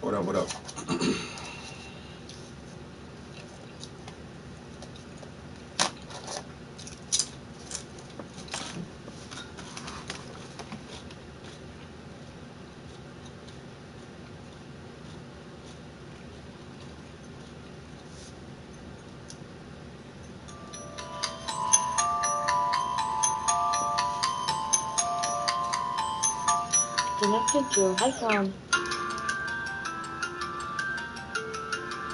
What up, what up? Connected to iPhone.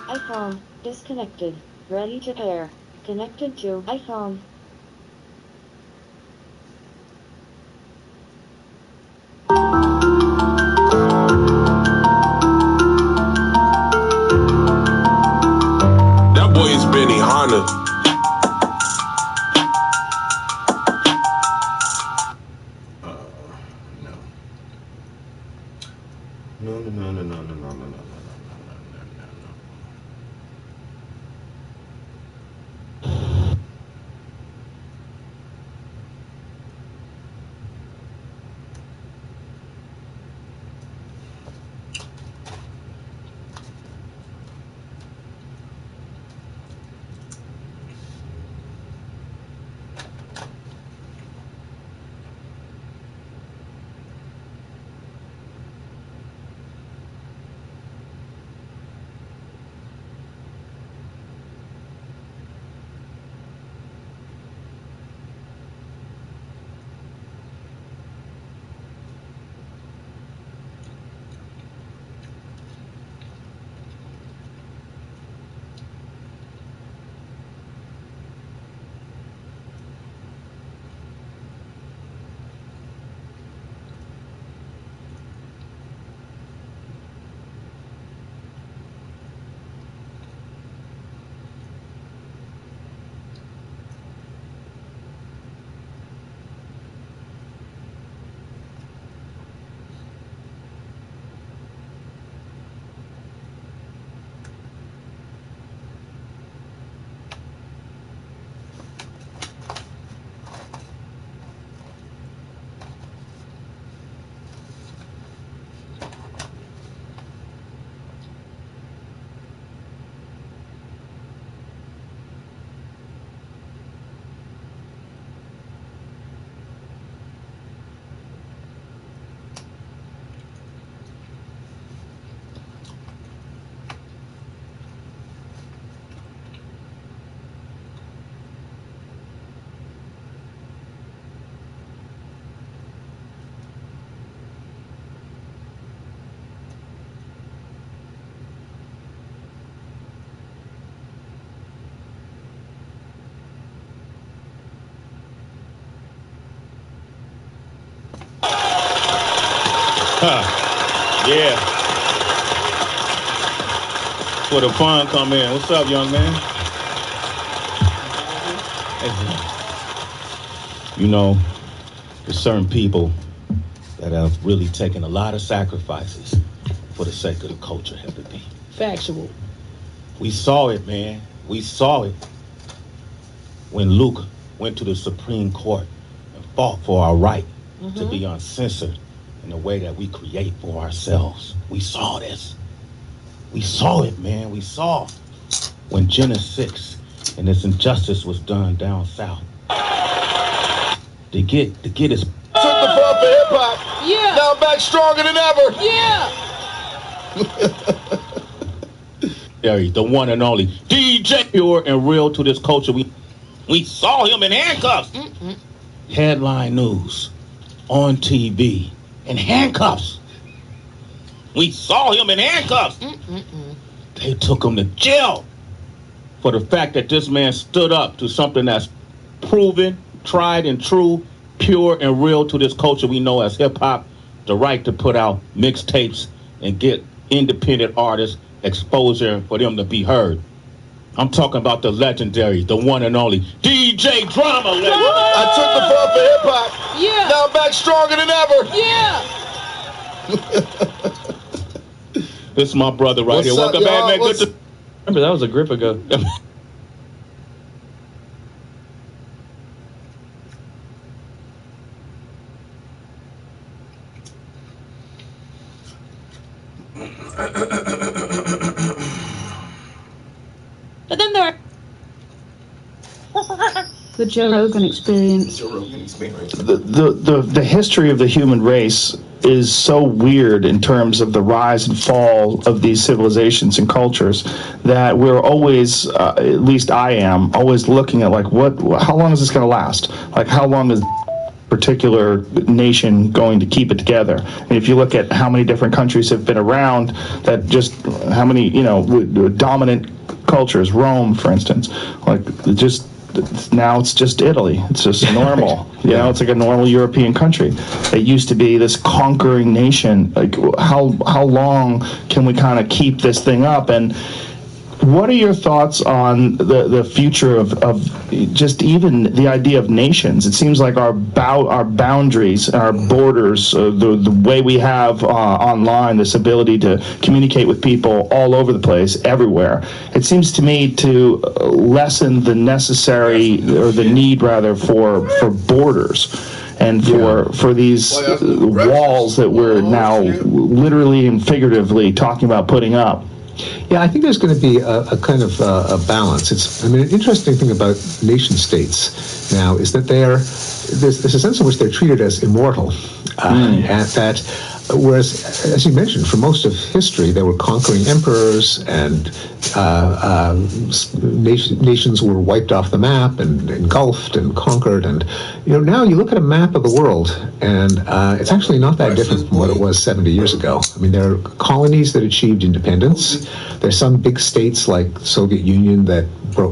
iPhone disconnected. Ready to pair. Connected to iPhone. That boy is Benny Hanna. No. No. Yeah. Where the fun come in. What's up, young man? You know, there's certain people that have really taken a lot of sacrifices for the sake of the culture, have to be factual. We saw it, man. We saw it when Luke went to the Supreme Court and fought for our right to be uncensored in the way that we create for ourselves. We saw this. We saw it, man. We saw when Genesis 6 and this injustice was done down south. To get his Took the fall for hip hop. Yeah. Now I'm back stronger than ever. Yeah. the one and only DJ Pure and Real to this culture. We saw him in handcuffs. Headline news on TV in handcuffs. We saw him in handcuffs. They took him to jail for the fact that this man stood up to something that's proven, tried and true, pure and real to this culture we know as hip-hop, the right to put out mixtapes and get independent artists exposure for them to be heard. I'm talking about the legendary, the one and only DJ Drama. I took the fall for hip hop. Yeah. Now I'm back stronger than ever. Yeah. This is my brother right What's here. up, Welcome back, y'all? man. What's- Good to Remember, that was a grip ago. But then there are The Joe Rogan Experience. The history of the human race is so weird in terms of the rise and fall of these civilizations and cultures that we're always, at least I am, always looking at like how long is this going to last? Like how long is particular nation going to keep it together? And if you look at how many different countries have been around, that just how many dominant cultures, Rome, for instance, like just now it's just Italy. It's just normal. It's like a normal European country. It used to be this conquering nation. Like how long can we kind of keep this thing up? And what are your thoughts on the future of just even the idea of nations? It seems like our boundaries, our borders, the way we have online, this ability to communicate with people all over the place, everywhere. It seems to me to lessen the necessary, or the need rather, for borders. And for these walls that we're now literally and figuratively talking about putting up. Yeah, I think there's going to be a kind of a balance. An interesting thing about nation states now is that there's a sense in which they're treated as immortal, and that whereas, as you mentioned, for most of history, they were conquering emperors, and nations were wiped off the map and engulfed and conquered. And now you look at a map of the world, and it's actually not that different from what it was 70 years ago. I mean, there are colonies that achieved independence. There's some big states like the Soviet Union that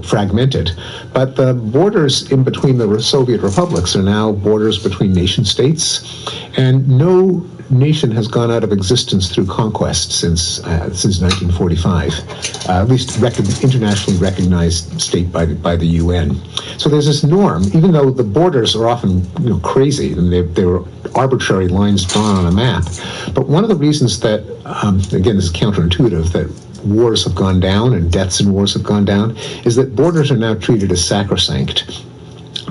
fragmented, but the borders in between the Soviet republics are now borders between nation states, and no nation has gone out of existence through conquest since 1945, at least internationally recognized state by the UN. So there's this norm, even though the borders are often crazy, and they were arbitrary lines drawn on a map. But one of the reasons that, again, this is counterintuitive, that wars have gone down and deaths in wars have gone down, is that borders are now treated as sacrosanct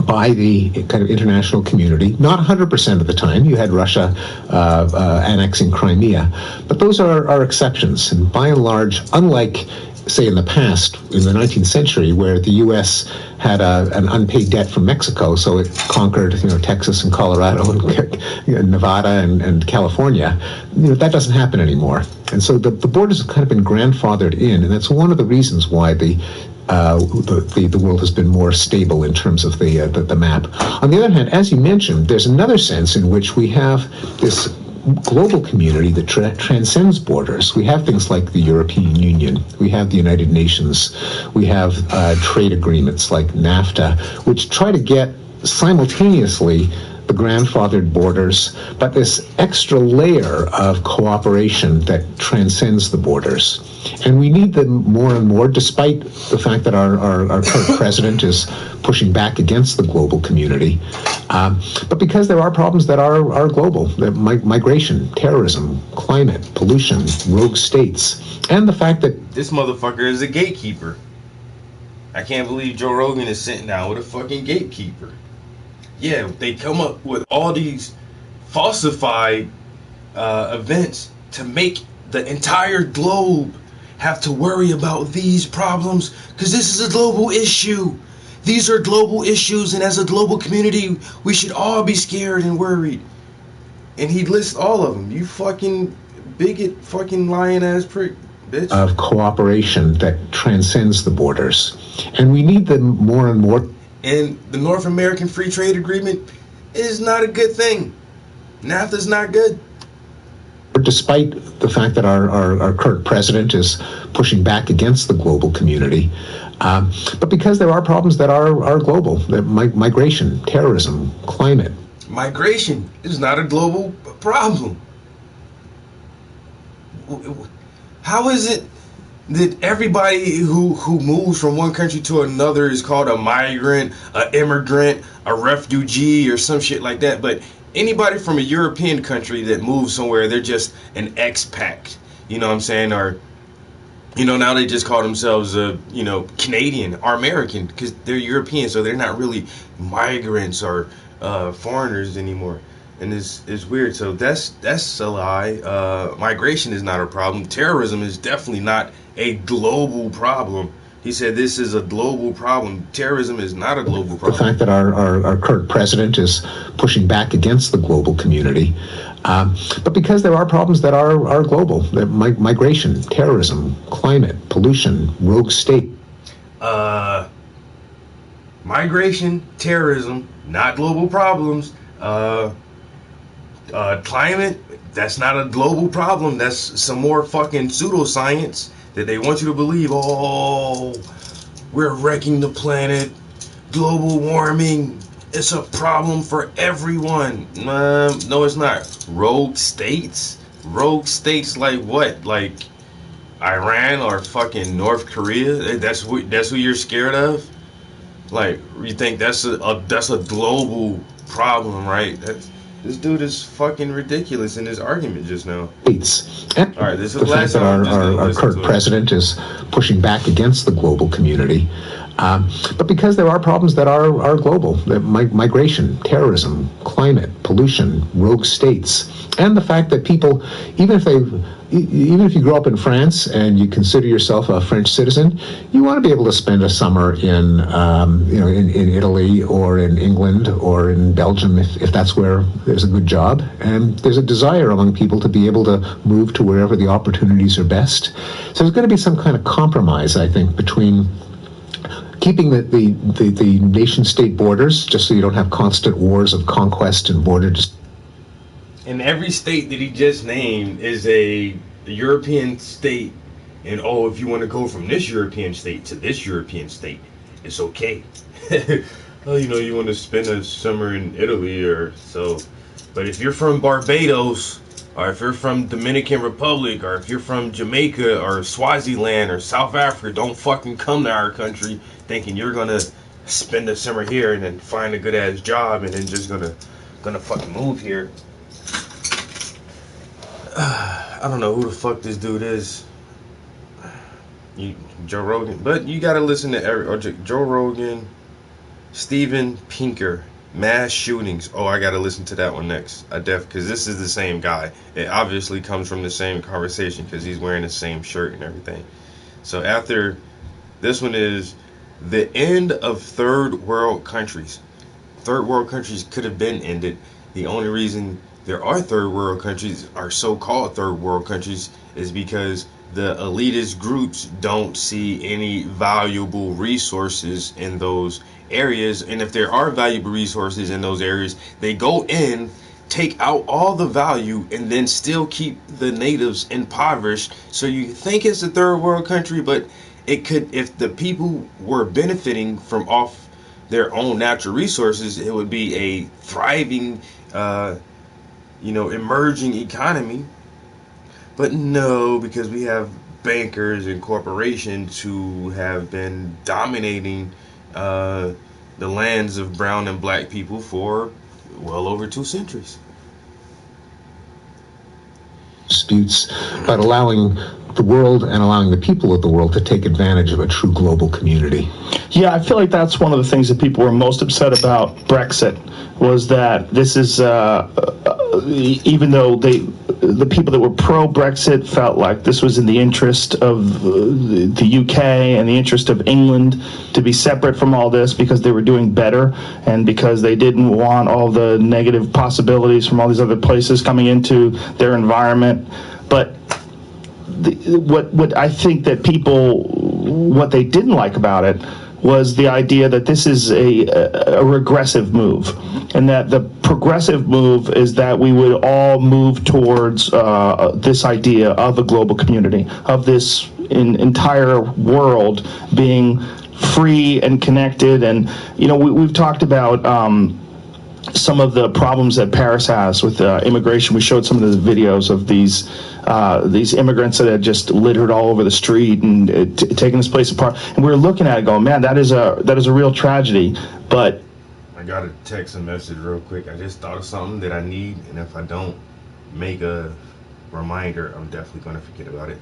by the kind of international community. Not 100% of the time. You had Russia annexing Crimea, but those are exceptions. And by and large, unlike, say, in the past, in the 19th century, where the U.S. had an unpaid debt from Mexico, so it conquered, Texas and Colorado and Nevada and California. That doesn't happen anymore. And so the borders have kind of been grandfathered in, and that's one of the reasons why the world has been more stable in terms of the map. On the other hand, as you mentioned, there's another sense in which we have this global community that transcends borders. We have things like the European Union. We have the United Nations. We have trade agreements like NAFTA, which try to get simultaneously the grandfathered borders, but this extra layer of cooperation that transcends the borders. And we need them more and more, despite the fact that our current president is pushing back against the global community. But because there are problems that are global, migration, terrorism, climate, pollution, rogue states, and the fact that This motherfucker is a gatekeeper. I can't believe Joe Rogan is sitting down with a fucking gatekeeper. Yeah, they come up with all these falsified events to make the entire globe have to worry about these problems because this is a global issue. These are global issues, and as a global community, we should all be scared and worried. And he lists all of them. You fucking bigot, fucking lying ass prick, bitch. Of cooperation that transcends the borders. And we need them more and more. And the North American Free Trade Agreement is not a good thing. NAFTA's not good. Despite the fact that our current president is pushing back against the global community. But because there are problems that are global, that migration, terrorism, climate. Migration is not a global problem. How is it that everybody who moves from one country to another is called a migrant, an immigrant, a refugee, or some shit like that? But anybody from a European country that moves somewhere, they're just an expat. You know what I'm saying? Or, you know, now they just call themselves Canadian or American because they're European, so they're not really migrants or foreigners anymore. And it's weird. So that's a lie. Migration is not a problem. Terrorism is definitely not a global problem. He said this is a global problem. Terrorism is not a global problem. The fact that our current president is pushing back against the global community. But because there are problems that are global, that migration, terrorism, climate, pollution, rogue state. Migration, terrorism, not global problems. Climate, that's not a global problem. That's some more fucking pseudoscience that they want you to believe. Oh, we're wrecking the planet. Global warming, it's a problem for everyone. No, it's not. Rogue states? Rogue states like what? Like Iran or fucking North Korea? That's who you're scared of? Like, you think that's a global problem, right? This dude is fucking ridiculous in his argument just now. All right, this is the last time. Our current president is pushing back against the global community. But because there are problems that are global, that migration, terrorism, climate, pollution, rogue states, and the fact that people, even if you grow up in France and you consider yourself a French citizen, you want to be able to spend a summer in Italy or in England or in Belgium if that's where there's a good job. And there's a desire among people to be able to move to wherever the opportunities are best. So there's going to be some kind of compromise, I think, between keeping the nation-state borders, just so you don't have constant wars of conquest and border. And every state that he just named is a European state. And if you want to go from this European state to this European state, it's okay. You want to spend a summer in Italy or so. But if you're from Barbados, or if you're from Dominican Republic, or if you're from Jamaica or Swaziland or South Africa, don't fucking come to our country thinking you're gonna spend the summer here and then find a good ass job and then just gonna fucking move here. I don't know who the fuck this dude is. Joe Rogan, but you gotta listen to Joe Rogan, Steven Pinker, mass shootings. I gotta listen to that one next. Because this is the same guy. It obviously comes from the same conversation because he's wearing the same shirt and everything. So after this one is the end of third world countries. Third world countries could have been ended. The only reason there are third world countries, are so-called third world countries, is because the elitist groups don't see any valuable resources in those areas. And if there are valuable resources in those areas, they go in, take out all the value, and then still keep the natives impoverished. So you think it's a third world country, but it could, if the people were benefiting from off their own natural resources, it would be a thriving, emerging economy. But no, because we have bankers and corporations who have been dominating the lands of brown and black people for well over 2 centuries. Disputes, but allowing the world and allowing the people of the world to take advantage of a true global community. Yeah, I feel like that's one of the things that people were most upset about Brexit, was that this is, even though the people that were pro-Brexit felt like this was in the interest of the UK and the interest of England to be separate from all this because they were doing better and because they didn't want all the negative possibilities from all these other places coming into their environment. But what I think that people, what they didn't like about it was the idea that this is a regressive move, and that the progressive move is that we would all move towards this idea of a global community, of this entire world being free and connected. And, we've talked about some of the problems that Paris has with immigration. We showed some of the videos of these immigrants that had just littered all over the street and taking this place apart. And we were looking at it going, man, that is a real tragedy. But I got to text a message real quick. I just thought of something that I need, and if I don't make a reminder, I'm definitely going to forget about it.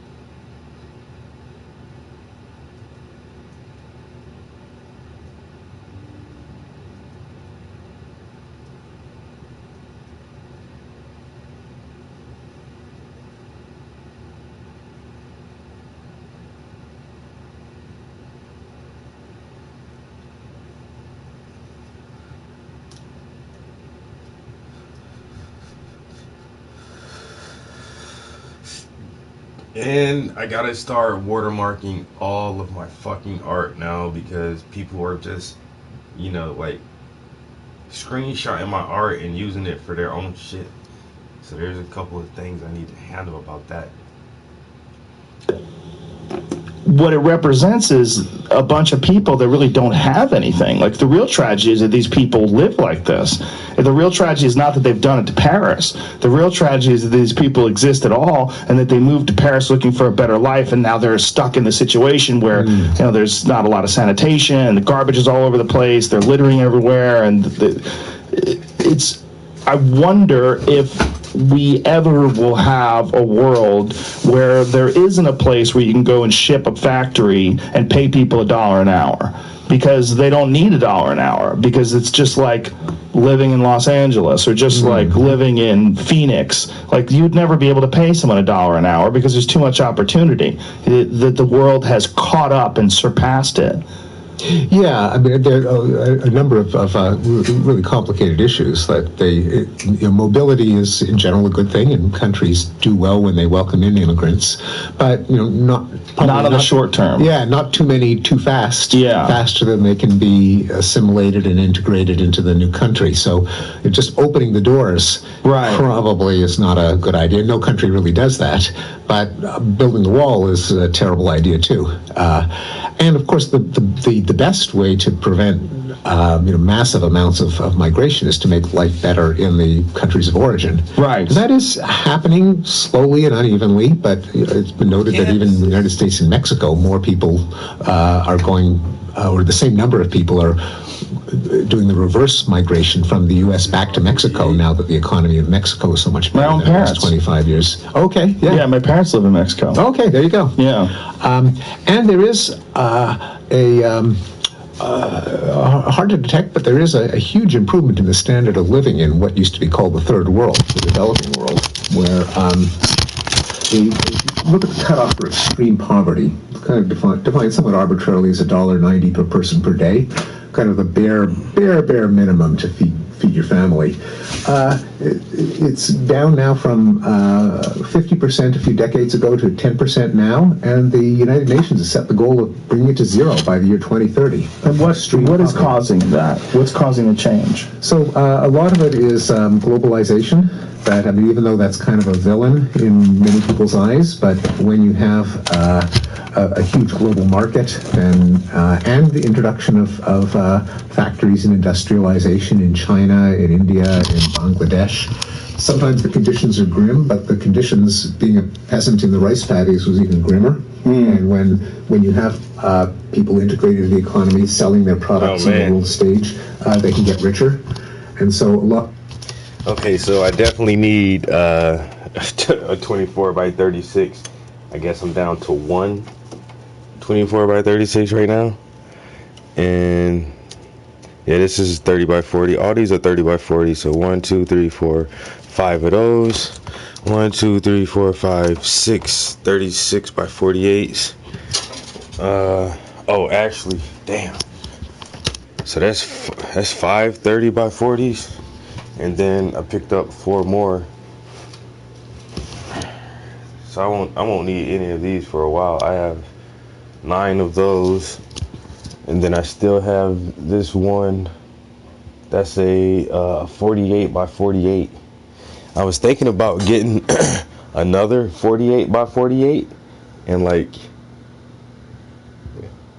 And I gotta start watermarking all of my fucking art now, because people are just, screenshotting my art and using it for their own shit. So there's a couple of things I need to handle about that. what it represents is a bunch of people that really don't have anything. Like, the real tragedy is that these people live like this. And the real tragedy is not that they've done it to Paris. The real tragedy is that these people exist at all, and that they moved to Paris looking for a better life, and now they're stuck in the situation where there's not a lot of sanitation, and the garbage is all over the place, they're littering everywhere, and it's... I wonder if we ever will have a world where there isn't a place where you can go and ship a factory and pay people $1 an hour, because they don't need $1 an hour, because it's just like living in Los Angeles, or just like living in Phoenix. Like, you'd never be able to pay someone $1 an hour because there's too much opportunity. That the world has caught up and surpassed it. Yeah, I mean, there are a number of really complicated issues. That mobility is in general a good thing, and countries do well when they welcome in immigrants, but not in the short term. Yeah, not too many too fast. Yeah, faster than they can be assimilated and integrated into the new country. So just opening the doors probably is not a good idea. No country really does that, but building the wall is a terrible idea too. And of course, the best way to prevent massive amounts of migration is to make life better in the countries of origin. Right. That is happening slowly and unevenly, but it's been noted that even in the United States and Mexico, more people are going, or the same number of people are doing the reverse migration from the U.S. back to Mexico now that the economy of Mexico is so much better than the last 25 years. Okay, yeah. Yeah, my parents live in Mexico. Okay, there you go. Yeah. And there is hard to detect, but there is a huge improvement in the standard of living in what used to be called the third world, the developing world, where they look at the cutoff for extreme poverty, kind of defined somewhat arbitrarily as $1.90 per person per day, kind of the bare minimum to feed your family. It's down now from 50% a few decades ago to 10% now, and the United Nations has set the goal of bringing it to zero by the year 2030. And what is causing that? What's causing the change? So a lot of it is globalization. That, I mean, even though that's kind of a villain in many people's eyes, but when you have a huge global market and the introduction of factories and industrialization in China, in India, in Bangladesh, sometimes the conditions are grim, but the conditions, being a peasant in the rice paddies, was even grimmer. And when you have people integrated in the economy, selling their products on the world stage, they can get richer. And so a lot. Okay, so I definitely need a 24 by 36. I guess I'm down to one 24 by 36 right now. And yeah, this is 30 by 40. All these are 30 by 40. So 1, 2, 3, 4, 5 of those. 1, 2, 3, 4, 5, 6 36 by 48s. Oh, actually, damn. So that's 5 30 by 40s. And then I picked up 4 more. So I won't need any of these for a while. I have 9 of those. And then I still have this one that's a 48 by 48. I was thinking about getting another 48 by 48 and like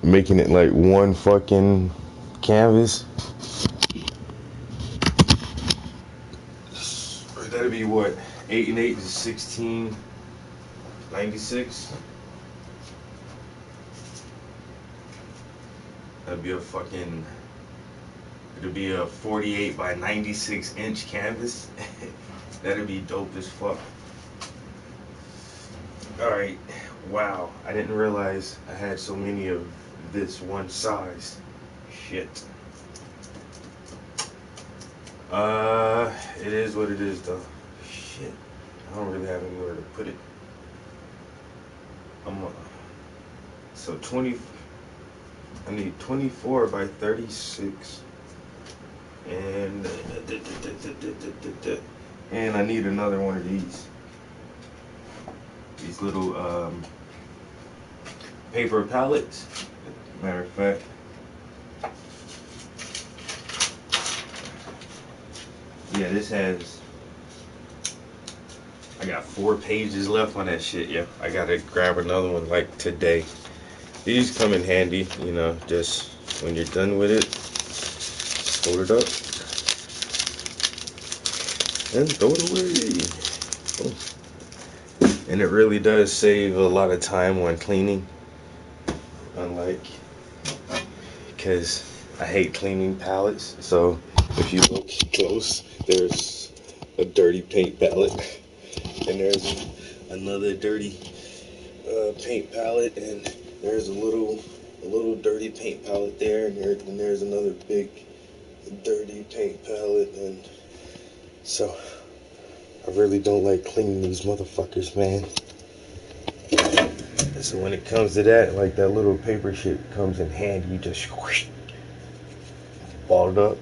making it like one fucking canvas. That'd be what? 8 and 8 is 16. 96. That'd be it'd be a 48 by 96 inch canvas. That'd be dope as fuck. Alright, wow, I didn't realize I had so many of this one size. Shit. It is what it is though. Shit. I don't really have anywhere to put it. So 20, I need 24 by 36 and I need another one of these little paper pallets. Matter of fact, yeah, this has, I got 4 pages left on that shit. Yeah, I gotta grab another one like today. These come in handy, you know, just when you're done with it, just hold it up and throw it away. Oh. And it really does save a lot of time when cleaning, unlike, because I hate cleaning palettes. So if you look close, there's a dirty paint palette, and there's another dirty paint palette, and there's a little dirty paint palette there, and there's another big dirty paint palette. And so I really don't like cleaning these motherfuckers, man. And so when it comes to that, like, that little paper shit comes in handy. You just whoosh, ball it up,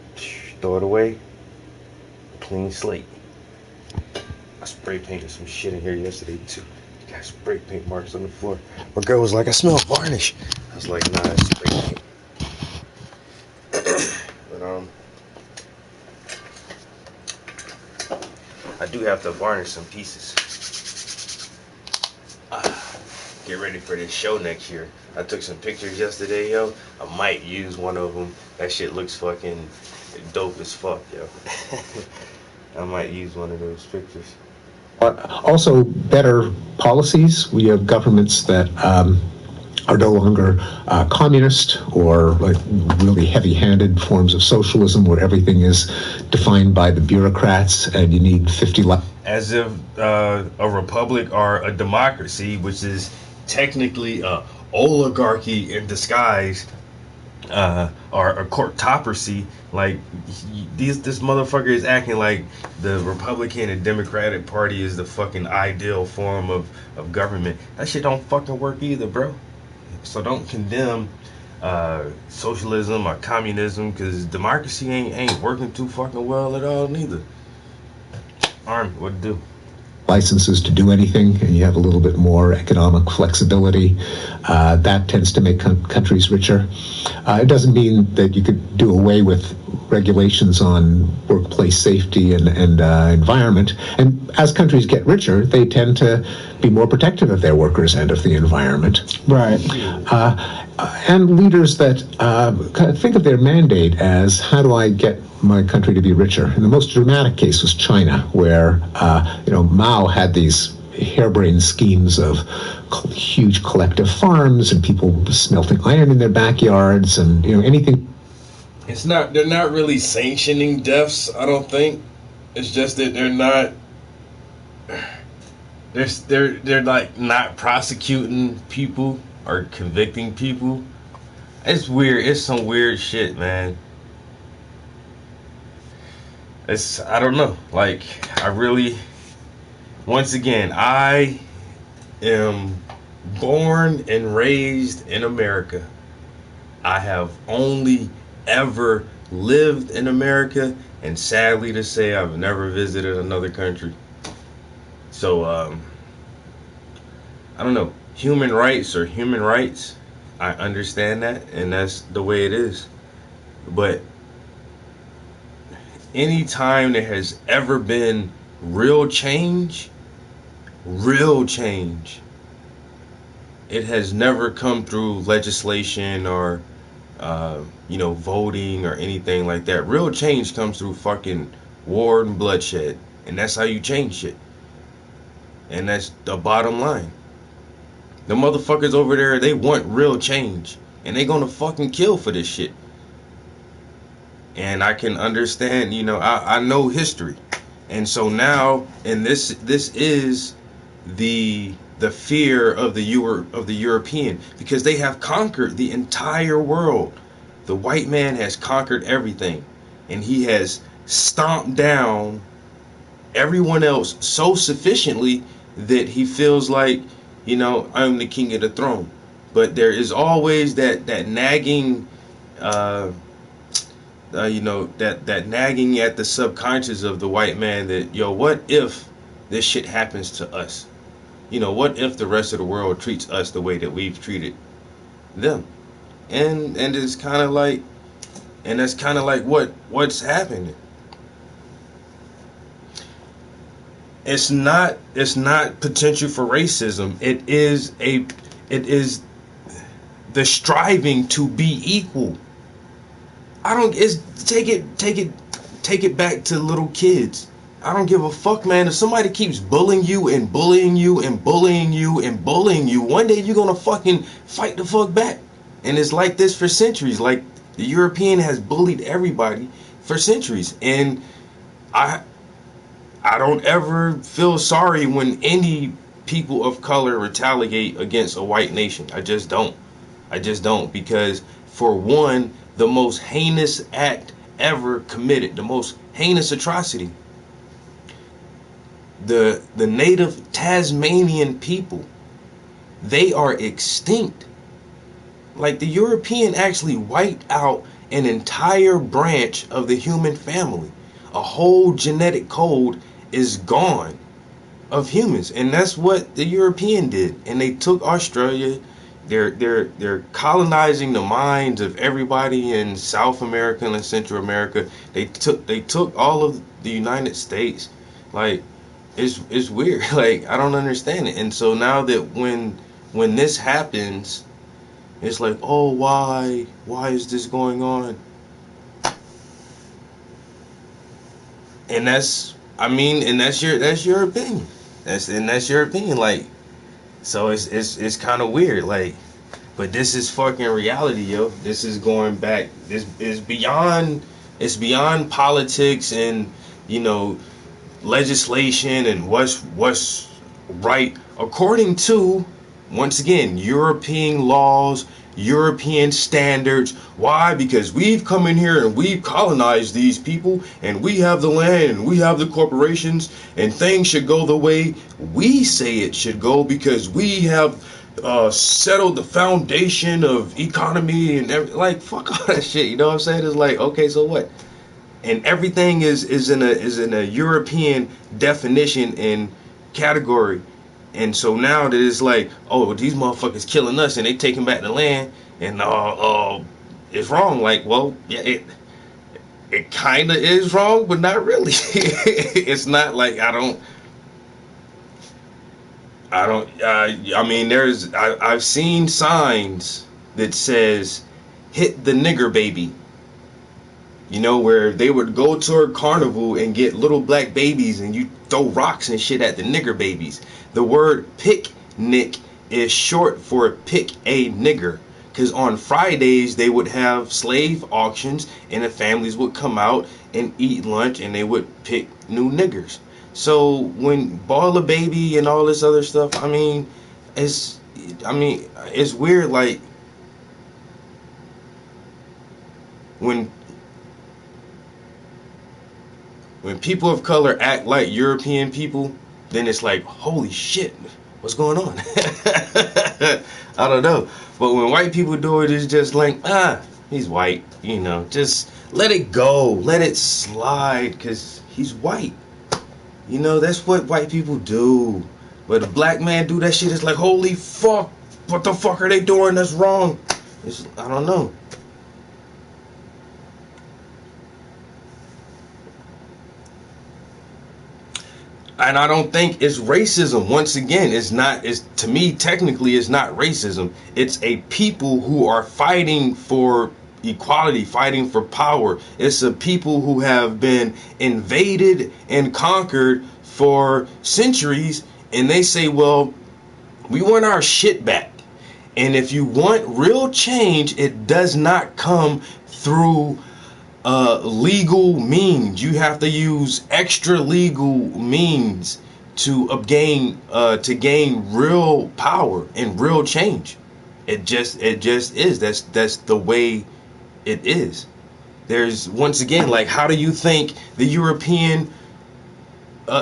throw it away, clean slate. I spray painted some shit in here yesterday too. Got spray paint marks on the floor. My girl was like, I smell varnish. I was like, nah, it's spray paint. But I do have to varnish some pieces. Get ready for this show next year. I took some pictures yesterday, yo. I might use one of them. That shit looks fucking dope as fuck, yo. I might use one of those pictures. Also, better policies. We have governments that are no longer communist or like really heavy-handed forms of socialism where everything is defined by the bureaucrats and you need 50 as if a republic or a democracy, which is technically a oligarchy in disguise, or a courtocracy. Like, this motherfucker is acting like the Republican and Democratic Party is the fucking ideal form of government. That shit don't fucking work either, bro. So don't condemn socialism or communism, because democracy ain't working too fucking well at all neither. Army, what to do? Licenses to do anything, and you have a little bit more economic flexibility. That tends to make countries richer. It doesn't mean that you could do away with regulations on workplace safety and environment. And as countries get richer, they tend to be more protective of their workers and of the environment. Right. And leaders that think of their mandate as, how do I get my country to be richer? And the most dramatic case was China, where Mao had these harebrained schemes of huge collective farms and people smelting iron in their backyards and anything. They're not really sanctioning deaths, I don't think. It's just that they're not. They're like not prosecuting people or convicting people. It's weird. It's some weird shit, man. I don't know. Like, once again, I am born and raised in America. I have only ever lived in America, and sadly to say, I've never visited another country. So, I don't know. Human rights are human rights. I understand that, and that's the way it is. But anytime there has ever been real change, it has never come through legislation or voting or anything like that. Real change comes through fucking war and bloodshed, and that's how you change shit. And that's the bottom line. The motherfuckers over there, they want real change, and they gonna fucking kill for this shit. And I can understand, I know history, and so now, and this is the fear of the European, because they have conquered the entire world. The white man has conquered everything, and he has stomped down everyone else so sufficiently that he feels like, I'm the king of the throne. But there is always that nagging, that nagging at the subconscious of the white man that, what if this shit happens to us? What if the rest of the world treats us the way that we've treated them? And it's kind of like, and that's kind of like what's happening. It's not potential for racism. It is the striving to be equal. Take it back to little kids. I don't give a fuck, man. If somebody keeps bullying you and bullying you and bullying you and bullying you, one day you're gonna fucking fight the fuck back. And it's like this for centuries. Like, the European has bullied everybody for centuries, and I don't ever feel sorry when any people of color retaliate against a white nation. I just don't, because for one, the most heinous act ever committed, the most heinous atrocity, the native Tasmanian people, they are extinct. Like, the European actually wiped out an entire branch of the human family. A whole genetic code is gone of humans, and that's what the European did. And they took Australia. They're colonizing the minds of everybody in South America and Central America. They took all of the United States. Like, it's weird. Like, I don't understand it. And so now that when this happens, it's like, oh, why is this going on? And that's your opinion. That's your opinion. Like, so it's kind of weird. Like, but this is fucking reality, yo. This is going back. This is beyond. It's beyond politics and legislation and what's right according to, once again, European laws, European standards. Why? Because we've come in here and we've colonized these people, and we have the land and we have the corporations, and things should go the way we say it should go, because we have settled the foundation of economy and everything. Like, fuck all that shit, you know what I'm saying? It's like, okay, so what? and everything is in a European definition and category. And so now that it's like, oh, these motherfuckers killing us and they taking back the land, and it's wrong. Like, well, yeah, it kind of is wrong, but not really. It's not like I mean, I've seen signs that says hit the nigger baby. You know, where they would go to a carnival and get little black babies and you throw rocks and shit at the nigger babies. The word picnic is short for pick a nigger. Because on Fridays they would have slave auctions and the families would come out and eat lunch and they would pick new niggers. So when Baller Baby and all this other stuff, I mean, it's weird. Like when people of color act like European people, then it's like, holy shit, what's going on? I don't know. But when white people do it, it's just like, he's white, you know, just let it go, let it slide, because he's white. You know, that's what white people do. But a black man do that shit, it's like, holy fuck, what the fuck are they doing that's wrong? I don't know. And I don't think it's racism. Once again, to me, technically, it's not racism. It's a people who are fighting for equality, fighting for power. It's a people who have been invaded and conquered for centuries. And they say, well, we want our shit back. And if you want real change, it does not come through legal means. You have to use extra legal means to gain real power and real change. It just is. That's the way it is. There's, once again, like, how do you think the European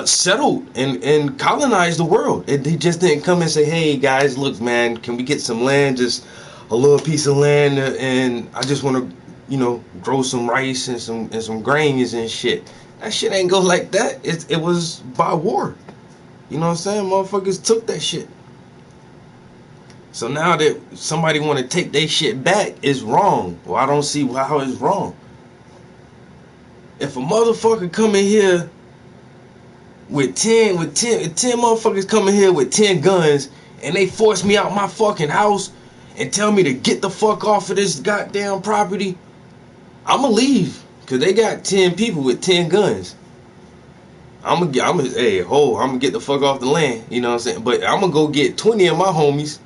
settled and colonized the world? They just didn't come and say, hey guys, look, man, can we get some land, just a little piece of land, and I just want to, you know, grow some rice and some grains and shit. That shit ain't go like that. It was by war. You know what I'm saying? Motherfuckers took that shit. So now that somebody want to take their shit back, it's wrong. Well, I don't see how it's wrong. If a motherfucker come in here with 10 motherfuckers come in here with 10 guns and they force me out my fucking house and tell me to get the fuck off of this goddamn property, I'ma leave, cause they got 10 people with 10 guns. I'ma get the fuck off the land, you know what I'm saying? But I'ma go get 20 of my homies,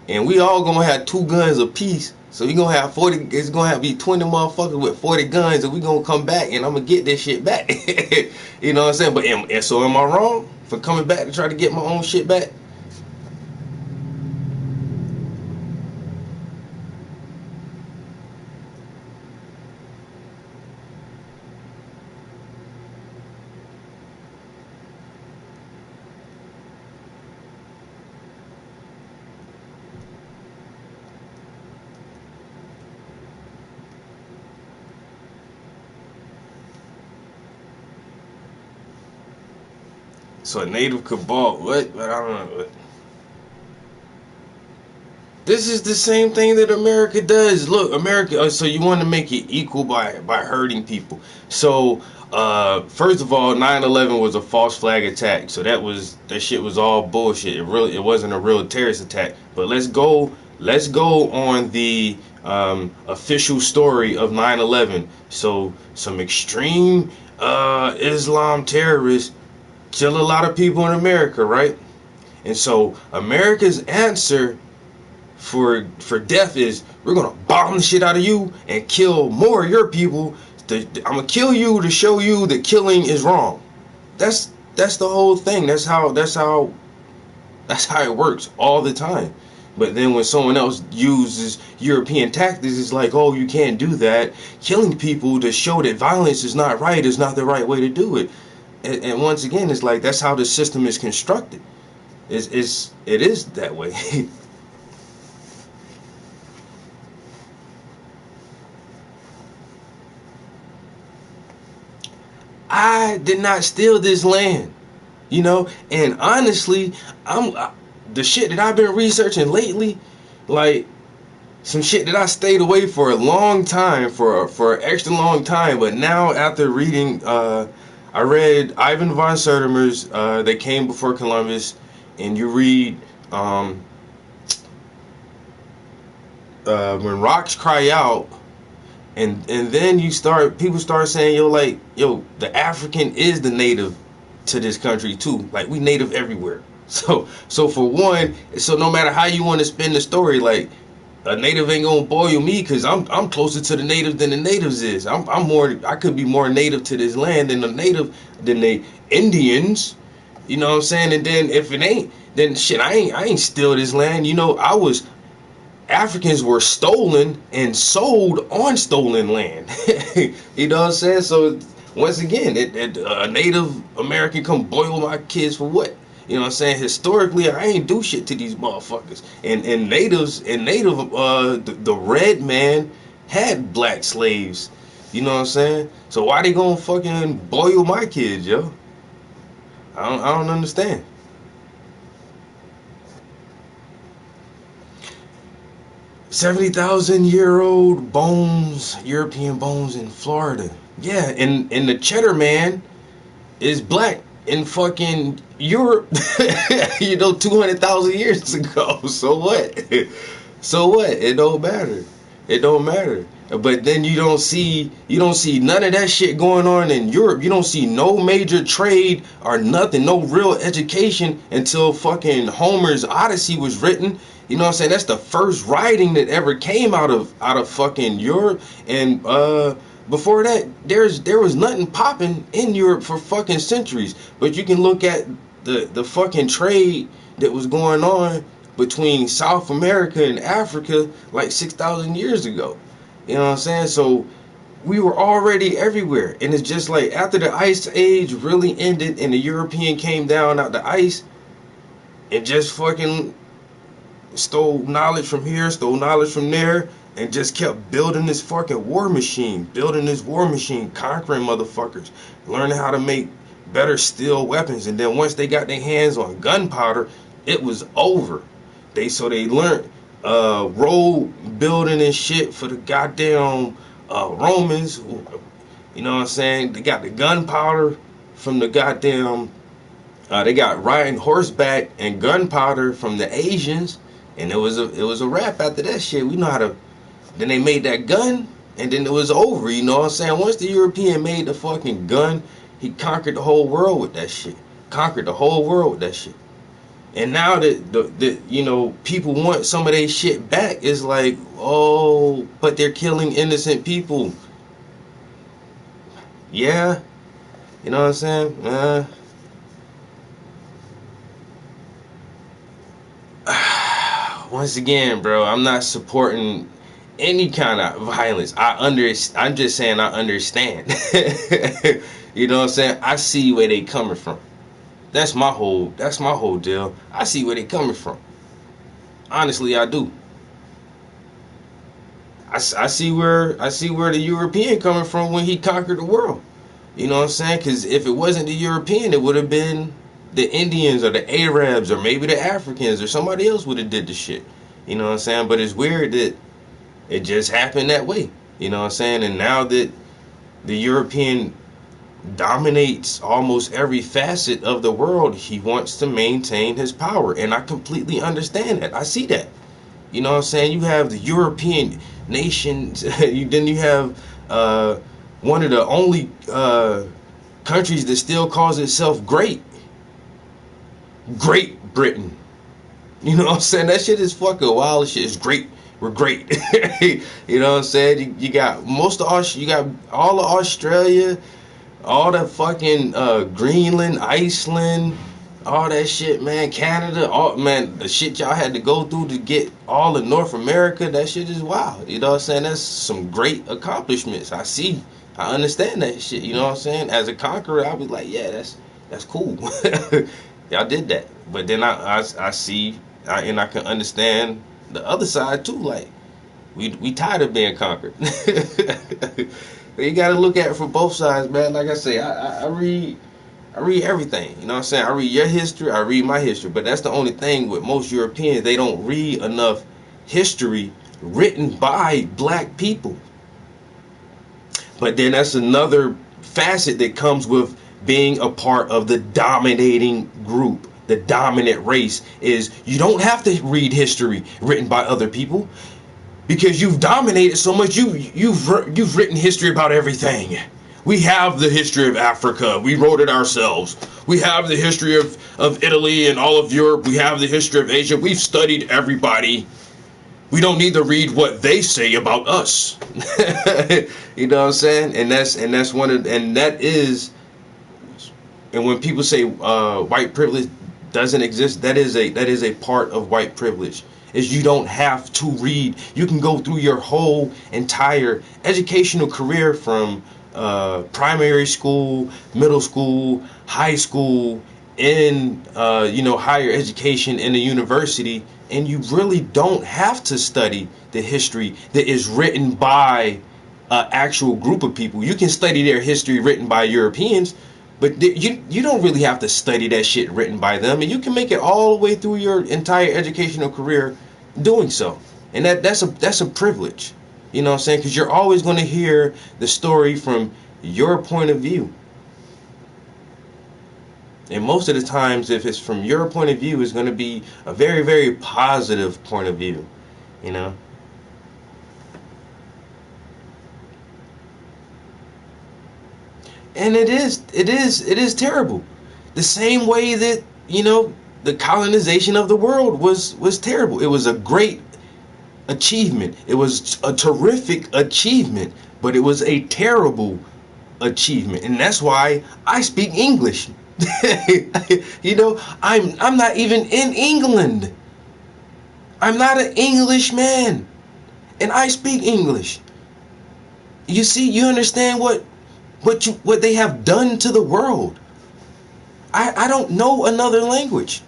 and we all gonna have 2 guns apiece. So you gonna have 40. It's gonna have to be 20 motherfuckers with 40 guns, and we gonna come back, and I'm gonna get this shit back. You know what I'm saying? But am I wrong for coming back to try to get my own shit back? So a native cabal, what? But I don't know. This is the same thing that America does. Look, America. So you want to make it equal by hurting people. So first of all, 9/11 was a false flag attack. So that shit was all bullshit. It wasn't a real terrorist attack. But let's go on the official story of 9/11. So some extreme Islam terrorists kill a lot of people in America, right? And so America's answer for death is, we're gonna bomb the shit out of you and kill more of your people. I'm gonna kill you to show you that killing is wrong. That's the whole thing. That's how it works all the time. But then when someone else uses European tactics, it's like, oh, you can't do that. Killing people to show that violence is not right is not the right way to do it. And once again, it's like, that's how the system is constructed. It is that way. I did not steal this land, you know. And honestly, the shit that I've been researching lately, like some shit that I stayed away for a long time, for an extra long time. But now after reading, I read Ivan von Sertimer's They Came Before Columbus, and you read When Rocks Cry Out, and then people start saying, the African is the native to this country too. Like, we native everywhere. So for one, so no matter how you want to spin the story, like, a native ain't gonna boil me because I'm closer to the natives than the natives is. I could be more native to this land than the Indians. You know what I'm saying? And then if it ain't, then shit, I ain't steal this land. You know, Africans were stolen and sold on stolen land. You know what I'm saying? So once again, a Native American come boil my kids for what? You know what I'm saying? Historically, I ain't do shit to these motherfuckers. And the red man had black slaves. You know what I'm saying? So why they gonna fucking boil my kids, yo? I don't understand. $70,000-year-old bones, European bones in Florida. Yeah, and the cheddar man is black in fucking Europe, 200,000 years ago. So what? So what? It don't matter. It don't matter. But then you don't see none of that shit going on in Europe. You don't see no major trade or nothing, no real education until fucking Homer's Odyssey was written. You know what I'm saying? That's the first writing that ever came out of fucking Europe. And before that, there was nothing popping in Europe for fucking centuries. But you can look at the fucking trade that was going on between South America and Africa like 6,000 years ago. You know what I'm saying? So we were already everywhere. And it's just like after the Ice Age really ended and the European came down out the ice, it just fucking stole knowledge from here, stole knowledge from there, and just kept building this fucking war machine, conquering motherfuckers, learning how to make better steel weapons. And then once they got their hands on gunpowder, it was over. They learned road building and shit for the goddamn Romans. You know what I'm saying? They got the gunpowder from the goddamn they got riding horseback and gunpowder from the Asians. And it was a wrap after that shit. We know how to. Then they made that gun, and then it was over. You know what I'm saying? Once the European made the fucking gun, he conquered the whole world with that shit. And now that people want some of their shit back, it's like, oh, but they're killing innocent people. Yeah, you know what I'm saying? Once again, bro, I'm not supporting any kind of violence. I'm just saying I understand. You know what I'm saying? I see where they coming from. That's my whole deal. I see where they coming from. Honestly, I do. I see where the European coming from when he conquered the world. You know what I'm saying? Because if it wasn't the European, it would have been the Indians or the Arabs or maybe the Africans or somebody else would have did the shit. You know what I'm saying? But it's weird that it just happened that way. You know what I'm saying? And now that the European dominates almost every facet of the world, he wants to maintain his power. And I completely understand that. I see that. You know what I'm saying? You have the European nations. Then you have one of the only countries that still calls itself Great Britain. You know what I'm saying? That shit is fucking wild shit. It's great. We're great. You know what I'm saying? You got you got all of Australia, all the fucking Greenland, Iceland, all that shit, man. Canada, the shit y'all had to go through to get all of North America. That shit is wild. You know what I'm saying? That's some great accomplishments. I understand that shit. You know what I'm saying? As a conqueror, I'll be like, yeah, that's cool. Y'all did that. But then I see, and I can understand the other side too. Like, we tired of being conquered. You got to look at it from both sides, man. Like I say, I read everything. You know what I'm saying? I read your history, I read my history. But that's the only thing with most Europeans. They don't read enough history written by black people. But then that's another facet that comes with being a part of the dominating group, the dominant race, is you don't have to read history written by other people. Because you've dominated so much, you've written history about everything. We have the history of Africa. We wrote it ourselves. We have the history of Italy and all of Europe. We have the history of Asia. We've studied everybody. We don't need to read what they say about us. You know what I'm saying? And that's one of, and that is, and when people say white privilege doesn't exist, that is a part of white privilege. Is you don't have to read. You can go through your whole entire educational career from primary school, middle school, high school, in higher education in the university, and you really don't have to study the history that is written by an actual group of people. You can study their history written by Europeans, but you don't really have to study that shit written by them, and you can make it all the way through your entire educational career doing so. And that's a privilege. You know what I'm saying? Because you're always going to hear the story from your point of view. And most of the times, if it's from your point of view, it's going to be a very, very positive point of view. You know? And it is terrible. The same way that, the colonization of the world was terrible. It was a great achievement. It was a terrific achievement, but it was a terrible achievement. And that's why I speak English. I'm not even in England. I'm not an Englishman, and I speak English. You see, you understand what they have done to the world. I don't know another language.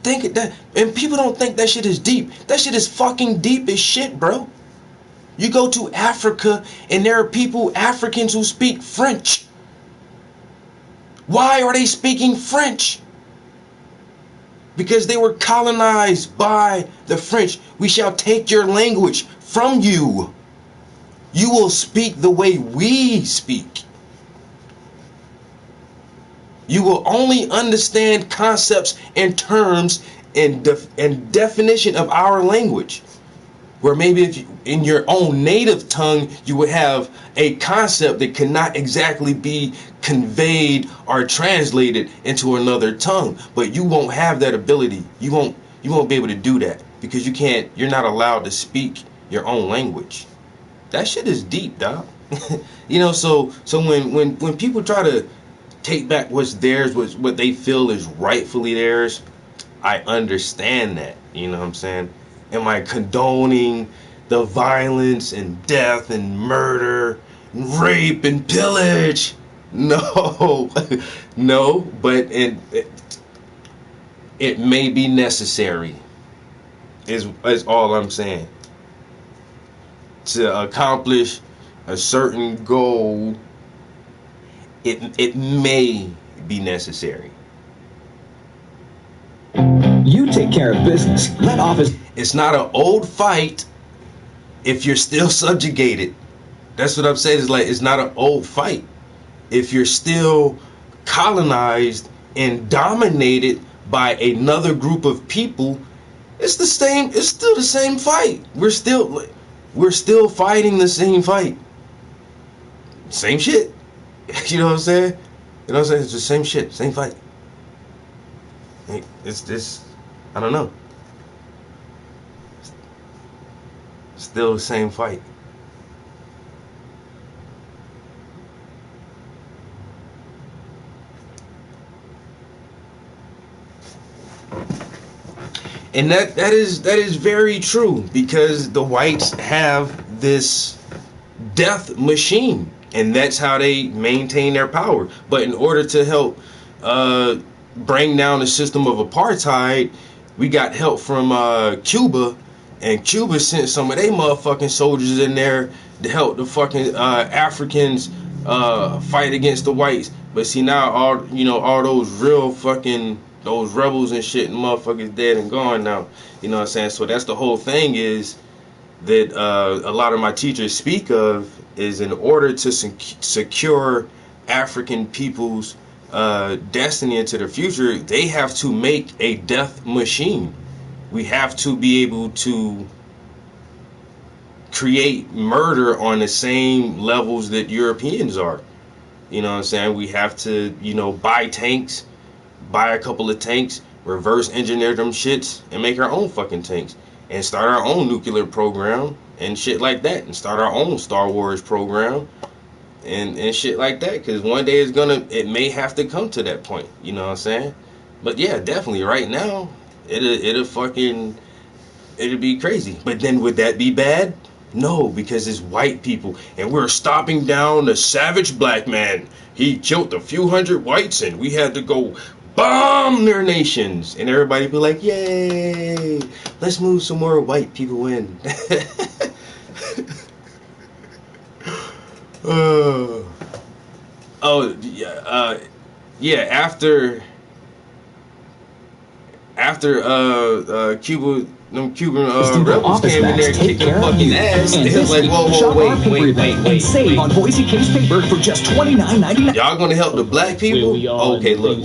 Think that, and people don't think that shit is deep. That shit is fucking deep as shit, bro. You go to Africa and there are Africans who speak French. Why are they speaking French? Because they were colonized by the French. We shall take your language from you. You will speak the way we speak. You will only understand concepts and terms and definition of our language. Where maybe if in your own native tongue, you would have a concept that cannot exactly be conveyed or translated into another tongue. But you won't have that ability. You won't be able to do that because you're not allowed to speak your own language. That shit is deep, dog. So when people try to take back what's theirs, what they feel is rightfully theirs, I understand that. You know what I'm saying? Am I condoning the violence and death and murder and rape and pillage? No. No, but it may be necessary is all I'm saying. To accomplish a certain goal, it may be necessary. You take care of business. Let office. It's not an old fight if you're still subjugated. That's what I'm saying. It's not an old fight if you're still colonized and dominated by another group of people. It's still the same fight. We're still fighting the same fight. Same shit. You know what I'm saying? You know what I'm saying? It's the same shit, same fight. It's this, I don't know. Still the same fight. And that is very true, because the whites have this death machine, and that's how they maintain their power. But in order to help bring down the system of apartheid, we got help from Cuba, and Cuba sent some of their motherfucking soldiers in there to help the fucking Africans fight against the whites. But see now all those real fucking those rebels and shit and motherfuckers dead and gone now. You know what I'm saying? So that's the whole thing is that a lot of my teachers speak of is in order to secure African people's destiny into the future, they have to make a death machine. We have to be able to create murder on the same levels that Europeans are. You know what I'm saying? We have to, buy tanks, buy a couple of tanks, reverse engineer them shits, and make our own fucking tanks. And start our own nuclear program and shit like that. And start our own Star Wars program and shit like that. Because one day it may have to come to that point. You know what I'm saying? But yeah, definitely right now, it'll be crazy. But then would that be bad? No, because it's white people, and we're stopping down the savage black man. He killed a few hundred whites, and we had to go bomb their nations. And everybody be like, yay, let's move some more white people in. After Cuba, them Cuban rebels came in there and kicked their fucking ass. It was like, whoa, wait. Save on Boise Case paper for just $29.99. Y'all gonna help the black people? Okay, look.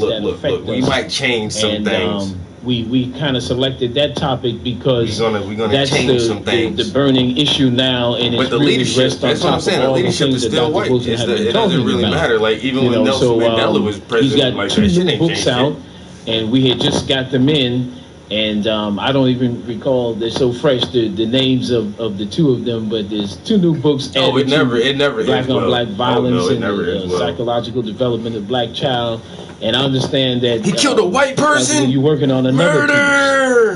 We might change some things. We kind of selected that topic because we're gonna that's change some things. The burning issue now, and it's the really leadership. That's what I'm saying. The leadership is still white. It doesn't really matter. Like even when Nelson Mandela was president, like that shit ain't changed. Out, and we had just got them in. And I don't even recall, they're so fresh, the names of the two of them, but there's 2 new books. Oh, it never Black on Black Violence and the well. Psychological Development of Black Child. And I understand that he killed a white person. Like you're working on another piece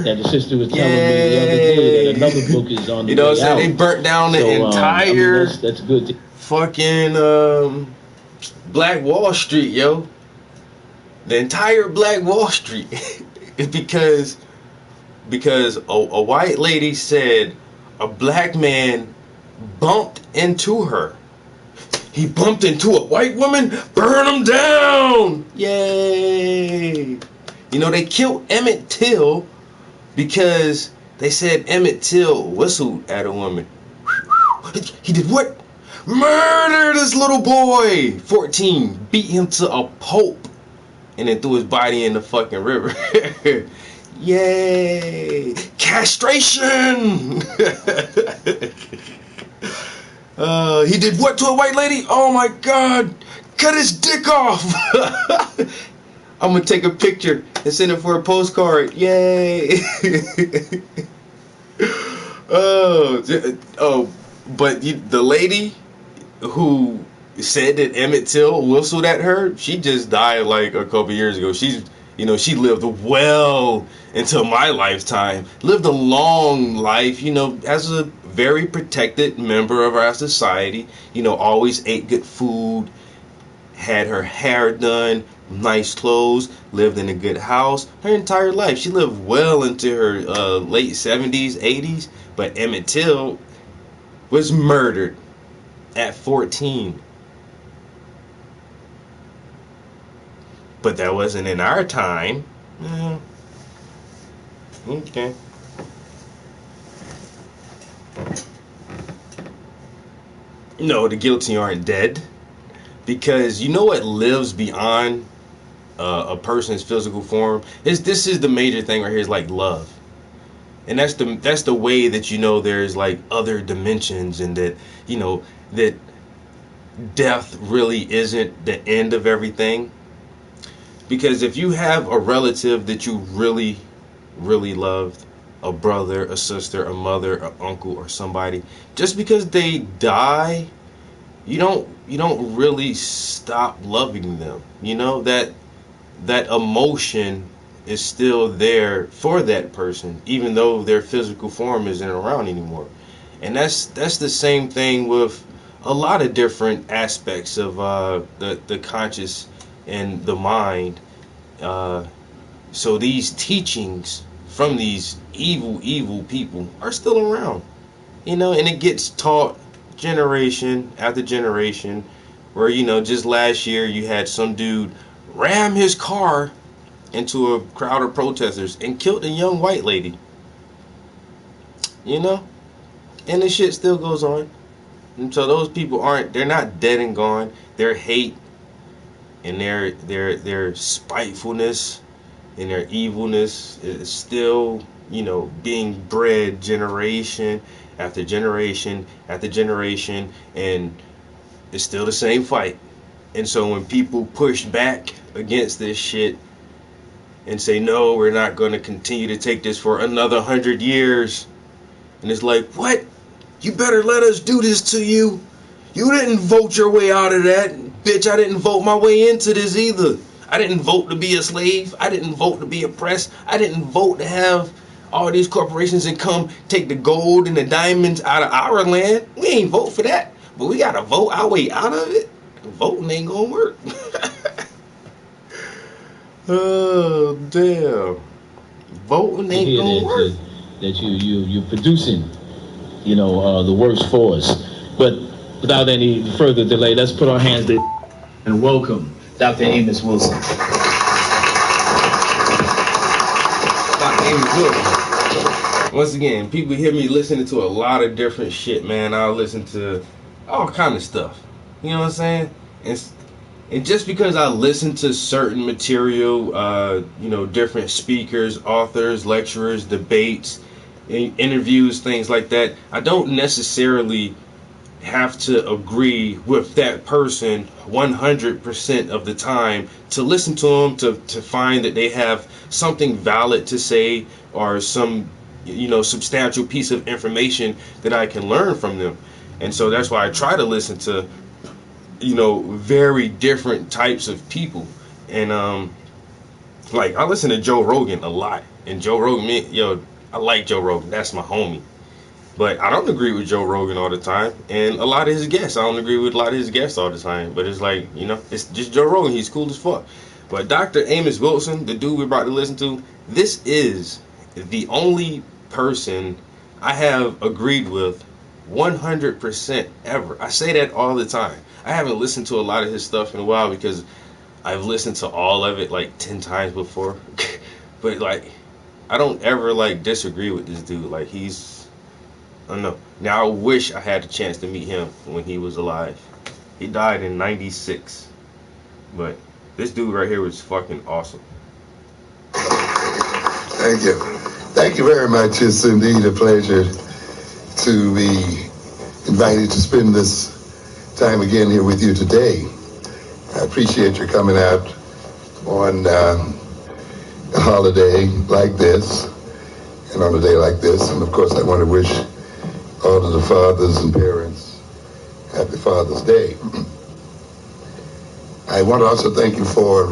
that the sister was telling me the other day that another book is on the way what I'm saying? out. They burnt down the entire that's good. Fucking Black Wall Street, yo. The entire Black Wall Street. It's because a white lady said a black man bumped into her. He bumped into a white woman, burn him down! Yay! They killed Emmett Till because they said Emmett Till whistled at a woman. He did what? Murder this little boy! 14, beat him to a pulp. And then threw his body in the fucking river. Yay! Castration! He did what to a white lady? Oh my god! Cut his dick off! I'm gonna take a picture and send it for a postcard. Yay! But the lady who said that Emmett Till whistled at her, she just died like a couple years ago. She lived well into my lifetime, lived a long life, as a very protected member of our society, always ate good food, had her hair done, nice clothes, lived in a good house her entire life. She lived well into her late 70s, 80s, but Emmett Till was murdered at 14. But that wasn't in our time. Yeah. Okay. No, the guilty aren't dead. Because you know what lives beyond a person's physical form? This is the major thing right here, is like love. And that's the way that there's like other dimensions, and that that death really isn't the end of everything. Because if you have a relative that you really, really loved, a brother, a sister, a mother, an uncle, or somebody, just because they die, you don't really stop loving them. That emotion is still there for that person, even though their physical form isn't around anymore. And that's the same thing with a lot of different aspects of the conscious and the mind. So these teachings from these evil people are still around, and it gets taught generation after generation where, you know, just last year you had some dude ram his car into a crowd of protesters and killed a young white lady. You know? And the shit still goes on. And so those people they're not dead and gone. Their hate and their spitefulness and their evilness is still, you know, being bred generation after generation after generation, and it's still the same fight. And so when people push back against this shit and say, no, we're not going to continue to take this for another 100 years, and it's like, what? You better let us do this to you. You didn't vote your way out of that. Bitch, I didn't vote my way into this either. I didn't vote to be a slave. I didn't vote to be oppressed. I didn't vote to have all these corporations and come take the gold and the diamonds out of our land. We ain't vote for that. But we got to vote our way out of it. Voting ain't going to work. Oh, damn. Voting ain't going to work. That you're producing, you know, the works for us. But without any further delay, let's put our hands together and welcome Dr. Amos Wilson. Dr. Amos Wilson. Once again, people hear me listening to a lot of different shit, man. I'll listen to all kind of stuff. You know what I'm saying? And just because I listen to certain material, you know, different speakers, authors, lecturers, debates, interviews, things like that, I don't necessarily have to agree with that person 100% of the time to listen to them, to find that they have something valid to say or some, you know, substantial piece of information that I can learn from them. And so that's why I try to listen to, you know, very different types of people. And like, I listen to Joe Rogan a lot. And Joe Rogan, I like Joe Rogan. That's my homie. But I don't agree with Joe Rogan all the time. And a lot of his guests, I don't agree with a lot of his guests all the time. But it's like, you know, it's just Joe Rogan. He's cool as fuck. But Dr. Amos Wilson, the dude we're about to listen to, this is the only person I have agreed with 100% ever. I say that all the time. I haven't listened to a lot of his stuff in a while because I've listened to all of it like 10 times before. But like, I don't ever like disagree with this dude. Like, I don't know. Now I wish I had the chance to meet him when he was alive. He died in 96. But this dude right here was fucking awesome. Thank you. Thank you very much. It's indeed a pleasure to be invited to spend this time again here with you today. I appreciate your coming out on a holiday like this and on a day like this. And of course, I want to wish all of the fathers and parents happy Father's Day. I want to also thank you for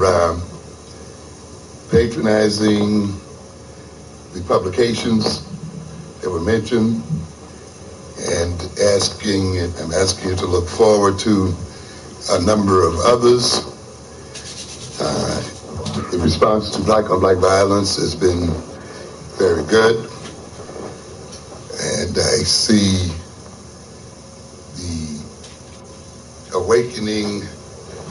patronizing the publications that were mentioned and I'm asking you to look forward to a number of others. The response to Black on Black violence has been very good. And I see the awakening,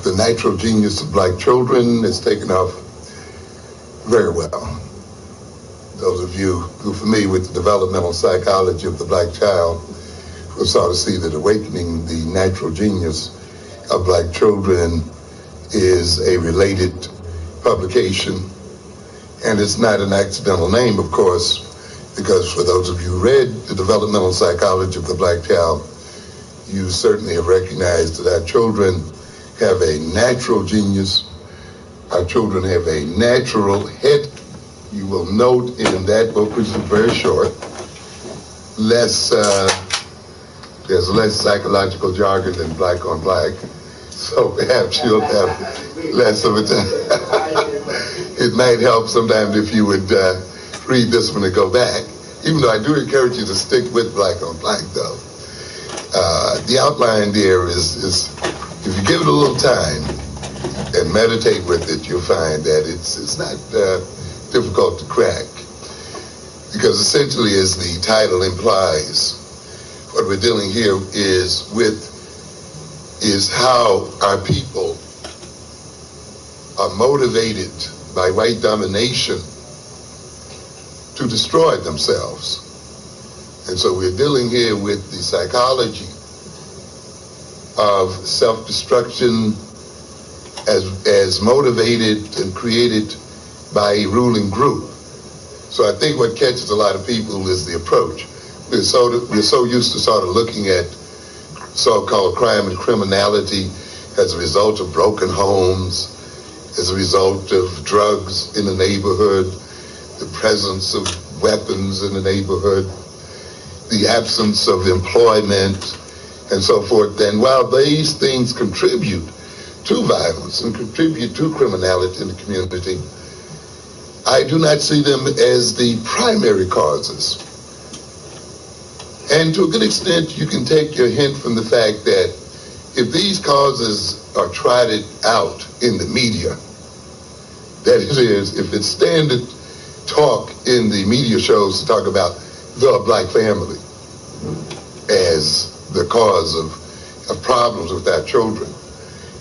the natural genius of Black children has taken off very well. Those of you who are familiar with the developmental psychology of the Black child will sort of see that awakening the natural genius of Black children is a related publication. And it's not an accidental name, of course, because for those of you who read the developmental psychology of the Black child, you certainly have recognized that our children have a natural genius. Our children have a natural head. You will note in that book, which is very short, there's less psychological jargon than Black on Black. So perhaps you'll have less of it. It might help sometimes if you would read this one and go back. Even though I do encourage you to stick with Black on Black, though. The outline there is if you give it a little time and meditate with it, you'll find that it's not difficult to crack. Because essentially, as the title implies, what we're dealing here is how our people are motivated by white domination to destroy themselves. And so we're dealing here with the psychology of self-destruction as motivated and created by a ruling group. So I think what catches a lot of people is the approach. We're so used to sort of looking at so-called crime and criminality as a result of broken homes, as a result of drugs in the neighborhood, the presence of weapons in the neighborhood, the absence of employment, and so forth. And while these things contribute to violence and contribute to criminality in the community, I do not see them as the primary causes. And to a good extent, you can take your hint from the fact that if these causes are trotted out in the media, that is, if it's standard talk in the media shows to talk about the black family as the cause of problems with our children,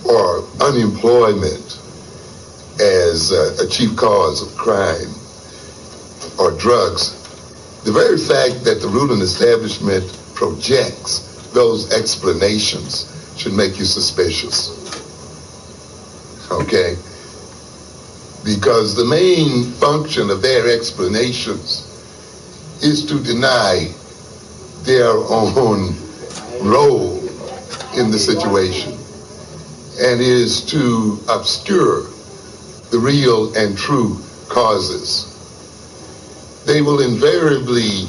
or unemployment as a chief cause of crime, or drugs, the very fact that the ruling establishment projects those explanations should make you suspicious. Okay? Because the main function of their explanations is to deny their own role in the situation, and is to obscure the real and true causes. They will invariably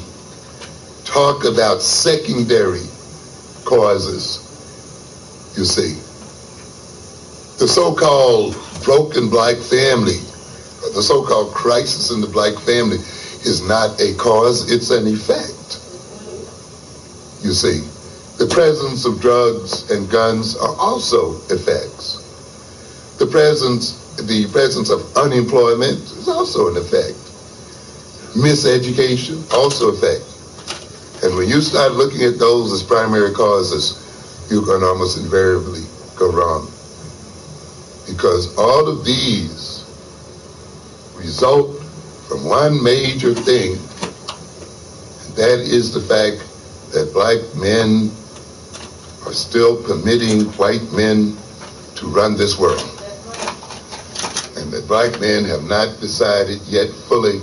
talk about secondary causes, you see. The so-called broken black family, the so-called crisis in the black family is not a cause, it's an effect. You see, the presence of drugs and guns are also effects. The presence of unemployment is also an effect. Miseducation, also effect. And when you start looking at those as primary causes, you're going to almost invariably go wrong. Because all of these result from one major thing, and that is the fact that black men are still permitting white men to run this world. And that black men have not decided yet fully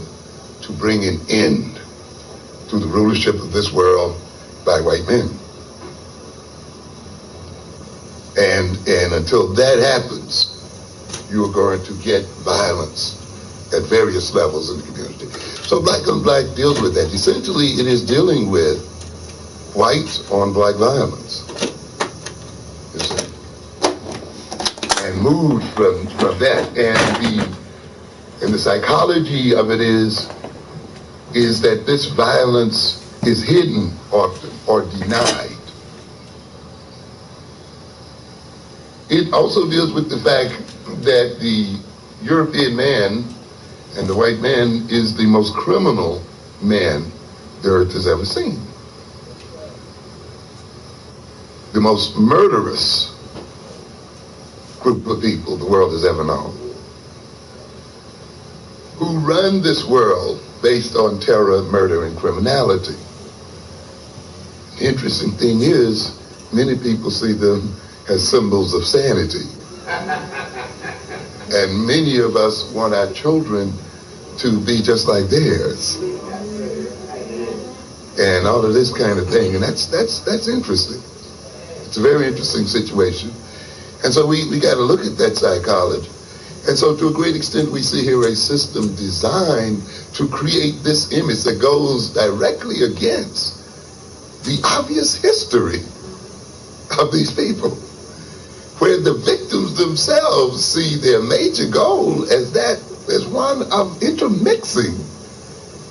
to bring an end to the rulership of this world by white men. And until that happens, you are going to get violence at various levels in the community. So Black on Black deals with that. Essentially, it is dealing with white on black violence. You see? And moves from that. And the psychology of it is that this violence is hidden often or denied. It also deals with the fact that the European man and the white man is the most criminal man the earth has ever seen. The most murderous group of people the world has ever known, who run this world based on terror, murder, and criminality. The interesting thing is, many people see them as symbols of sanity. And many of us want our children to be just like theirs. And all of this kind of thing. And that's interesting. It's a very interesting situation. And so we got to look at that psychology. And so to a great extent, we see here a system designed to create this image that goes directly against the obvious history of these people, where the victims themselves see their major goal as one of intermixing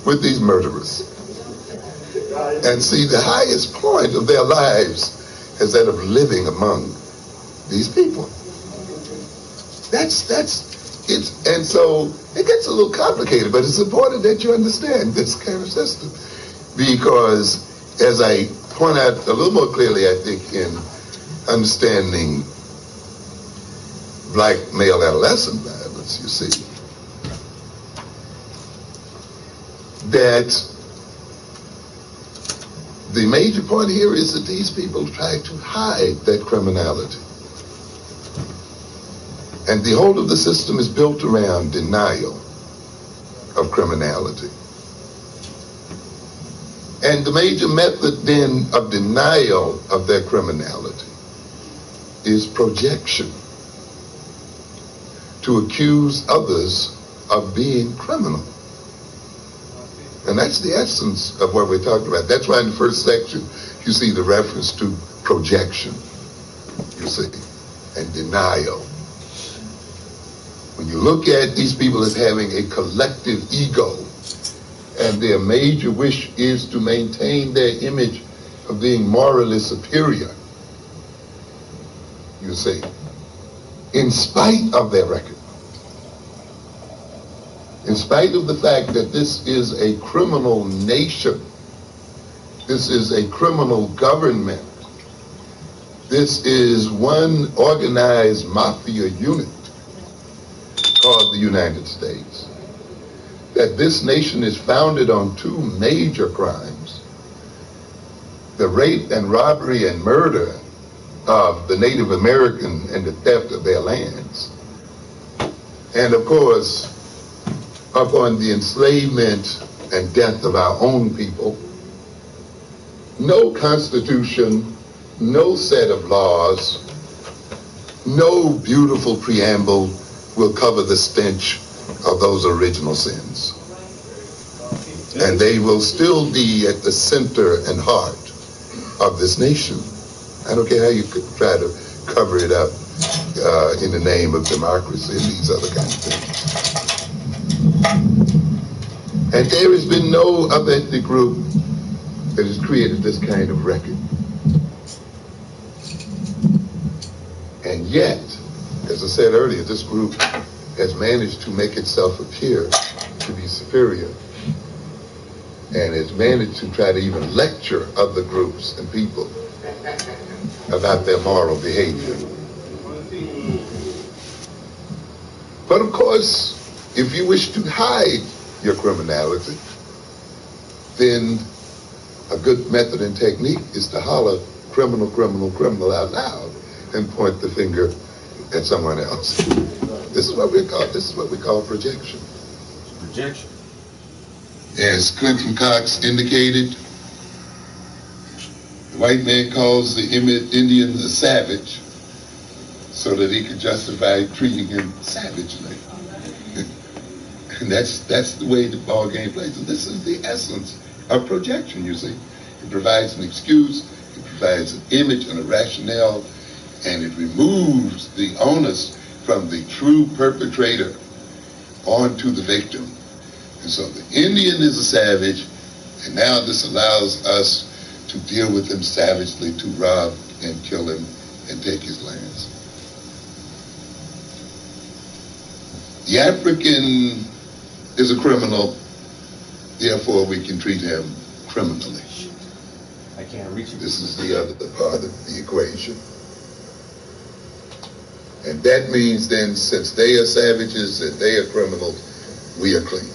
with these murderers, and see the highest point of their lives as that of living among these people. That's it. And so it gets a little complicated, but it's important that you understand this kind of system, because as I point out a little more clearly, I think, in understanding black male adolescent violence, you see, that the major point here is that these people try to hide that criminality. And the whole of the system is built around denial of criminality. And the major method then of denial of their criminality is projection, to accuse others of being criminal. And that's the essence of what we're talking about. That's why in the first section you see the reference to projection, you see, and denial. When you look at these people as having a collective ego, and their major wish is to maintain their image of being morally superior, you see, in spite of their record, in spite of the fact that this is a criminal nation, this is a criminal government, this is one organized mafia unit called the United States, that this nation is founded on two major crimes: the rape and robbery and murder of the Native American and the theft of their lands, and of course upon the enslavement and death of our own people. No constitution, no set of laws, no beautiful preamble will cover the stench of those original sins. And they will still be at the center and heart of this nation. I don't care how you could try to cover it up in the name of democracy and these other kinds of things. And there has been no other ethnic group that has created this kind of record. And yet, as I said earlier, this group has managed to make itself appear to be superior, and has managed to try to even lecture other groups and people about their moral behavior. But of course, if you wish to hide your criminality, then a good method and technique is to holler criminal, criminal, criminal out loud and point the finger at someone else. This is what we call projection. Projection. As Clinton Cox indicated, the white man calls the Indian a savage so that he can justify treating him savagely. And that's the way the ball game plays. And this is the essence of projection, you see. It provides an excuse, it provides an image and a rationale, and it removes the onus from the true perpetrator onto the victim. And so the Indian is a savage, and now this allows us to deal with him savagely, to rob and kill him and take his lands. The African is a criminal, therefore we can treat him criminally. I can't reach it. This is the other part of the equation. And that means then, since they are savages and they are criminals, we are clean.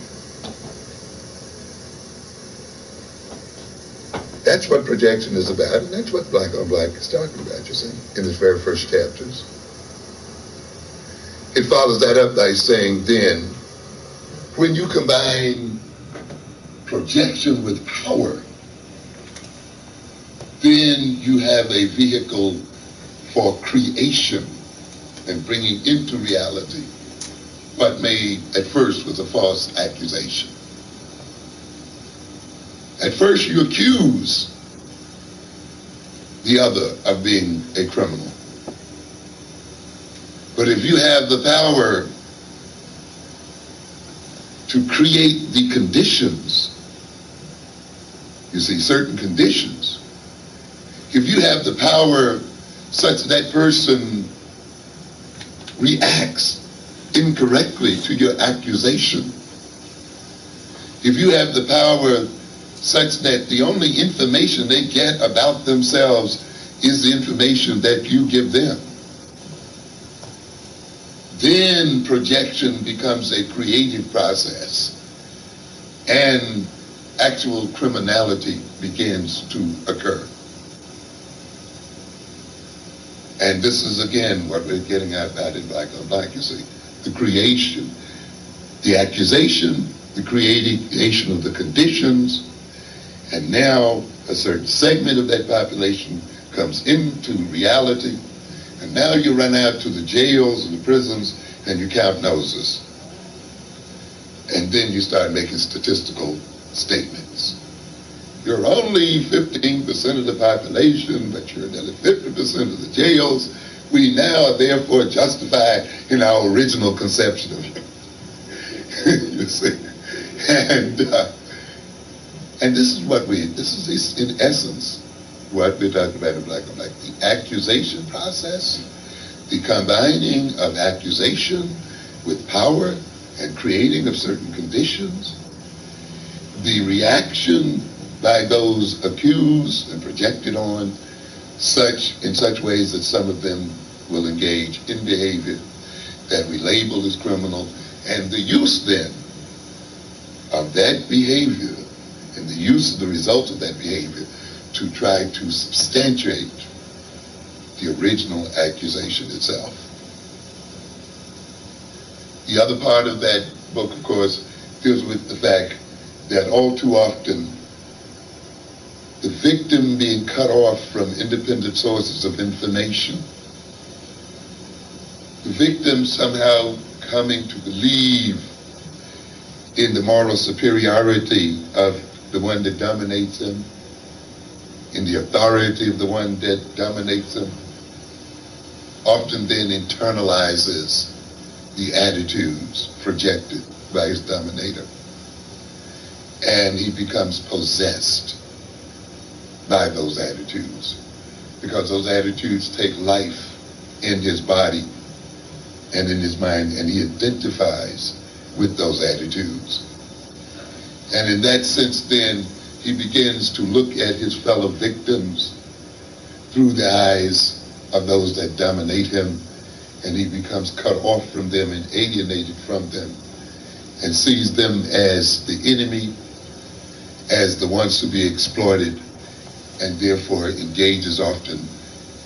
That's what projection is about, and that's what Black on Black is talking about, you see, in its very first chapters. It follows that up by saying, then, when you combine projection with power, then you have a vehicle for creation and bringing into reality what made at first was a false accusation. At first you accuse the other of being a criminal. But if you have the power to create the conditions, you see, certain conditions, if you have the power such that person reacts incorrectly to your accusation, if you have the power such that the only information they get about themselves is the information that you give them. Then projection becomes a creative process, and actual criminality begins to occur. And this is, again, what we're getting at in Black on Black, you see. The creation, the accusation, the creation of the conditions, and now a certain segment of that population comes into reality, and now you run out to the jails and the prisons and you count noses. And then you start making statistical statements. You're only 15% of the population, but you're nearly 50% of the jails. We now are therefore justified in our original conception of you. You see? And this is in essence what we're talking about in Black on Black. The accusation process, the combining of accusation with power and creating of certain conditions, the reaction by those accused and projected on in such ways that some of them will engage in behavior that we label as criminal, and the use then of that behavior and the use of the result of that behavior to try to substantiate the original accusation itself. The other part of that book, of course, deals with the fact that all too often the victim being cut off from independent sources of information, the victim somehow coming to believe in the moral superiority of the one that dominates them, in the authority of the one that dominates them, often then internalizes the attitudes projected by his dominator. And he becomes possessed by those attitudes, because those attitudes take life in his body and in his mind, and he identifies with those attitudes. And in that sense then, he begins to look at his fellow victims through the eyes of those that dominate him, and he becomes cut off from them and alienated from them, and sees them as the enemy, as the ones to be exploited, and therefore engages often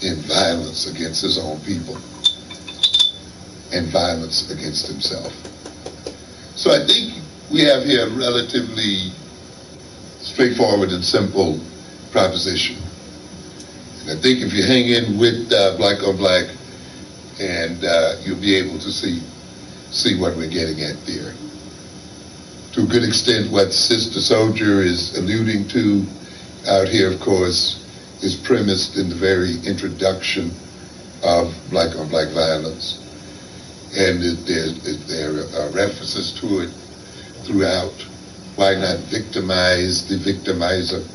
in violence against his own people and violence against himself. So I think we have here a relatively straightforward and simple proposition. And I think if you hang in with Black on Black, and you'll be able to see what we're getting at there. To a good extent, what Sister Soldier is alluding to out here, of course, is premised in the very introduction of Black on Black violence. And there are references to it throughout. Why not victimize the victimizer?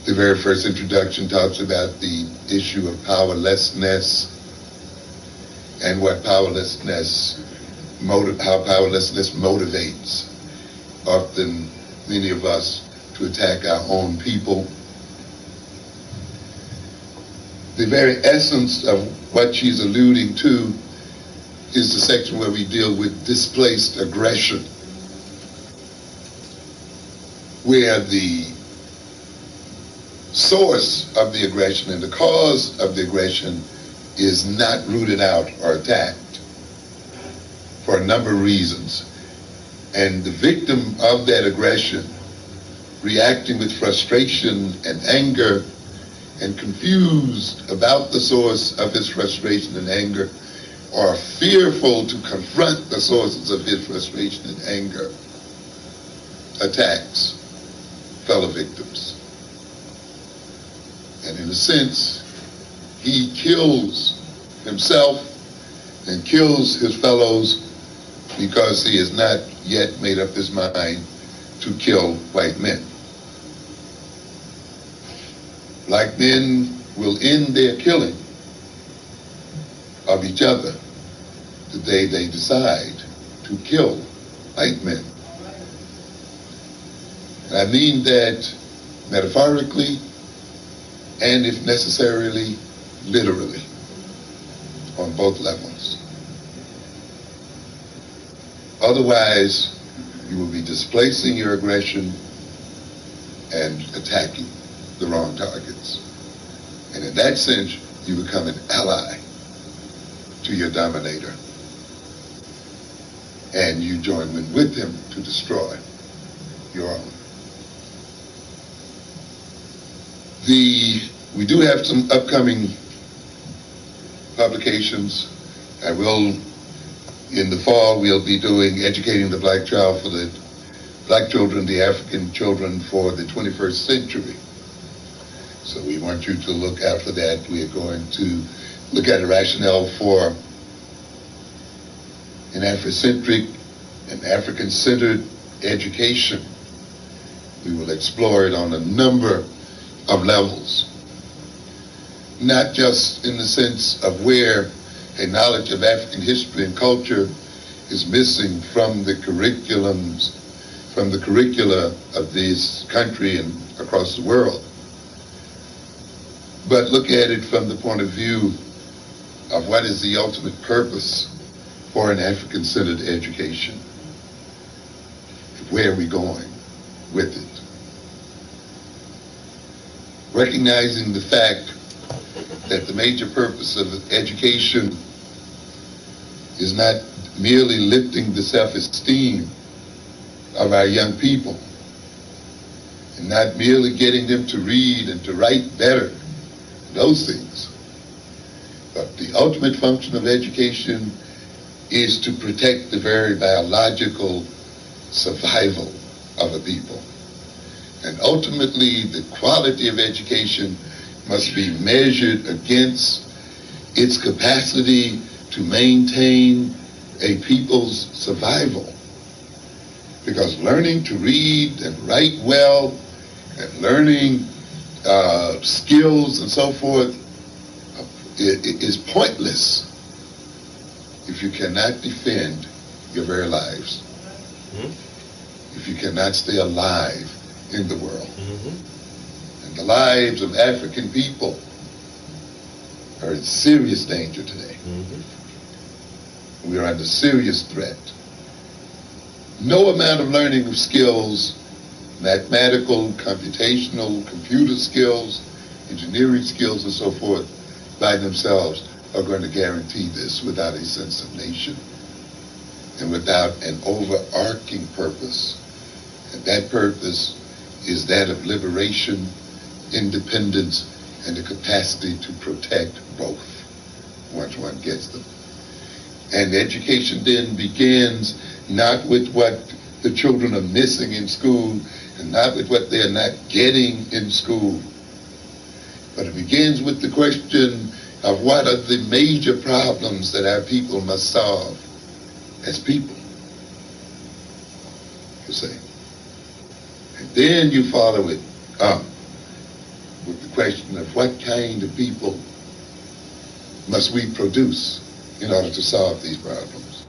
The very first introduction talks about the issue of powerlessness and what how powerlessness motivates often many of us to attack our own people. The very essence of what she's alluding to is the section where we deal with displaced aggression, where the source of the aggression and the cause of the aggression is not rooted out or attacked for a number of reasons. And the victim of that aggression, reacting with frustration and anger and confused about the source of his frustration and anger, or fearful to confront the sources of his frustration and anger, attacks fellow victims. And in a sense, he kills himself and kills his fellows because he has not yet made up his mind to kill white men. Black men will end their killing of each other the day they decide to kill white men. And I mean that metaphorically and, if necessarily, literally, on both levels. Otherwise, you will be displacing your aggression and attacking the wrong targets. And in that sense, you become an ally to your dominator. And you join with him to destroy your own. We do have some upcoming publications. I will, in the fall, we'll be doing Educating the Black Child for the Black Children, the African Children for the 21st Century. So we want you to look out for that. We are going to look at a rationale for an Afrocentric and African-centered education. We will explore it on a number of levels, not just in the sense of where a knowledge of African history and culture is missing from the curricula of this country and across the world, but look at it from the point of view of what is the ultimate purpose for an African-centered education. Where are we going with it? Recognizing the fact that the major purpose of education is not merely lifting the self-esteem of our young people and not merely getting them to read and to write better, those things. But the ultimate function of education is to protect the very biological survival of a people. And ultimately, the quality of education must be measured against its capacity to maintain a people's survival. Because learning to read and write well and learning skills and so forth is pointless if you cannot defend your very lives. If you cannot stay alive in the world. And the lives of African people are in serious danger today. We are under serious threat. No amount of learning of skills, mathematical, computational, computer skills, engineering skills, and so forth, by themselves are going to guarantee this without a sense of nation and without an overarching purpose. And that purpose is that of liberation, independence, and the capacity to protect both once one gets them. And education then begins not with what the children are missing in school and not with what they're not getting in school, but it begins with the question of what are the major problems that our people must solve as people, you see. And then you follow it up with the question of what kind of people must we produce in order to solve these problems?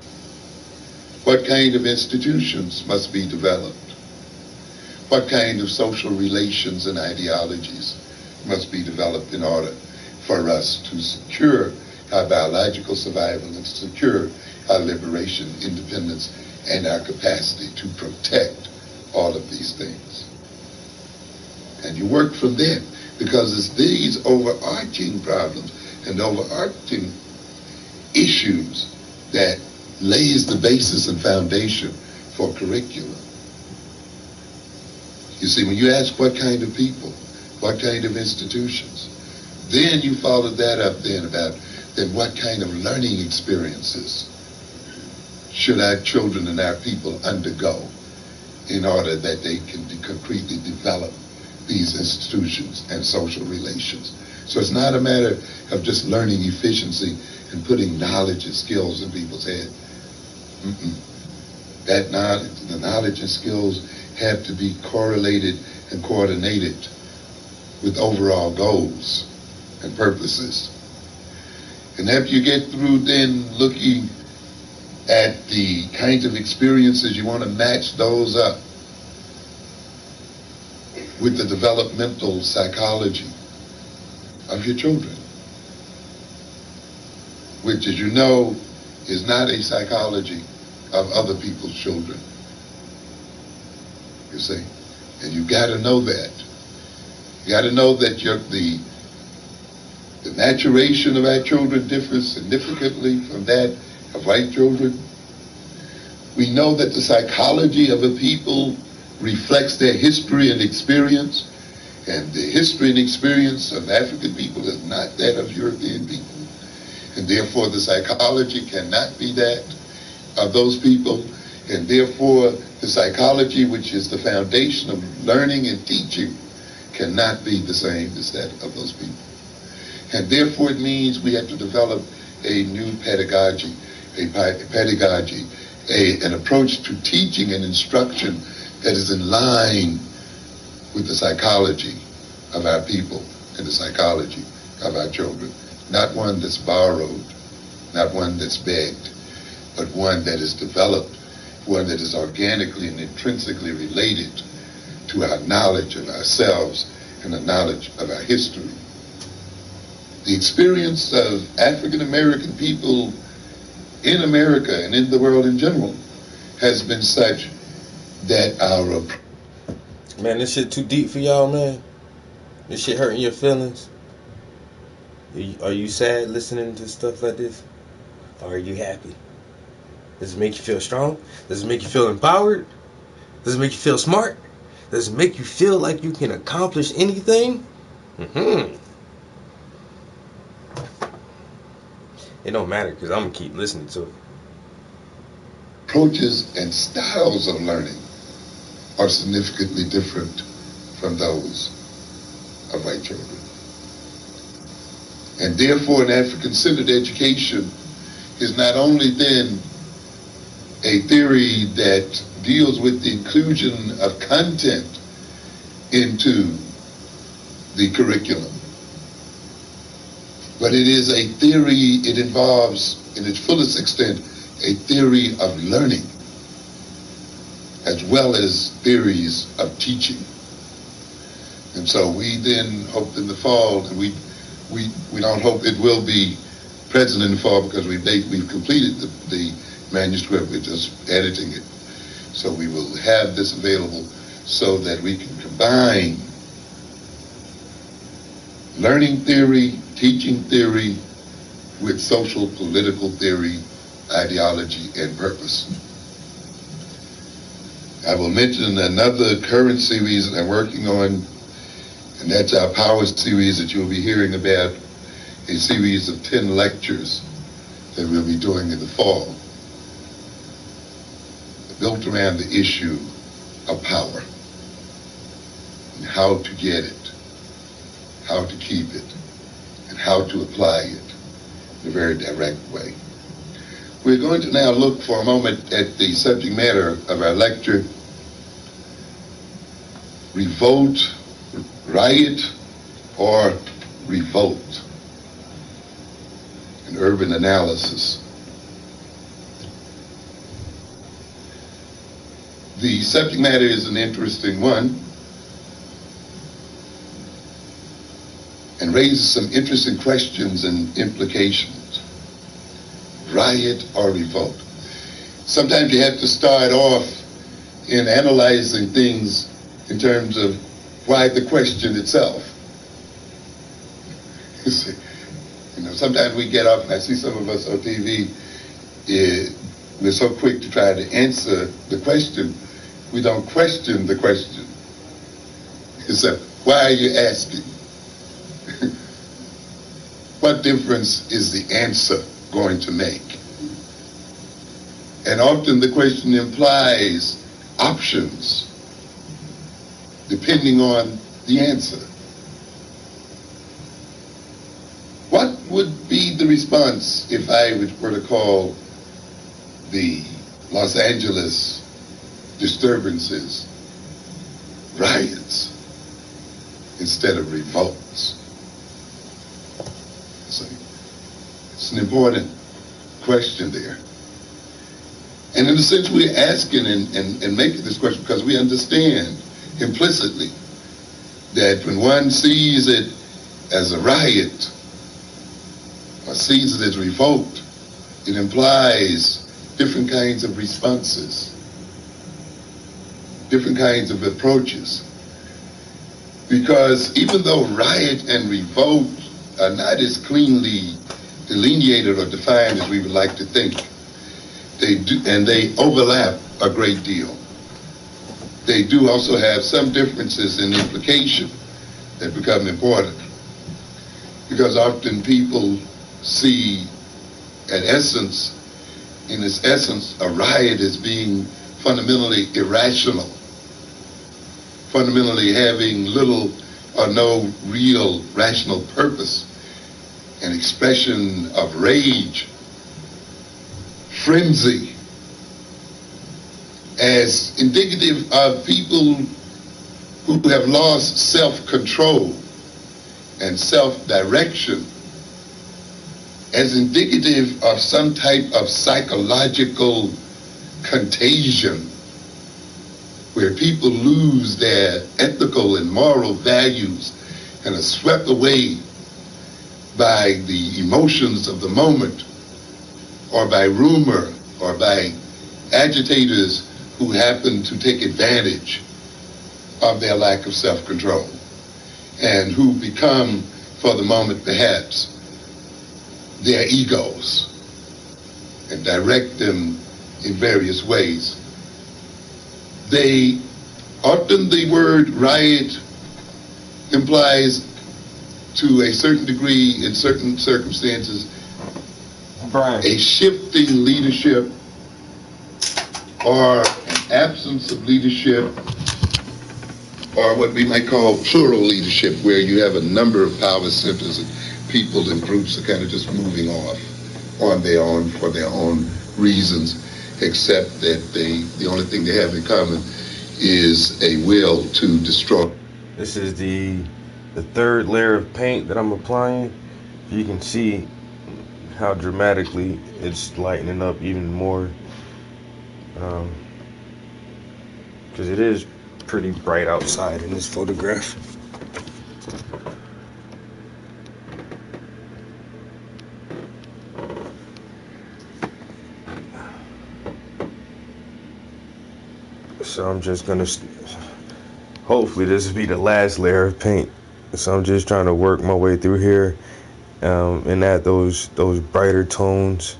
What kind of institutions must be developed? What kind of social relations and ideologies must be developed in order for us to secure our biological survival and secure our liberation, independence, and our capacity to protect all of these things? And you work from there, because it's these overarching problems and overarching issues that lays the basis and foundation for curriculum. You see, when you ask what kind of people, what kind of institutions, then you follow that up then about then what kind of learning experiences should our children and our people undergo in order that they can concretely develop these institutions and social relations. So it's not a matter of just learning efficiency and putting knowledge and skills in people's head. That knowledge, the knowledge and skills have to be correlated and coordinated with overall goals and purposes. And after you get through then looking at the kinds of experiences, you want to match those up with the developmental psychology of your children, which, as you know, is not a psychology of other people's children. You see? And you got to know that. You got to know that the maturation of our children differs significantly from that of white children. We know that the psychology of a people reflects their history and experience, and the history and experience of African people is not that of European people. And therefore the psychology cannot be that of those people, and therefore the psychology, which is the foundation of learning and teaching, cannot be the same as that of those people. And therefore it means we have to develop a new pedagogy, an approach to teaching and instruction that is in line with the psychology of our people and the psychology of our children. Not one that's borrowed, not one that's begged, but one that is developed, one that is organically and intrinsically related to our knowledge of ourselves and the knowledge of our history. The experience of African American people in America and in the world in general has been such that our... Man, this shit too deep for y'all, man. This shit hurting your feelings. Are you sad listening to stuff like this? Or are you happy? Does it make you feel strong? Does it make you feel empowered? Does it make you feel smart? Does it make you feel like you can accomplish anything? It don't matter, because I'm going to keep listening to it. Approaches and styles of learning are significantly different from those of white children. And therefore an African-centered education is not only then a theory that deals with the inclusion of content into the curriculum, but it is a theory, it involves, in its fullest extent, a theory of learning, as well as theories of teaching. And so we then hoped in the fall, and we don't hope it will be present in the fall because we've completed the manuscript, we're just editing it. So we will have this available so that we can combine learning theory, teaching theory, with social political theory, ideology, and purpose. I will mention another current series that I'm working on, and that's our Power series that you'll be hearing about, a series of 10 lectures that we'll be doing in the fall, built around the issue of power and how to get it, how to keep it, and how to apply it in a very direct way. We're going to now look for a moment at the subject matter of our lecture, Revolt, Riot, or Revolt, an urban analysis. The subject matter is an interesting one and raises some interesting questions and implications. Riot or revolt? Sometimes you have to start off in analyzing things in terms of why the question itself. You see, sometimes we get up, and I see some of us on TV, we're so quick to try to answer the question, we don't question the question. So, why are you asking? What difference is the answer going to make? And often the question implies options depending on the answer. What would be the response if I were to call the Los Angeles disturbances riots instead of revolts? So it's an important question there. And in a sense, we're asking and making this question because we understand implicitly that when one sees it as a riot or sees it as revolt, it implies different kinds of responses, different kinds of approaches. Because even though riot and revolt are not as cleanly delineated or defined as we would like to think, they do, and they overlap a great deal. They do also have some differences in implication that become important. Because often people see in its essence, a riot as being fundamentally irrational, fundamentally having little or no real rational purpose, an expression of rage, frenzy, as indicative of people who have lost self-control and self-direction, as indicative of some type of psychological contagion where people lose their ethical and moral values and are swept away by the emotions of the moment, or by rumor, or by agitators who happen to take advantage of their lack of self-control, and who become, for the moment perhaps, their egos and direct them in various ways. Often the word riot implies, to a certain degree, in certain circumstances, a shifting leadership or an absence of leadership, or what we might call plural leadership, where you have a number of power centers and people and groups are kind of just moving off on their own for their own reasons, except that the only thing they have in common is a will to destroy. This is the third layer of paint that I'm applying. You can see how dramatically it's lightening up even more, because it is pretty bright outside in this photograph. So I'm just gonna, hopefully this will be the last layer of paint. So I'm just trying to work my way through here and add those brighter tones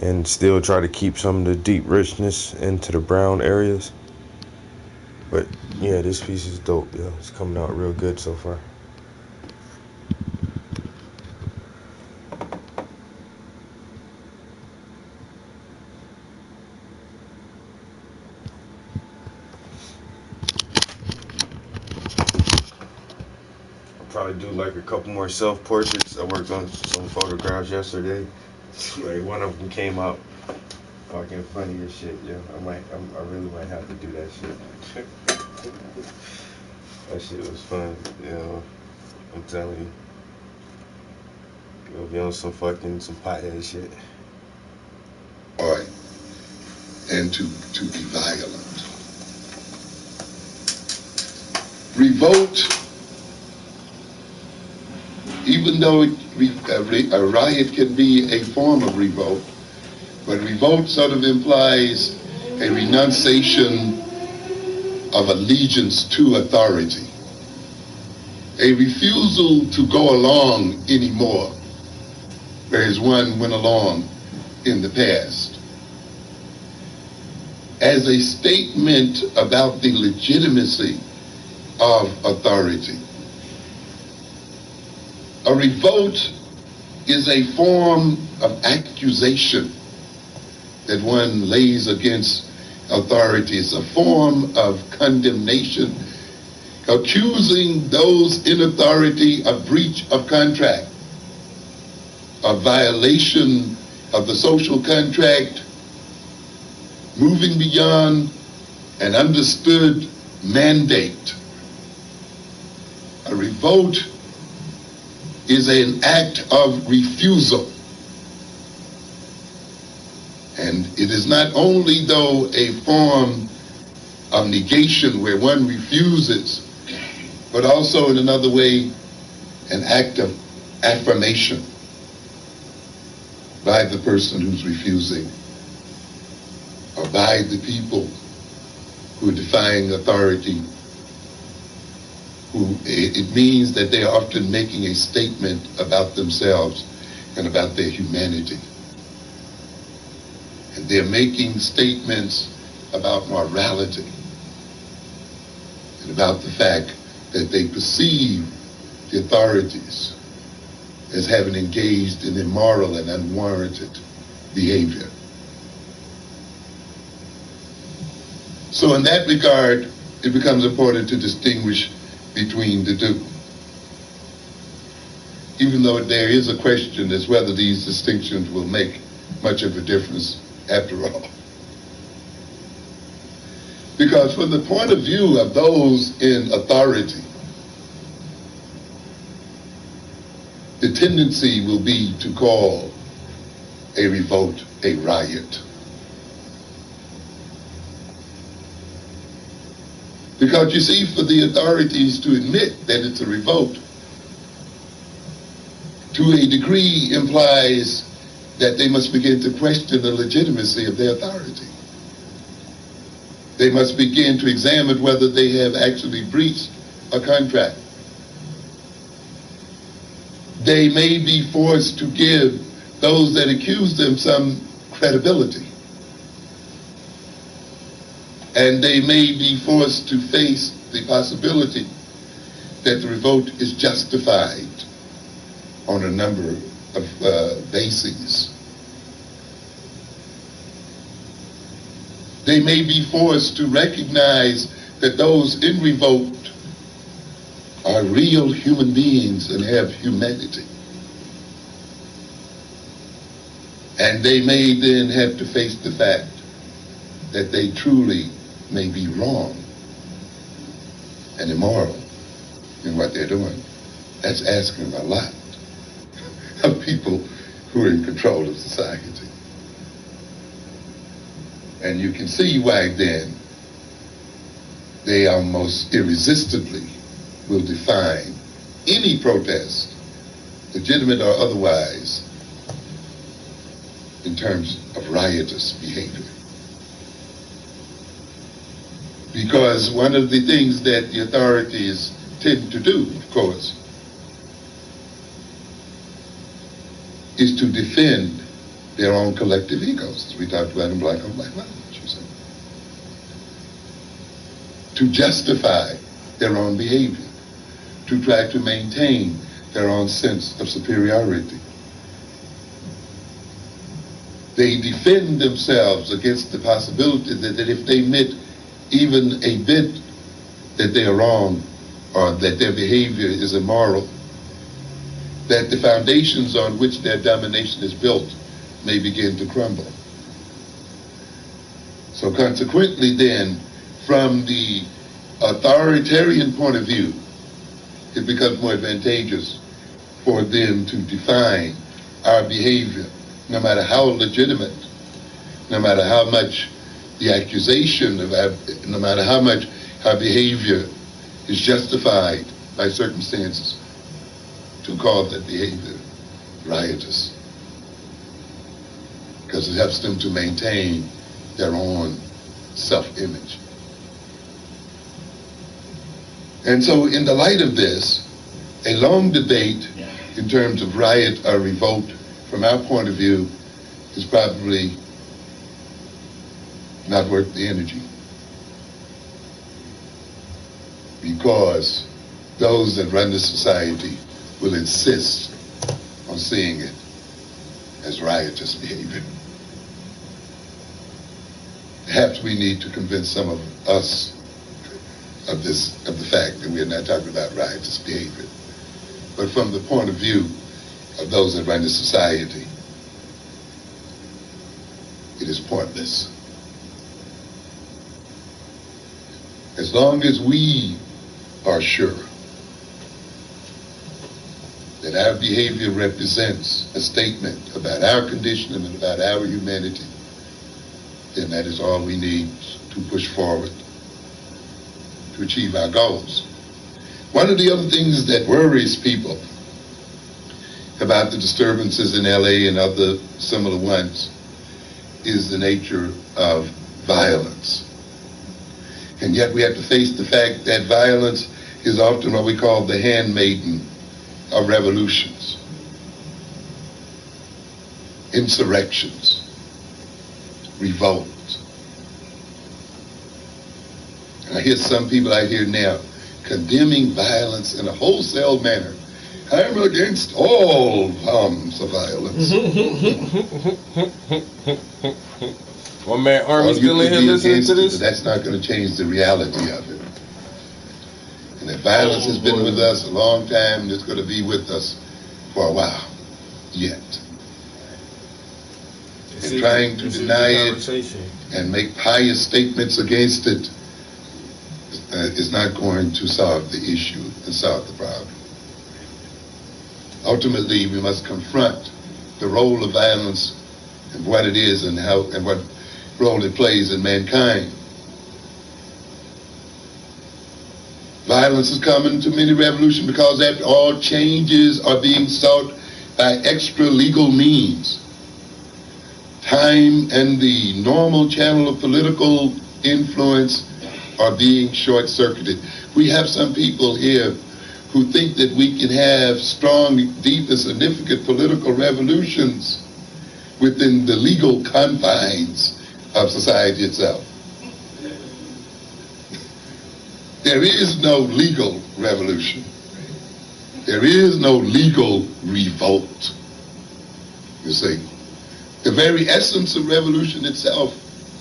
and still try to keep some of the deep richness into the brown areas. But yeah, this piece is dope, yo. It's coming out real good so far. Probably do like a couple more self-portraits. I worked on some photographs yesterday. Like one of them came out fucking funny as shit, yo. I really might have to do that shit. That shit was fun, you know. I'm telling you. You'll be on some pothead shit. Alright. And to be violent. Revolt, even though a riot can be a form of revolt, but revolt sort of implies a renunciation of allegiance to authority, a refusal to go along anymore, whereas one went along in the past, as a statement about the legitimacy of authority. A revolt is a form of accusation that one lays against authorities, a form of condemnation, accusing those in authority of breach of contract, of violation of the social contract, moving beyond an understood mandate. A revolt is an act of refusal. And it is not only, though, a form of negation where one refuses but also in another way, an act of affirmation by the person who's refusing, or by the people who are defying authority, who it means that they are often making a statement about themselves and about their humanity. And they're making statements about morality and about the fact that they perceive the authorities as having engaged in immoral and unwarranted behavior. So in that regard, it becomes important to distinguish between the two, even though there is a question as whether these distinctions will make much of a difference after all. Because from the point of view of those in authority, the tendency will be to call a revolt a riot. Because you see, for the authorities to admit that it's a revolt, to a degree implies that they must begin to question the legitimacy of their authority. They must begin to examine whether they have actually breached a contract. They may be forced to give those that accuse them some credibility. And they may be forced to face the possibility that the revolt is justified on a number of bases. They may be forced to recognize that those in revolt are real human beings and have humanity. And they may then have to face the fact that they truly may be wrong and immoral in what they're doing. That's asking a lot of people who are in control of society. And you can see why then they almost irresistibly will define any protest, legitimate or otherwise, in terms of riotous behavior. Because one of the things that the authorities tend to do, of course, is to defend their own collective egos, as we talked about in Black on Black Violence, you see. To justify their own behavior, to try to maintain their own sense of superiority. They defend themselves against the possibility that if they admit even a bit that they are wrong or that their behavior is immoral, that the foundations on which their domination is built may begin to crumble. So consequently then, from the authoritarian point of view, it becomes more advantageous for them to define our behavior, no matter how legitimate, no matter how much the accusation of our, no matter how much our behavior is justified by circumstances, to call that behavior riotous. Because it helps them to maintain their own self-image. And so in the light of this, a long debate in terms of riot or revolt from our point of view is probably not worth the energy. Because those that run the society will insist on seeing it as riotous behavior. Perhaps we need to convince some of us of the fact that we are not talking about riotous behavior. But from the point of view of those that run the society, it is pointless. As long as we are sure that our behavior represents a statement about our condition and about our humanity, then that is all we need to push forward to achieve our goals. One of the other things that worries people about the disturbances in LA and other similar ones is the nature of violence. And yet we have to face the fact that violence is often what we call the handmaiden of revolutions, insurrections, revolts. And I hear some people out here now condemning violence in a wholesale manner. I'm against all forms of violence. One man Army still in here listening to this? That's not going to change the reality of it. And that violence has been with us a long time, and it's going to be with us for a while yet. And trying to deny it and make pious statements against it is not going to solve the issue and solve the problem. Ultimately, we must confront the role of violence and what it is and how and what role it plays in mankind. Violence is common to many revolutions because, after all, changes are being sought by extra legal means. Time and the normal channel of political influence are being short-circuited. We have some people here who think that we can have strong, deep, and significant political revolutions within the legal confines of society itself. There is no legal revolution. There is no legal revolt. You see, the very essence of revolution itself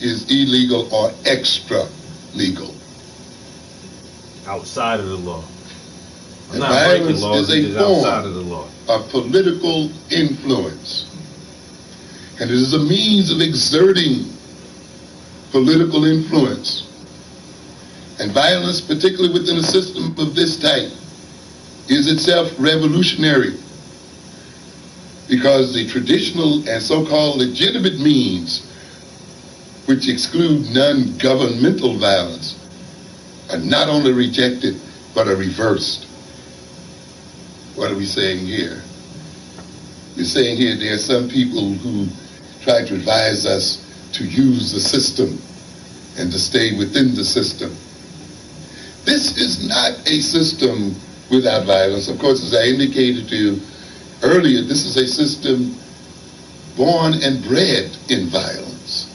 is illegal or extra legal. Outside of the law. And violence is a form outside of the law of political influence. And it is a means of exerting political influence. And violence, particularly within a system of this type, is itself revolutionary, because the traditional and so-called legitimate means, which exclude non-governmental violence, are not only rejected, but are reversed. What are we saying here? We're saying here there are some people who try to advise us to use the system and to stay within the system. This is not a system without violence. Of course, as I indicated to you earlier, this is a system born and bred in violence.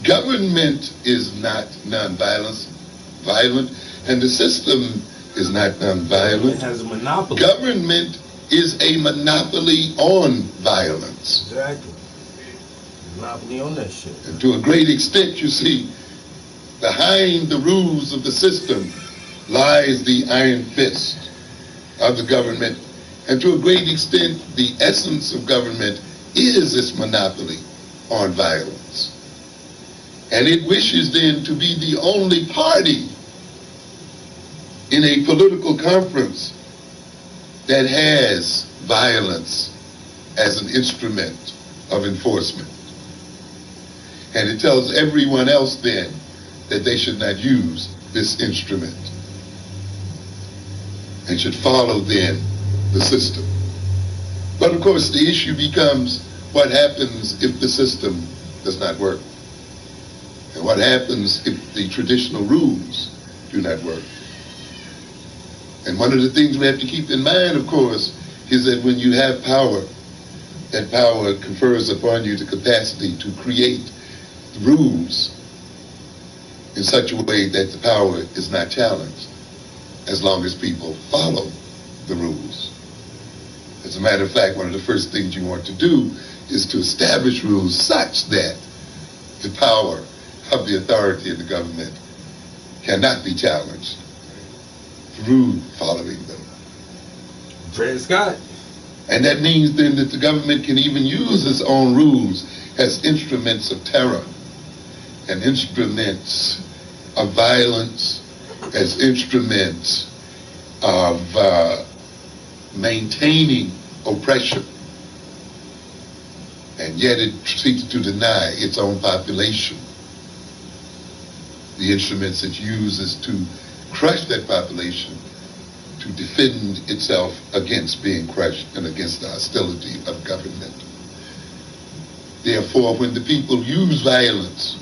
Government is not non-violent, and the system is not non-violent. It has a monopoly. Government is a monopoly on violence. Exactly. Monopoly on that shit. And to a great extent, you see, behind the rules of the system lies the iron fist of the government. And to a great extent, the essence of government is this monopoly on violence. And it wishes then to be the only party in a political conference that has violence as an instrument of enforcement. And it tells everyone else then that they should not use this instrument and should follow then the system. But of course the issue becomes, what happens if the system does not work? And what happens if the traditional rules do not work? And one of the things we have to keep in mind, of course, is that when you have power, that power confers upon you the capacity to create rules in such a way that the power is not challenged, as long as people follow the rules. As a matter of fact, one of the first things you want to do is to establish rules such that the power of the authority of the government cannot be challenged through following them. Dred Scott. And that means then that the government can even use its own rules as instruments of terror and instruments of violence, as instruments of maintaining oppression. And yet it seeks to deny its own population the instruments it uses to crush that population to defend itself against being crushed and against the hostility of government. Therefore, when the people use violence,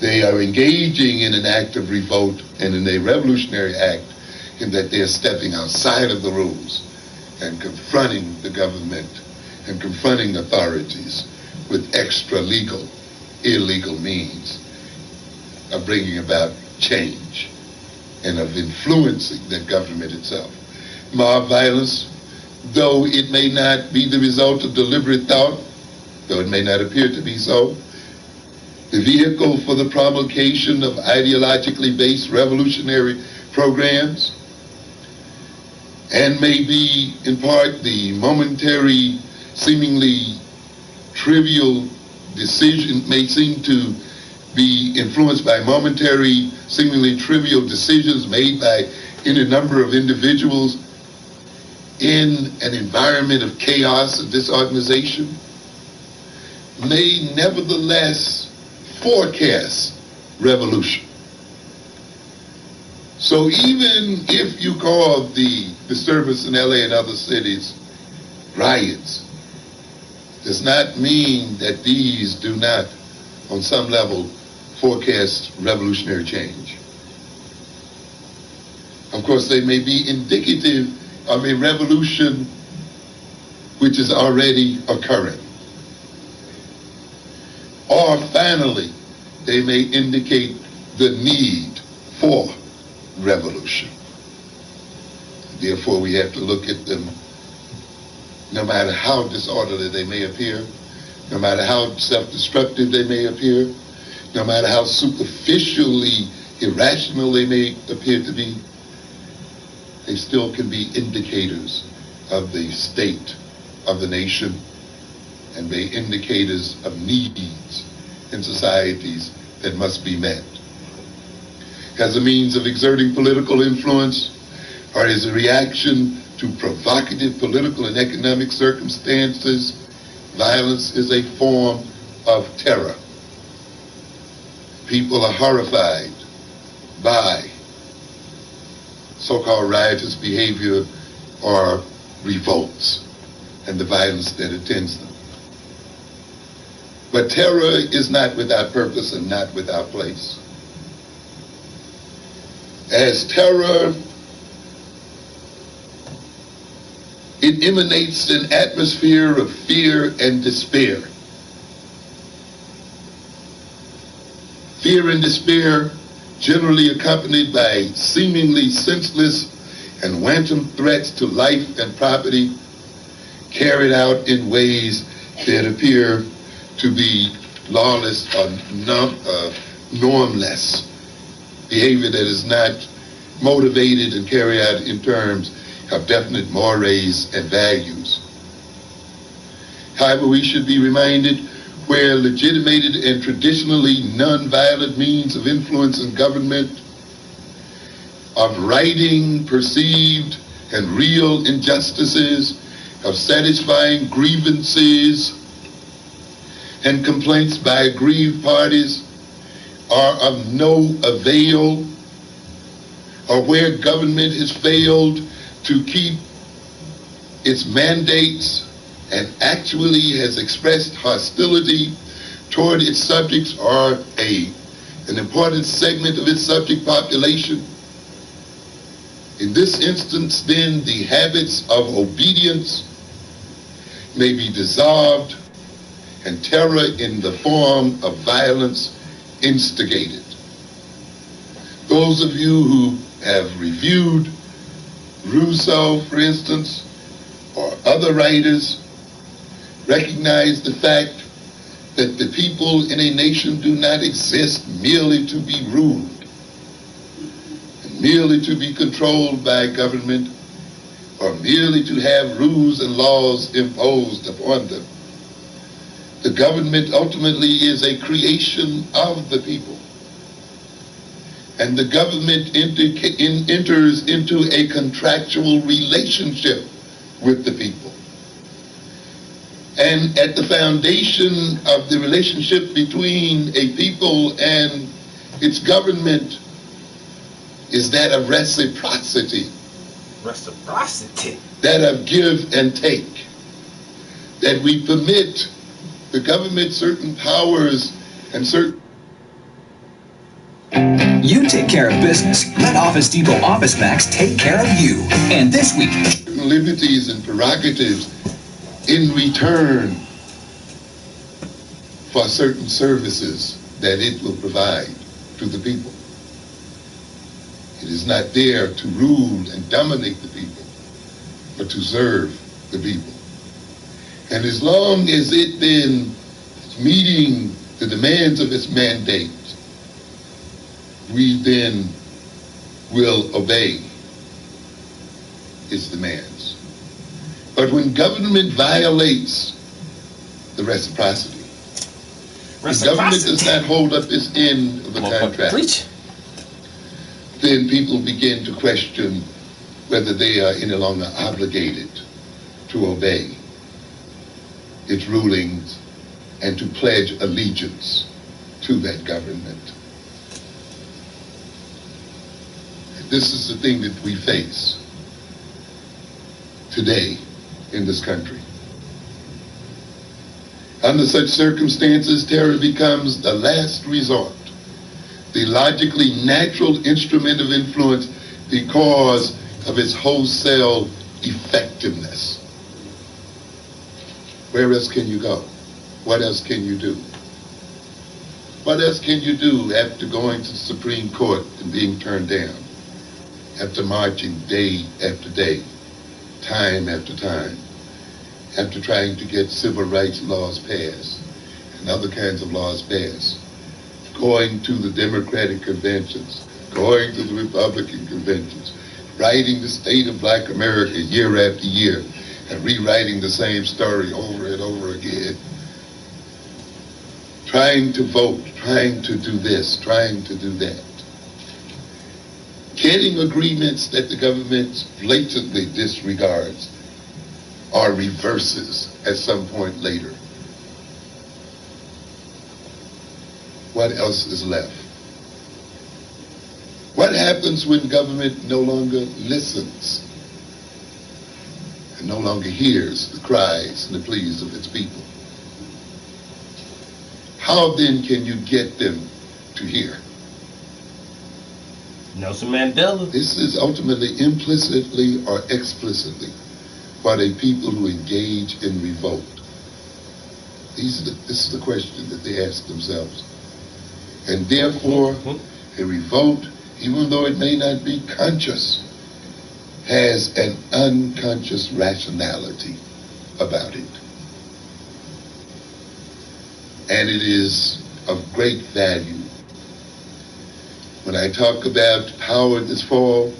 they are engaging in an act of revolt and in a revolutionary act in that they are stepping outside of the rules and confronting the government and confronting authorities with extra legal, illegal means of bringing about change and of influencing the government itself. Mob violence, though it may not be the result of deliberate thought, though it may not appear to be so, the vehicle for the promulgation of ideologically based revolutionary programs, and may be in part the momentary, seemingly trivial decision, may seem to be influenced by momentary, seemingly trivial decisions made by any number of individuals in an environment of chaos and disorganization, may nevertheless forecast revolution. So even if you call the disturbance in LA and other cities riots, does not mean that these do not, on some level, forecast revolutionary change. Of course, they may be indicative of a revolution which is already occurring. Or finally, they may indicate the need for revolution. Therefore, we have to look at them, no matter how disorderly they may appear, no matter how self-destructive they may appear, no matter how superficially irrational they may appear to be, they still can be indicators of the state of the nation and be indicators of needs in societies that must be met. As a means of exerting political influence or as a reaction to provocative political and economic circumstances, violence is a form of terror. People are horrified by so-called riotous behavior or revolts and the violence that attends them. But terror is not without purpose and not without place. As terror, it emanates an atmosphere of fear and despair. Fear and despair, generally accompanied by seemingly senseless and wanton threats to life and property, carried out in ways that appear to be lawless or normless, behavior that is not motivated and carried out in terms of definite mores and values. However, we should be reminded where legitimated and traditionally nonviolent means of influence in government, of righting perceived and real injustices, of satisfying grievances and complaints by aggrieved parties are of no avail, or where government has failed to keep its mandates and actually has expressed hostility toward its subjects or an important segment of its subject population. In this instance, then, the habits of obedience may be dissolved and terror in the form of violence instigated. Those of you who have reviewed Rousseau, for instance, or other writers, recognize the fact that the people in a nation do not exist merely to be ruled, merely to be controlled by government, or merely to have rules and laws imposed upon them. The government ultimately is a creation of the people. And the government enters into a contractual relationship with the people. And at the foundation of the relationship between a people and its government is that of reciprocity, Reciprocity. that of give and take, that we permit the government certain powers and certain You take care of business. Let Office Depot Office Max take care of you. And this week, liberties and prerogatives in return for certain services that it will provide to the people. It is not there to rule and dominate the people, but to serve the people. And as long as it then is meeting the demands of its mandate, we then will obey its demands. But when government violates the reciprocity, the government does not hold up its end of the contract, then people begin to question whether they are any longer obligated to obey its rulings and to pledge allegiance to that government. This is the thing that we face today in this country. Under such circumstances, terror becomes the last resort, the logically natural instrument of influence because of its wholesale effectiveness. Where else can you go? What else can you do? What else can you do after going to the Supreme Court and being turned down? After marching day after day, time after time, after trying to get civil rights laws passed and other kinds of laws passed, going to the Democratic conventions, going to the Republican conventions, writing the state of Black America year after year, and rewriting the same story over and over again, trying to vote, trying to do this, trying to do that, getting agreements that the government blatantly disregards or reverses at some point later. What else is left? What happens when government no longer listens and no longer hears the cries and the pleas of its people? How then can you get them to hear? Nelson Mandela. This is ultimately implicitly or explicitly what a people who engage in revolt. This is the question that they ask themselves. And therefore, a revolt, even though it may not be conscious, has an unconscious rationality about it. And it is of great value. When I talk about power this fall,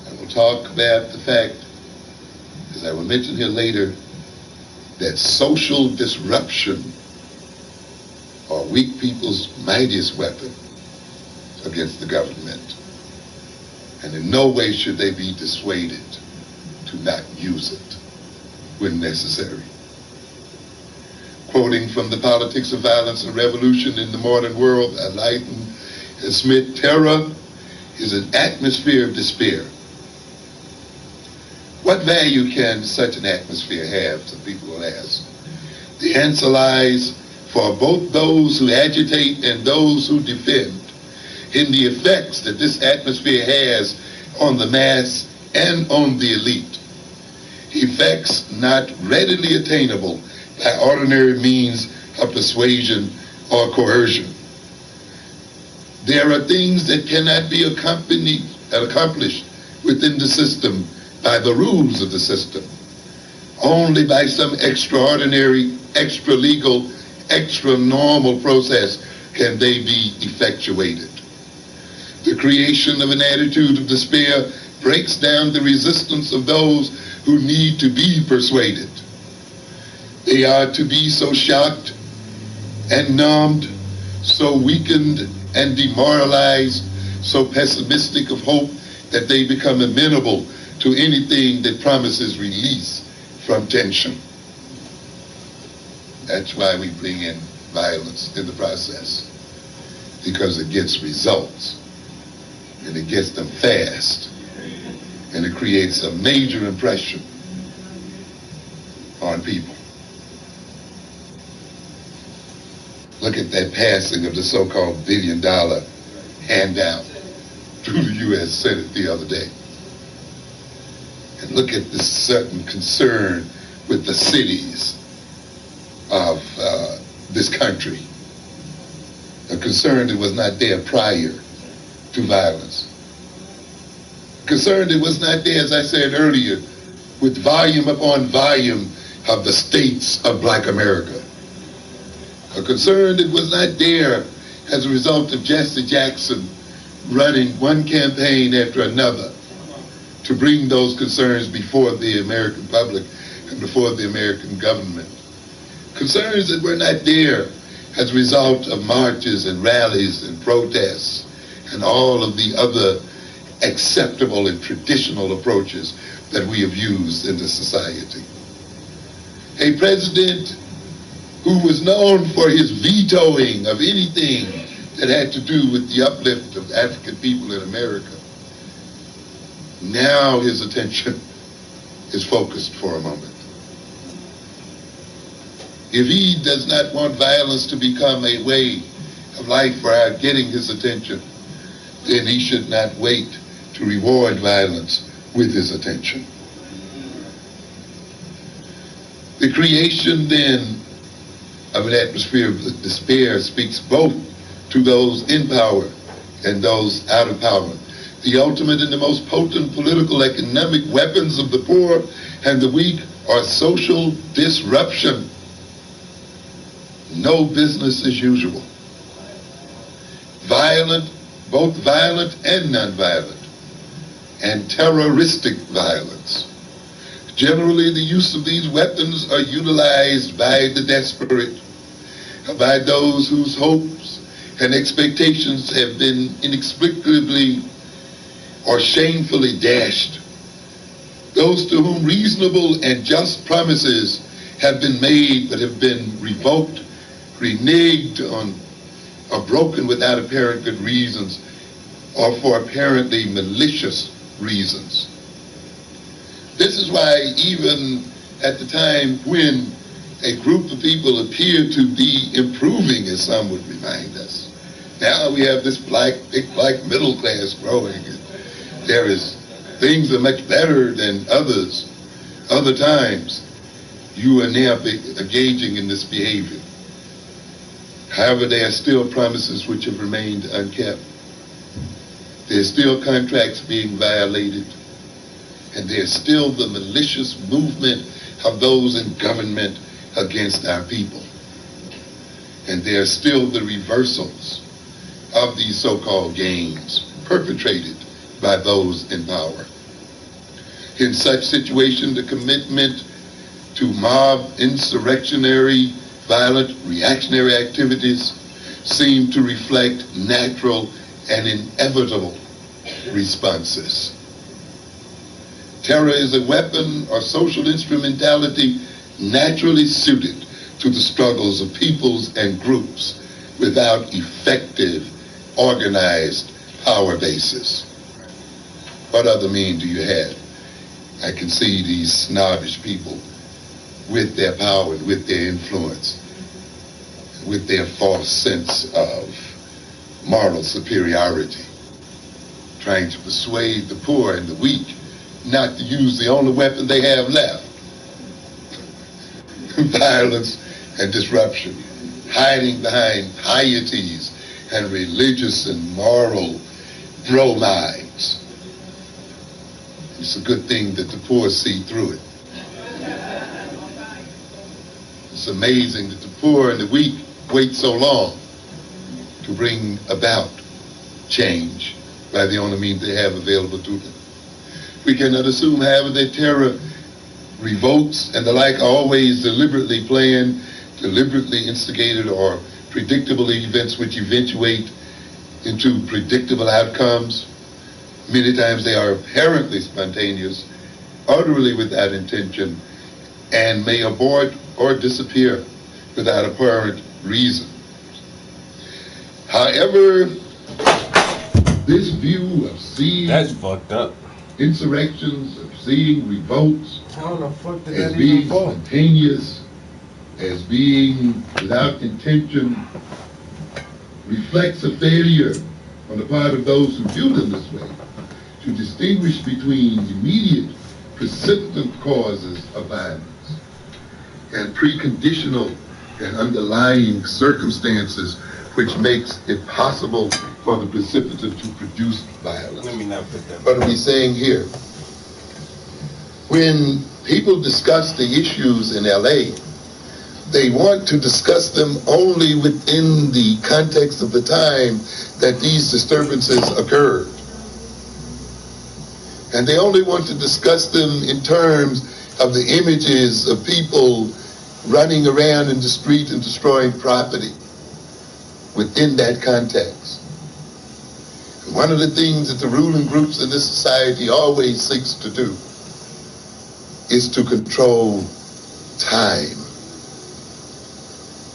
I will talk about the fact, as I will mention here later, that social disruption are weak people's mightiest weapon against the government. And in no way should they be dissuaded to not use it when necessary. Quoting from The Politics of Violence and Revolution in the Modern World, Leighton and Smith, terror is an atmosphere of despair. What value can such an atmosphere have, some people will ask? The answer lies for both those who agitate and those who defend in the effects that this atmosphere has on the mass and on the elite. Effects not readily attainable by ordinary means of persuasion or coercion. There are things that cannot be accomplished within the system by the rules of the system. Only by some extraordinary, extra-legal, extra-normal process can they be effectuated. The creation of an attitude of despair breaks down the resistance of those who need to be persuaded. They are to be so shocked and numbed, so weakened and demoralized, so pessimistic of hope that they become amenable to anything that promises release from tension. That's why we bring in violence in the process, because it gets results. and it gets them fast, and it creates a major impression on people. Look at that passing of the so-called $1 billion handout through the U.S. Senate the other day. And look at this certain concern with the cities of this country, a concern that was not there prior to violence. Concern that was not there, as I said earlier, with volume upon volume of the states of Black America. A concern that was not there as a result of Jesse Jackson running one campaign after another to bring those concerns before the American public and before the American government. Concerns that were not there as a result of marches and rallies and protests and all of the other acceptable and traditional approaches that we have used in the society. A president who was known for his vetoing of anything that had to do with the uplift of African people in America. Now his attention is focused for a moment. If he does not want violence to become a way of life for our getting his attention, then he should not wait to reward violence with his attention. The creation then of an atmosphere of despair speaks both to those in power and those out of power. The ultimate and the most potent political economic weapons of the poor and the weak are social disruption. No business as usual. Violent, both violent and nonviolent, and terroristic violence. Generally, the use of these weapons are utilized by the desperate, by those whose hopes and expectations have been inexplicably or shamefully dashed. Those to whom reasonable and just promises have been made but have been revoked, reneged on, or broken without apparent good reasons or for apparently malicious reasons. This is why even at the time when a group of people appear to be improving, as some would remind us, now we have this big black middle class growing. There is, things are much better than others. Other times, you are now engaging in this behavior. However, there are still promises which have remained unkept. There are still contracts being violated. And there's still the malicious movement of those in government against our people. And there are still the reversals of these so-called gains perpetrated by those in power. In such situation, the commitment to mob insurrectionary, violent, reactionary activities seem to reflect natural and inevitable responses. Terror is a weapon or social instrumentality naturally suited to the struggles of peoples and groups without effective, organized power bases. What other mean do you have? I can see these snobbish people with their power and with their influence, with their false sense of moral superiority, trying to persuade the poor and the weak not to use the only weapon they have left, violence and disruption, hiding behind pieties and religious and moral bromides. It's a good thing that the poor see through it. It's amazing that the poor and the weak wait so long to bring about change by the only means they have available to them. We cannot assume, however, that terror, revolts, and the like are always deliberately planned, deliberately instigated, or predictable events which eventuate into predictable outcomes. Many times they are apparently spontaneous, utterly without intention, and may abort or disappear without apparent reason. However, This view of seeing That's fucked up. insurrections, of seeing revolts How the fuck did as that being even fall? spontaneous, as being without intention, reflects a failure on the part of those who view them this way to distinguish between immediate precipitant causes of violence and preconditional and underlying circumstances which makes it possible for the precipitant to produce violence. Let me not put that. What are we saying here? When people discuss the issues in LA, they want to discuss them only within the context of the time that these disturbances occurred. And they only want to discuss them in terms of the images of people running around in the street and destroying property within that context. And one of the things that the ruling groups in this society always seeks to do is to control time,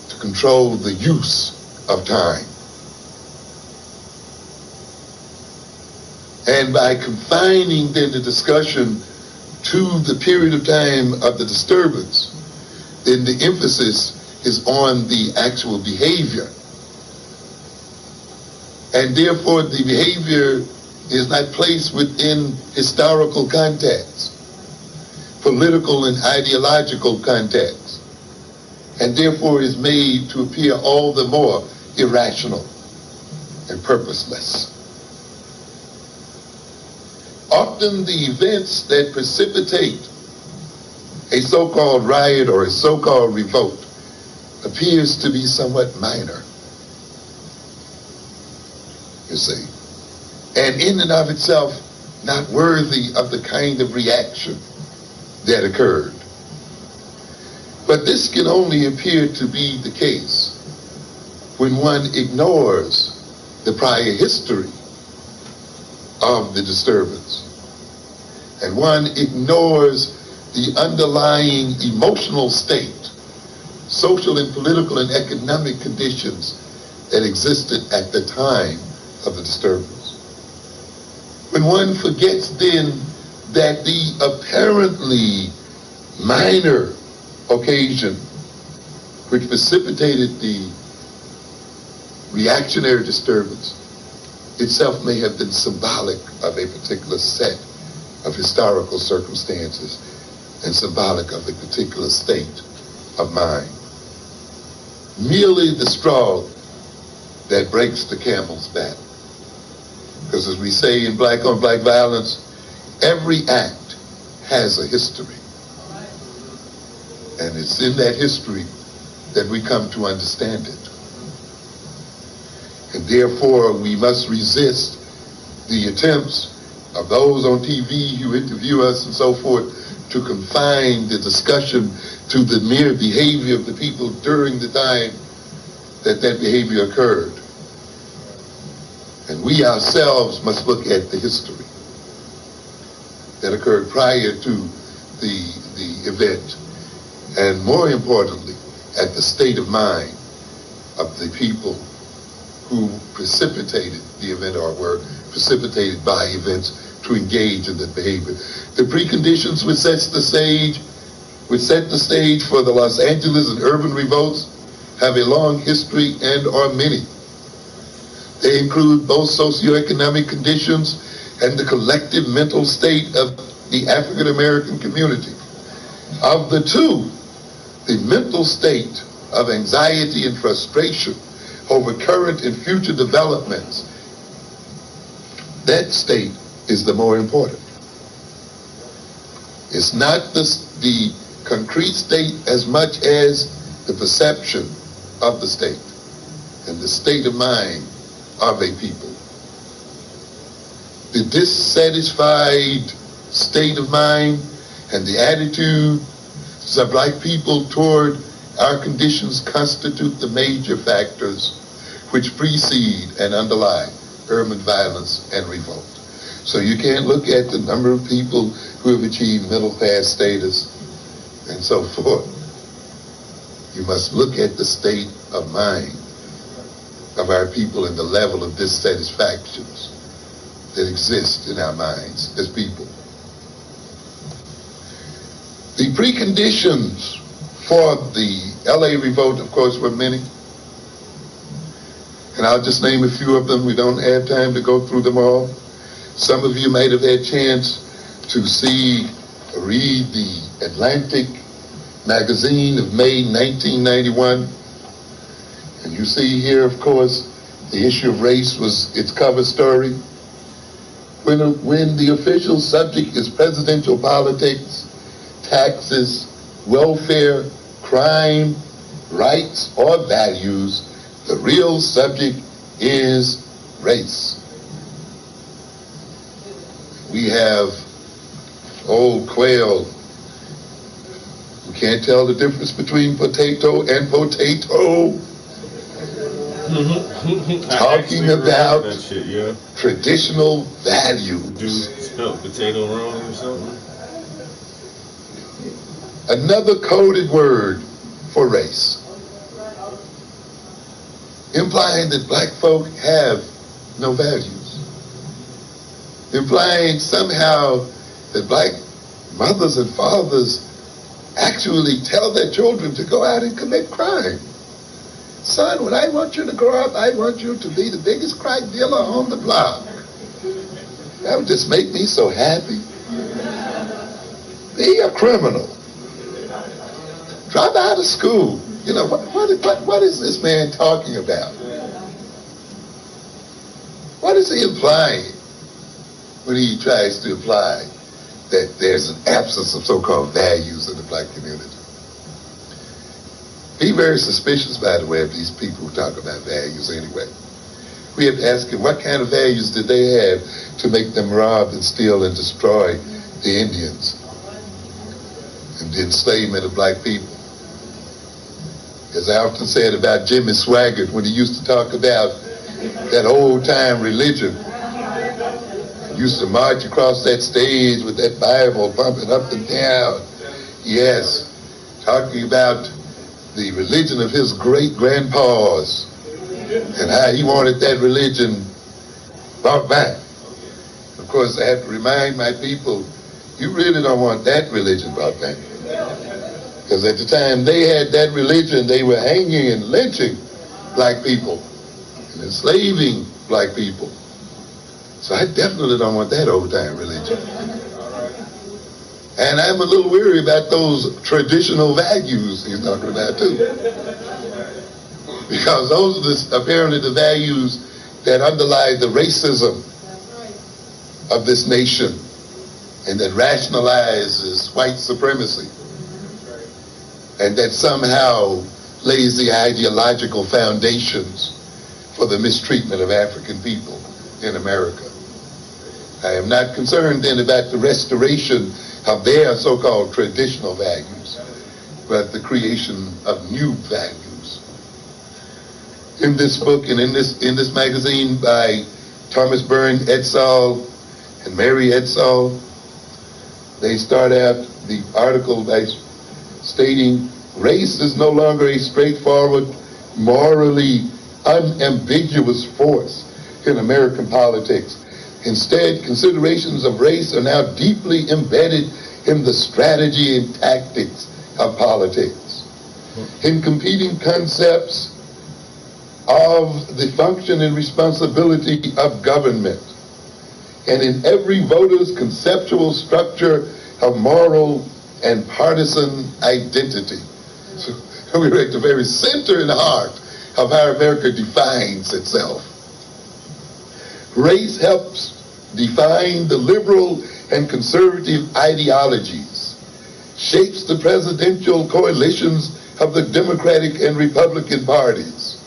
to control the use of time. And by confining then the discussion to the period of time of the disturbance, then the emphasis is on the actual behavior. And therefore the behavior is not placed within historical context, political and ideological context, and therefore is made to appear all the more irrational and purposeless. Often the events that precipitate a so-called riot or a so-called revolt appears to be somewhat minor, you see, and in and of itself not worthy of the kind of reaction that occurred. But this can only appear to be the case when one ignores the prior history of the disturbance, and one ignores the underlying emotional state, social and political and economic conditions that existed at the time of the disturbance. When one forgets then that the apparently minor occasion which precipitated the reactionary disturbance itself may have been symbolic of a particular set of historical circumstances and symbolic of a particular state of mind. Merely the straw that breaks the camel's back. Because as we say in Black on Black violence, every act has a history. And it's in that history that we come to understand it. And therefore we must resist the attempts of those on TV who interview us and so forth to confine the discussion to the mere behavior of the people during the time that that behavior occurred. And we ourselves must look at the history that occurred prior to the event, and more importantly, at the state of mind of the people who precipitated the event or were precipitated by events to engage in that behavior. The preconditions which set the stage for the Los Angeles and urban revolts have a long history and are many. They include both socioeconomic conditions and the collective mental state of the African American community. Of the two, the mental state of anxiety and frustration over current and future developments, that state is the more important. It's not the concrete state as much as the perception of the state and the state of mind of a people. The dissatisfied state of mind and the attitudes of Black people toward our conditions constitute the major factors which precede and underlie urban violence and revolt. So you can't look at the number of people who have achieved middle class status and so forth. You must look at the state of mind of our people and the level of dissatisfactions exist in our minds as people. The preconditions for the LA revolt, of course, were many. And I'll just name a few of them. We don't have time to go through them all. Some of you might have had a chance to read the Atlantic magazine of May 1991. And you see here, of course, the issue of race was its cover story. When the official subject is presidential politics, taxes, welfare, crime, rights, or values, the real subject is race. We have old quail. We can't tell the difference between potato and potato. Talking about that shit, yeah. Traditional values. Dude spelled potato wrong or something. Another coded word for race, implying that black folk have no values, implying somehow that black mothers and fathers actually tell their children to go out and commit crime. Son, when I want you to grow up, I want you to be the biggest crack dealer on the block. That would just make me so happy. Be a criminal. Drop out of school. You know, what is this man talking about? What is he implying when he tries to imply that there's an absence of so-called values in the black community? Be very suspicious, by the way, of these people who talk about values anyway. We have to ask him, what kind of values did they have to make them rob and steal and destroy the Indians and the enslavement of black people? As I often said about Jimmy Swaggart when he used to talk about that old-time religion, he used to march across that stage with that Bible pumping up and down. Yes, talking about the religion of his great-grandpas and how he wanted that religion brought back. Of course, I have to remind my people, you really don't want that religion brought back. Because at the time they had that religion, they were hanging and lynching black people and enslaving black people. So I definitely don't want that old-time religion. And I'm a little weary about those traditional values he's talking about too. Because those are apparently the values that underlie the racism of this nation and that rationalizes white supremacy and that somehow lays the ideological foundations for the mistreatment of African people in America. I am not concerned then about the restoration of their so-called traditional values, but the creation of new values. In this book and in this magazine by Thomas Byrne Edsall and Mary Edsall, they start out the article by stating, race is no longer a straightforward, morally unambiguous force in American politics. Instead, considerations of race are now deeply embedded in the strategy and tactics of politics. In competing concepts of the function and responsibility of government, and in every voter's conceptual structure of moral and partisan identity. So we're at the very center and heart of how America defines itself. Race helps define the liberal and conservative ideologies, shapes the presidential coalitions of the Democratic and Republican parties,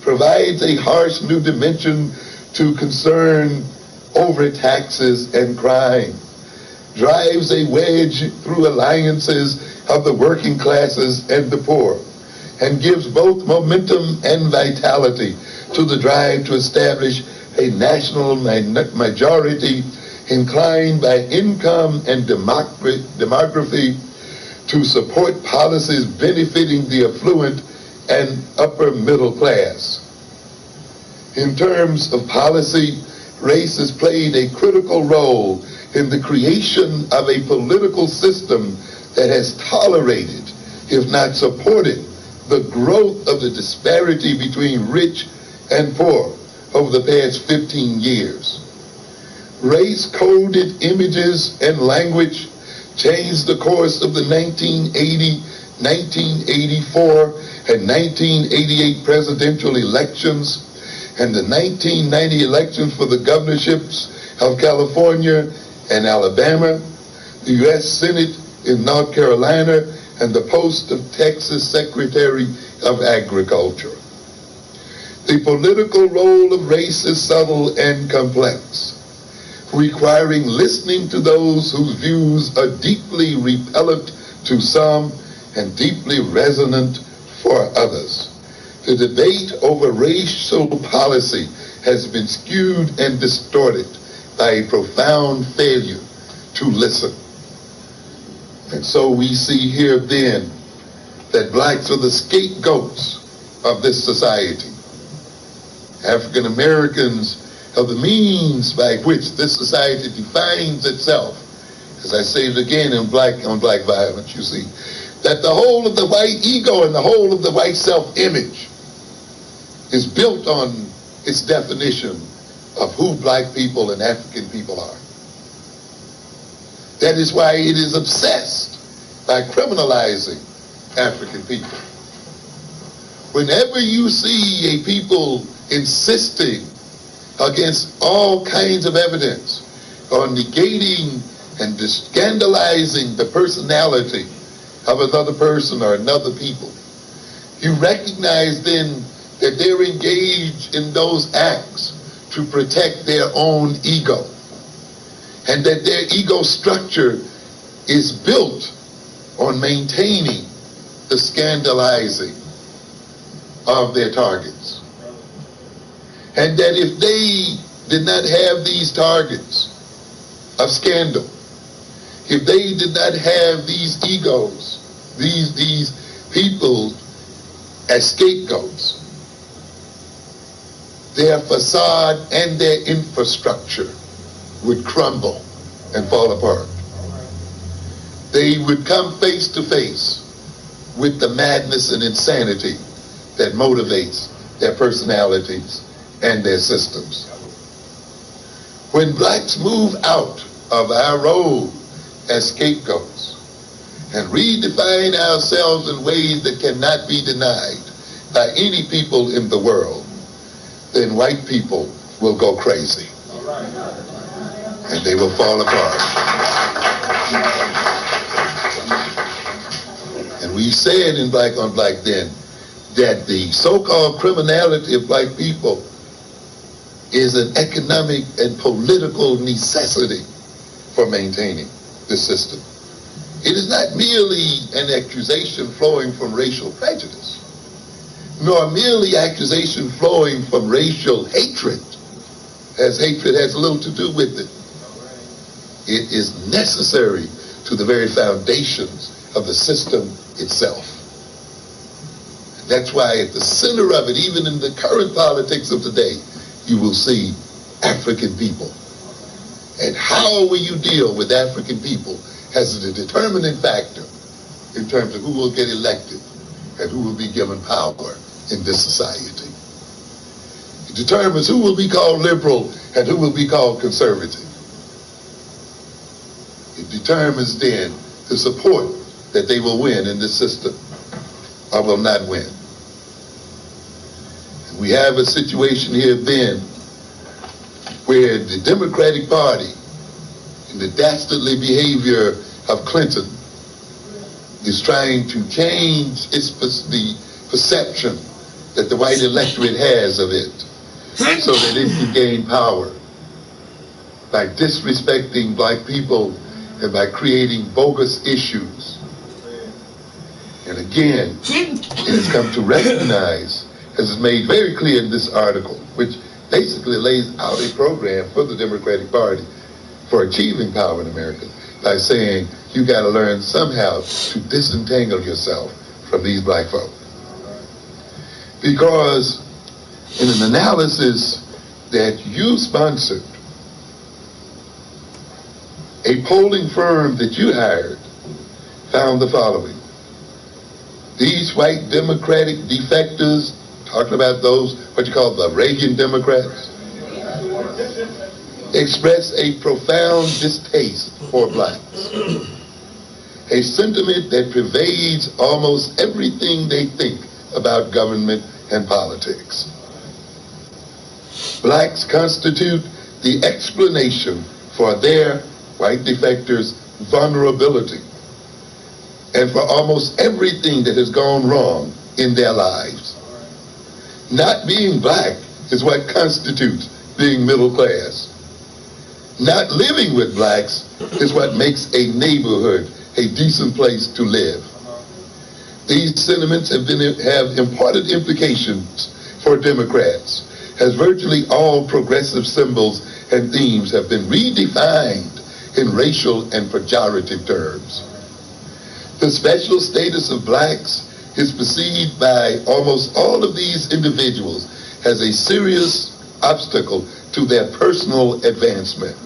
provides a harsh new dimension to concern over taxes and crime, drives a wedge through alliances of the working classes and the poor, and gives both momentum and vitality to the drive to establish a national majority inclined by income and demography to support policies benefiting the affluent and upper middle class. In terms of policy, Race has played a critical role in the creation of a political system that has tolerated, if not supported, the growth of the disparity between rich and poor over the past 15 years. Race-coded images and language changed the course of the 1980, 1984, and 1988 presidential elections and the 1990 elections for the governorships of California and Alabama, the U.S. Senate in North Carolina, and the post of Texas Secretary of Agriculture. The political role of race is subtle and complex, requiring listening to those whose views are deeply repellent to some and deeply resonant for others. The debate over racial policy has been skewed and distorted by a profound failure to listen. And so we see here then that blacks are the scapegoats of this society. African Americans are the means by which this society defines itself. As I say it again on black violence, you see, that the whole of the white ego and the whole of the white self-image is built on its definition of who black people and African people are. That is why it is obsessed by criminalizing African people. Whenever you see a people insisting against all kinds of evidence on negating and scandalizing the personality of another person or another people, you recognize then that they're engaged in those acts to protect their own ego, and that their ego structure is built on maintaining the scandalizing of their targets. And that if they did not have these targets of scandal, if they did not have these egos, these people as scapegoats, their facade and their infrastructure would crumble and fall apart. They would come face to face with the madness and insanity that motivates their personalities and their systems. When blacks move out of our role as scapegoats and redefine ourselves in ways that cannot be denied by any people in the world, then white people will go crazy and they will fall apart. And we said in Black on Black then that the so-called criminality of black people is an economic and political necessity for maintaining the system. It is not merely an accusation flowing from racial prejudice, nor merely accusation flowing from racial hatred, as hatred has little to do with it. It is necessary to the very foundations of the system itself. That's why at the center of it, even in the current politics of today, you will see African people. And how will you deal with African people as a determining factor in terms of who will get elected and who will be given power in this society. It determines who will be called liberal and who will be called conservative. It determines then the support that they will win in this system or will not win. And we have a situation here then where the Democratic Party, in the dastardly behavior of Clinton, is trying to change the perception that the white electorate has of it so that it can gain power by disrespecting black people and by creating bogus issues. And again, it has come to recognize, as is made very clear in this article, which basically lays out a program for the Democratic Party for achieving power in America by saying you got to learn somehow to disentangle yourself from these black folk. Because in an analysis that you sponsored A polling firm that you hired found the following. These white Democratic defectors, talking about those, what you call the Reagan Democrats, express a profound distaste for blacks. A sentiment that pervades almost everything they think about government and politics. Blacks constitute the explanation for their, white defectors, vulnerability, and for almost everything that has gone wrong in their lives. Not being black is what constitutes being middle class. Not living with blacks is what makes a neighborhood a decent place to live. These sentiments have important implications for Democrats, as virtually all progressive symbols and themes have been redefined in racial and pejorative terms. The special status of blacks is perceived by almost all of these individuals as a serious obstacle to their personal advancement.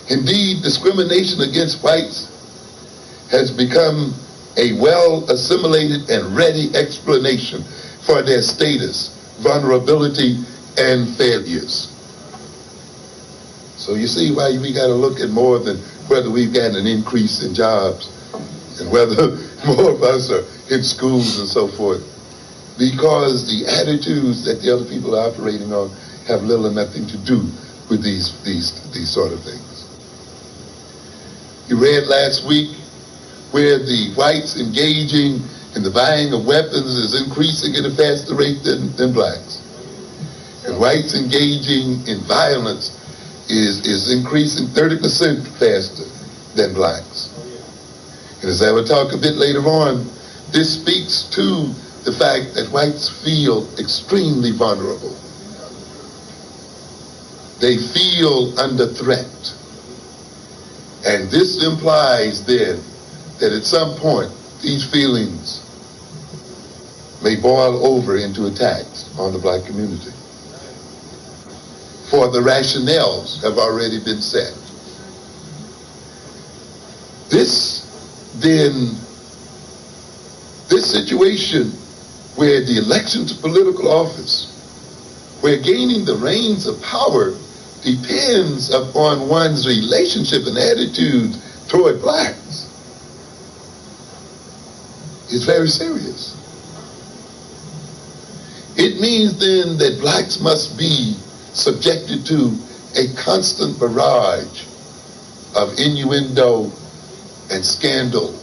Indeed, discrimination against whites has become a well-assimilated and ready explanation for their status, vulnerability, and failures. So you see why we got to look at more than whether we've got an increase in jobs and whether more of us are in schools and so forth, because the attitudes that the other people are operating on have little or nothing to do with these sort of things. You read last week where the whites engaging in the buying of weapons is increasing at a faster rate than blacks. And whites engaging in violence is increasing 30% faster than blacks. And as I will talk a bit later on, this speaks to the fact that whites feel extremely vulnerable. They feel under threat. And this implies then that at some point these feelings may boil over into attacks on the black community. For the rationales have already been set. This situation where the election to political office, where gaining the reins of power depends upon one's relationship and attitude toward blacks, is very serious. It means then that blacks must be subjected to a constant barrage of innuendo and scandal,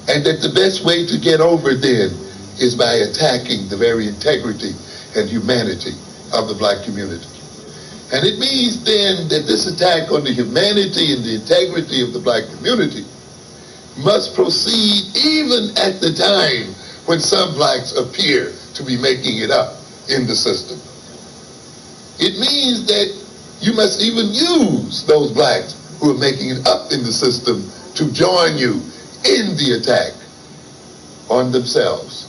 and that the best way to get over then is by attacking the very integrity and humanity of the black community. And it means then that this attack on the humanity and the integrity of the black community must proceed even at the time when some blacks appear to be making it up in the system. It means that you must even use those blacks who are making it up in the system to join you in the attack on themselves.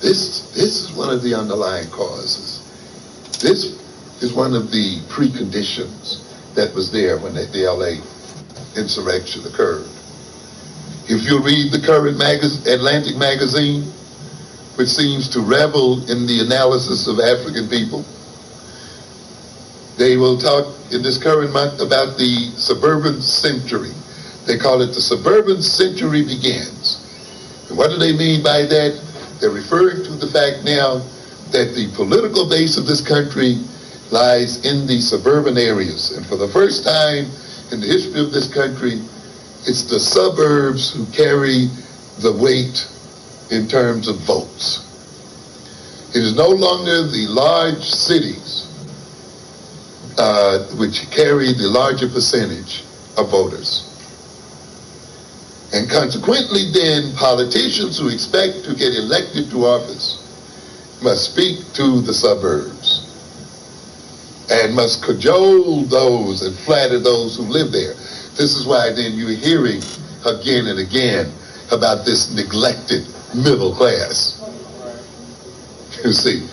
This is one of the underlying causes. This is one of the preconditions that was there when the LA insurrection occurred. If you read the current Atlantic magazine, which seems to revel in the analysis of African people, they will talk in this current month about the suburban century. They call it the suburban century begins. And what do they mean by that? They're referring to the fact now that the political base of this country lies in the suburban areas. And for the first time in the history of this country, it's the suburbs who carry the weight in terms of votes. It is no longer the large cities which carry the larger percentage of voters. And consequently then, politicians who expect to get elected to office must speak to the suburbs and must cajole those and flatter those who live there. This is why then you're hearing again and again about this neglected middle class. You see,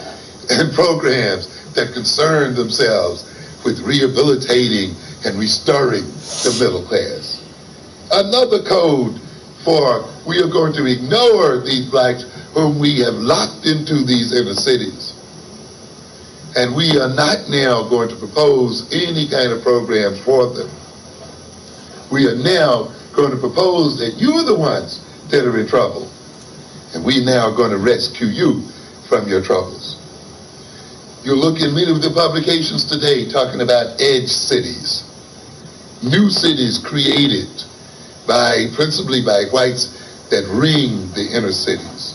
and programs that concern themselves with rehabilitating and restoring the middle class. Another code for we are going to ignore these blacks whom we have locked into these inner cities. And we are not now going to propose any kind of programs for them. We are now going to propose that you're the ones that are in trouble. And we now are going to rescue you from your troubles. You'll look in many of the publications today talking about edge cities. New cities created principally by whites that ring the inner cities.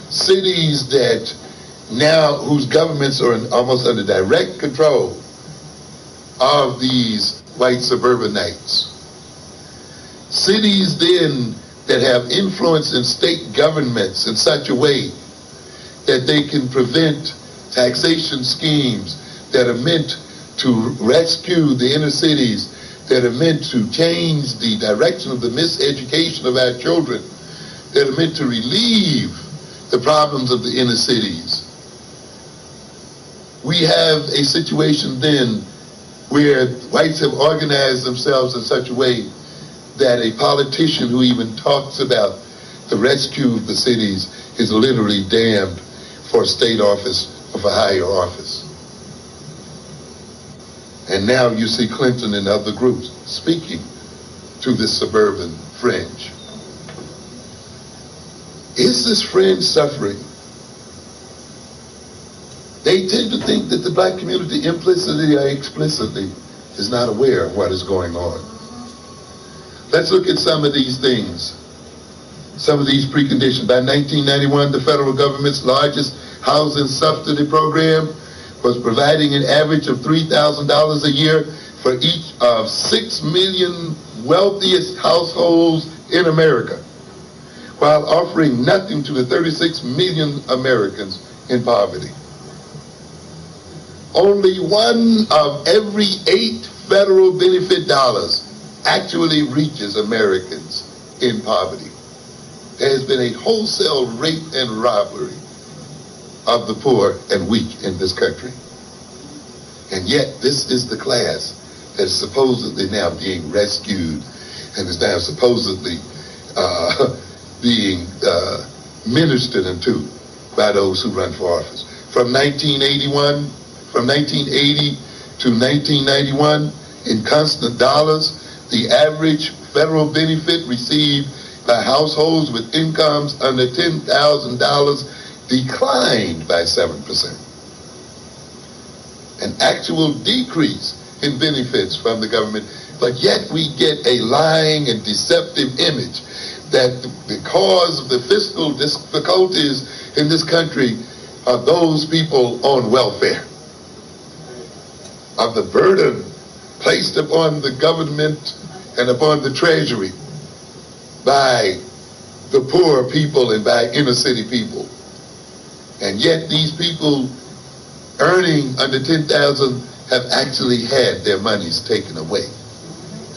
Cities that now, whose governments are almost under direct control of these white suburbanites. Cities then that have influence in state governments in such a way that they can prevent taxation schemes that are meant to rescue the inner cities, that are meant to change the direction of the miseducation of our children, that are meant to relieve the problems of the inner cities. We have a situation then where whites have organized themselves in such a way that a politician who even talks about the rescue of the cities is literally damned for state office or for higher office. And now you see Clinton and other groups speaking to this suburban fringe. Is this fringe suffering? They tend to think that the black community implicitly or explicitly is not aware of what is going on. Let's look at some of these things, some of these preconditions. By 1991, the federal government's largest housing subsidy program was providing an average of $3,000 a year for each of 6 million wealthiest households in America, while offering nothing to the 36 million Americans in poverty. Only 1 of every 8 federal benefit dollars actually reaches Americans in poverty. There has been a wholesale rape and robbery of the poor and weak in this country. And yet this is the class that is supposedly now being rescued and is now supposedly being ministered into by those who run for office. From 1980 to 1991, in constant dollars, the average federal benefit received by households with incomes under $10,000 declined by 7%. An actual decrease in benefits from the government, but yet we get a lying and deceptive image that because of the fiscal difficulties in this country are those people on welfare, of the burden placed upon the government and upon the treasury by the poor people and by inner city people. And yet these people earning under $10,000 have actually had their monies taken away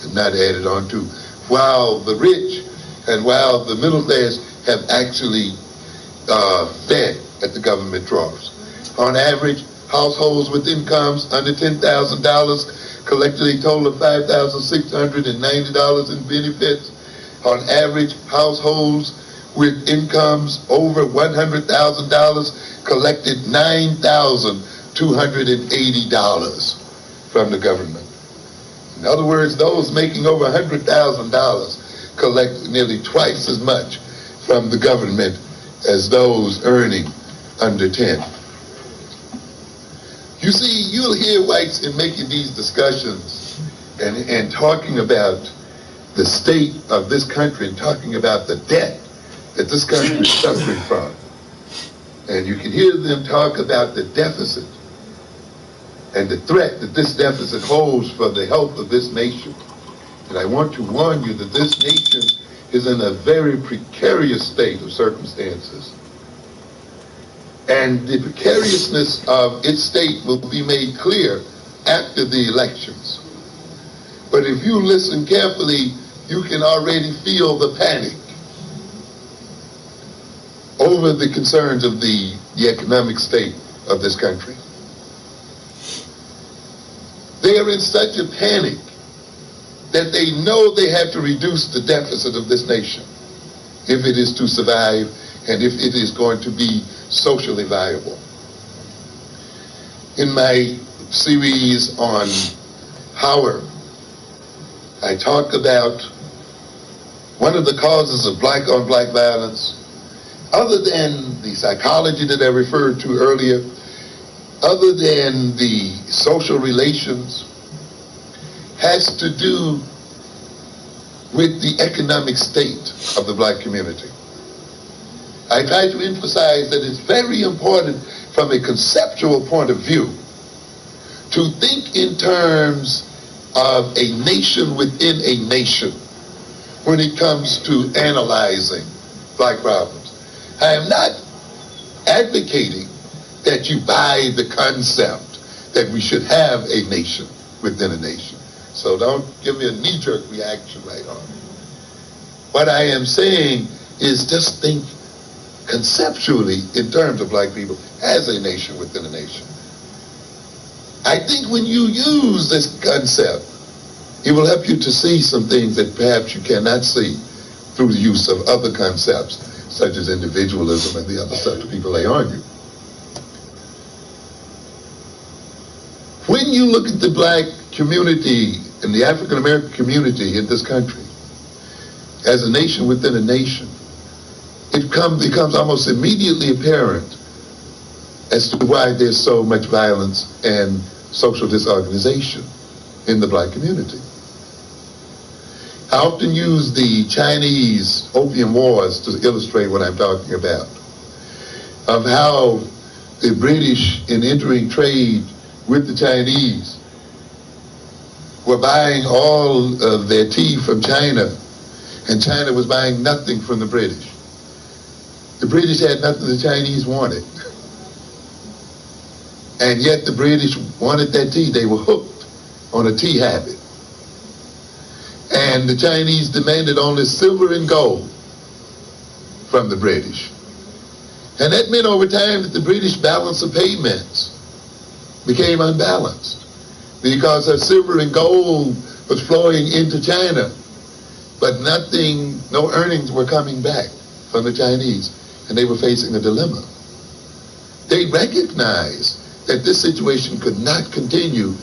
and not added on to, while the rich and while the middle class have actually fed at the government troughs. On average, households with incomes under $10,000 collected a total of $5,690 in benefits. On average, households with incomes over $100,000 collected $9,280 from the government. In other words, those making over $100,000 collect nearly twice as much from the government as those earning under 10. You see, you'll hear whites in making these discussions and talking about the state of this country and talking about the debt that this country is suffering from. And you can hear them talk about the deficit and the threat that this deficit holds for the health of this nation. And I want to warn you that this nation is in a very precarious state of circumstances. And the precariousness of its state will be made clear after the elections. But if you listen carefully, you can already feel the panic over the concerns of the economic state of this country. They're in such a panic that they know they have to reduce the deficit of this nation if it is to survive and if it is going to be socially viable. In my series on Howard, I talked about one of the causes of black-on-black violence, other than the psychology that I referred to earlier, other than the social relations, has to do with the economic state of the black community. I try to emphasize that it's very important from a conceptual point of view to think in terms of a nation within a nation when it comes to analyzing black problems. I am not advocating that you buy the concept that we should have a nation within a nation. So don't give me a knee-jerk reaction right on it. What I am saying is just think conceptually in terms of black people as a nation within a nation. I think when you use this concept, it will help you to see some things that perhaps you cannot see through the use of other concepts, such as individualism and the other stuff that people lay on you. When you look at the black community and the African American community in this country as a nation within a nation, it becomes almost immediately apparent as to why there's so much violence and social disorganization in the black community. I often use the Chinese Opium Wars to illustrate what I'm talking about, of how the British, in entering trade with the Chinese, were buying all of their tea from China, and China was buying nothing from the British. The British had nothing the Chinese wanted. And yet the British wanted that tea. They were hooked on a tea habit. And the Chinese demanded only silver and gold from the British. And that meant over time that the British balance of payments became unbalanced because their silver and gold was flowing into China, but no earnings were coming back from the Chinese, and they were facing a dilemma. They recognized that this situation could not continue,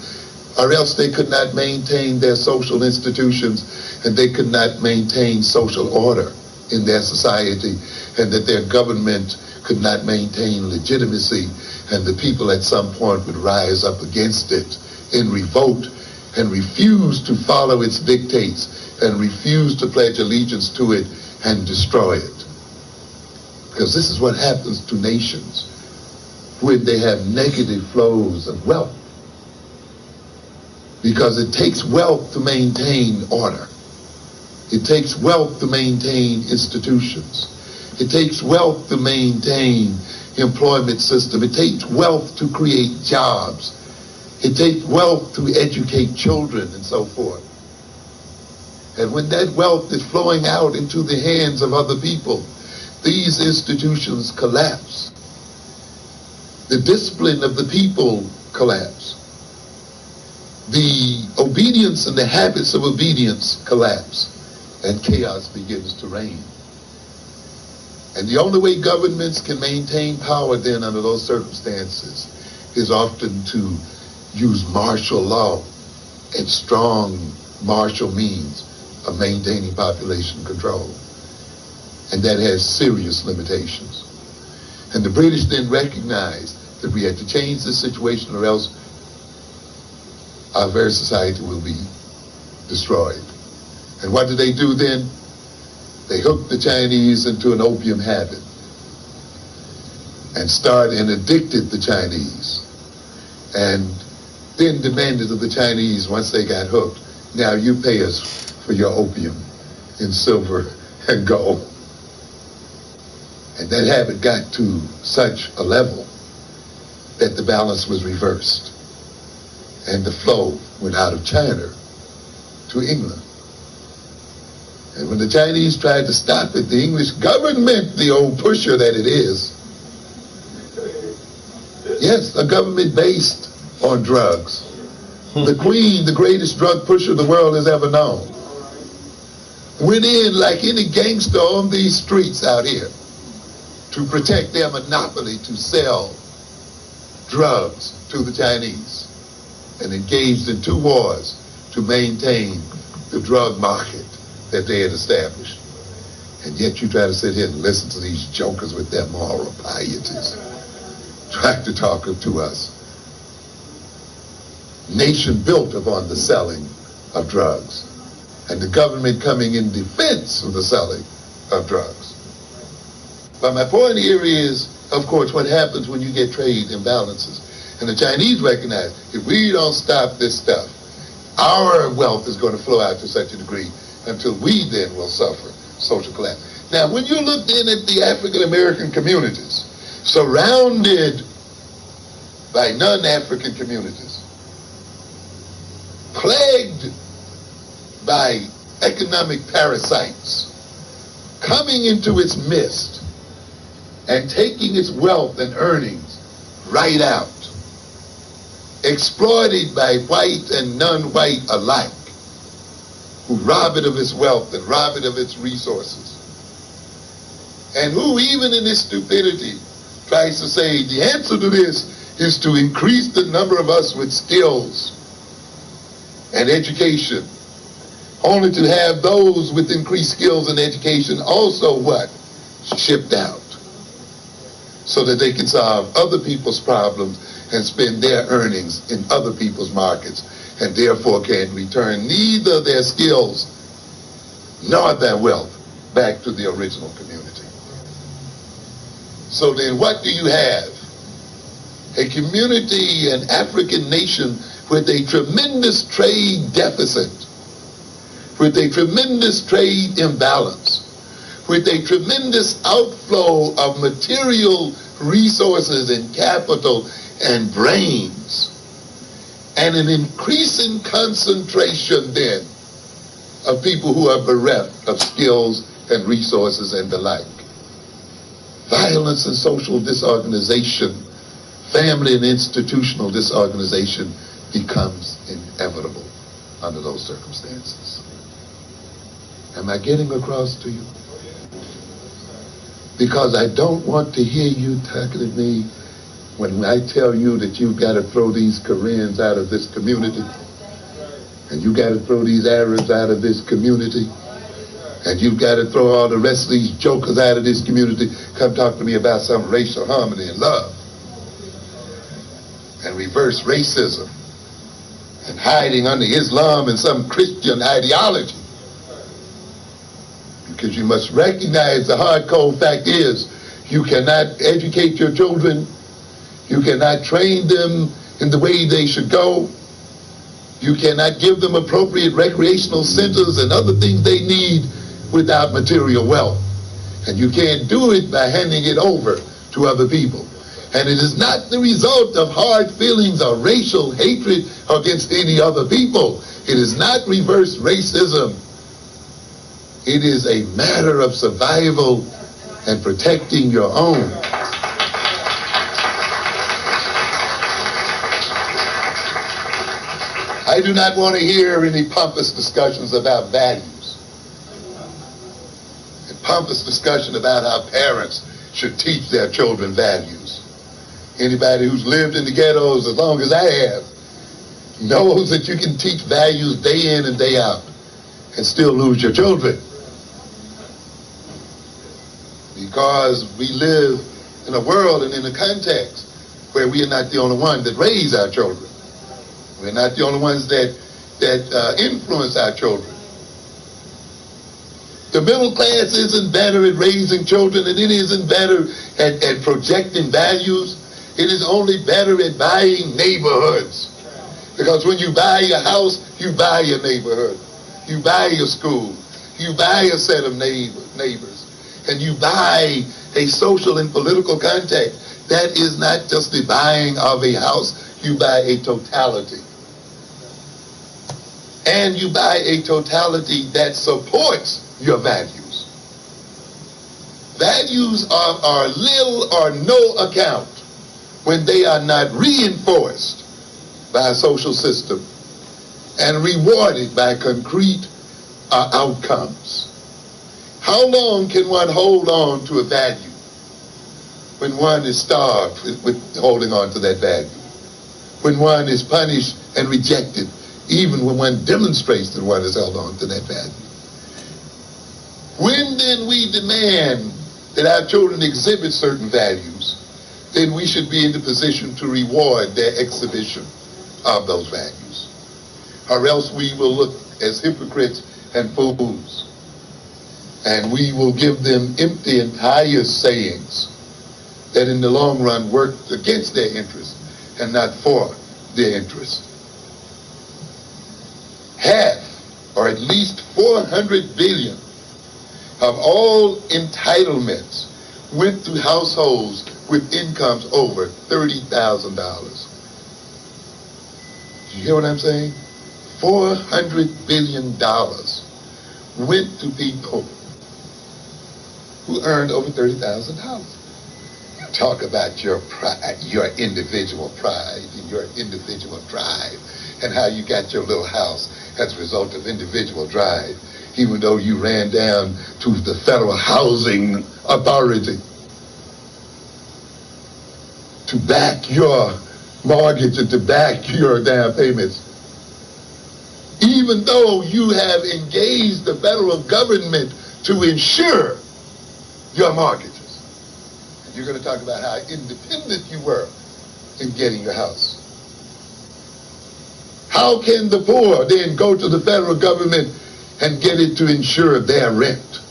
or else they could not maintain their social institutions and they could not maintain social order in their society, and that their government could not maintain legitimacy, and the people at some point would rise up against it in revolt and refuse to follow its dictates and refuse to pledge allegiance to it and destroy it. Because this is what happens to nations when they have negative flows of wealth. Because it takes wealth to maintain order. It takes wealth to maintain institutions. It takes wealth to maintain employment system. It takes wealth to create jobs. It takes wealth to educate children and so forth. And when that wealth is flowing out into the hands of other people, these institutions collapse. The discipline of the people collapse. The obedience and the habits of obedience collapse, and chaos begins to reign. And the only way governments can maintain power then under those circumstances is often to use martial law and strong martial means of maintaining population control. And that has serious limitations. And the British then recognized that we had to change this situation, or else our very society will be destroyed. And what did they do then? They hooked the Chinese into an opium habit and started and addicted the Chinese. And then demanded of the Chinese, once they got hooked, now you pay us for your opium in silver and gold. And that habit got to such a level that the balance was reversed. And the flow went out of China to England. And when the Chinese tried to stop it, the English government, the old pusher that it is, yes, a government based on drugs, the queen, the greatest drug pusher the world has ever known, went in like any gangster on these streets out here to protect their monopoly to sell drugs to the Chinese, and engaged in 2 wars to maintain the drug market that they had established. And yet you try to sit here and listen to these jokers with their moral pieties trying to talk to us. Nation built upon the selling of drugs, and the government coming in defense of the selling of drugs. But my point here is, of course, what happens when you get trade imbalances. And the Chinese recognize, if we don't stop this stuff, our wealth is going to flow out to such a degree until we then will suffer social collapse. Now, when you look then at the African American communities, surrounded by non-African communities, plagued by economic parasites, coming into its midst and taking its wealth and earnings right out, exploited by white and non-white alike, who rob it of its wealth and rob it of its resources, and who, even in its stupidity, tries to say the answer to this is to increase the number of us with skills and education, only to have those with increased skills and education also what? Shipped out, so that they can solve other people's problems and spend their earnings in other people's markets, and therefore can return neither their skills nor their wealth back to the original community. So then what do you have? A community, an African nation with a tremendous trade deficit, with a tremendous trade imbalance, with a tremendous outflow of material resources and capital and brains, and an increasing concentration then of people who are bereft of skills and resources and the like. Violence and social disorganization, family and institutional disorganization becomes inevitable under those circumstances. Am I getting across to you? Because I don't want to hear you talking to me when I tell you that you've got to throw these Koreans out of this community, and you got to throw these Arabs out of this community, and you've got to throw all the rest of these jokers out of this community. Come talk to me about some racial harmony and love, and reverse racism, and hiding under Islam and some Christian ideology. Because you must recognize the hard cold fact is, you cannot educate your children, you cannot train them in the way they should go, you cannot give them appropriate recreational centers and other things they need without material wealth. And you can't do it by handing it over to other people. And it is not the result of hard feelings or racial hatred against any other people. It is not reverse racism. It is a matter of survival and protecting your own. I do not want to hear any pompous discussions about values, and pompous discussion about how parents should teach their children values. Anybody who's lived in the ghettos as long as I have knows that you can teach values day in and day out and still lose your children. Because we live in a world and in a context where we are not the only ones that raise our children. We're not the only ones that influence our children. The middle class isn't better at raising children, and it isn't better at projecting values. It is only better at buying neighborhoods. Because when you buy a house, you buy a neighborhood. You buy a school. You buy a set of neighbors. And you buy a social and political context. That is not just the buying of a house. You buy a totality. And you buy a totality that supports your values. Values are little or no account when they are not reinforced by a social system and rewarded by concrete outcomes. How long can one hold on to a value when one is starved with holding on to that value? When one is punished and rejected, even when one demonstrates that one has held on to that value? When then we demand that our children exhibit certain values, then we should be in the position to reward their exhibition of those values. Or else we will look as hypocrites and fools. And we will give them empty and pious sayings that in the long run work against their interests and not for their interests. Half, or at least 400 billion of all entitlements went to households with incomes over $30,000. Do you hear what I'm saying? $400 billion went to people who earned over $30,000. Talk about your pride, your individual pride, and your individual drive, and how you got your little house as a result of individual drive, even though you ran down to the Federal Housing Authority to back your mortgage and to back your down payments. Even though you have engaged the federal government to insure your mortgages. And you're going to talk about how independent you were in getting your house. How can the poor then go to the federal government and get it to insure their rent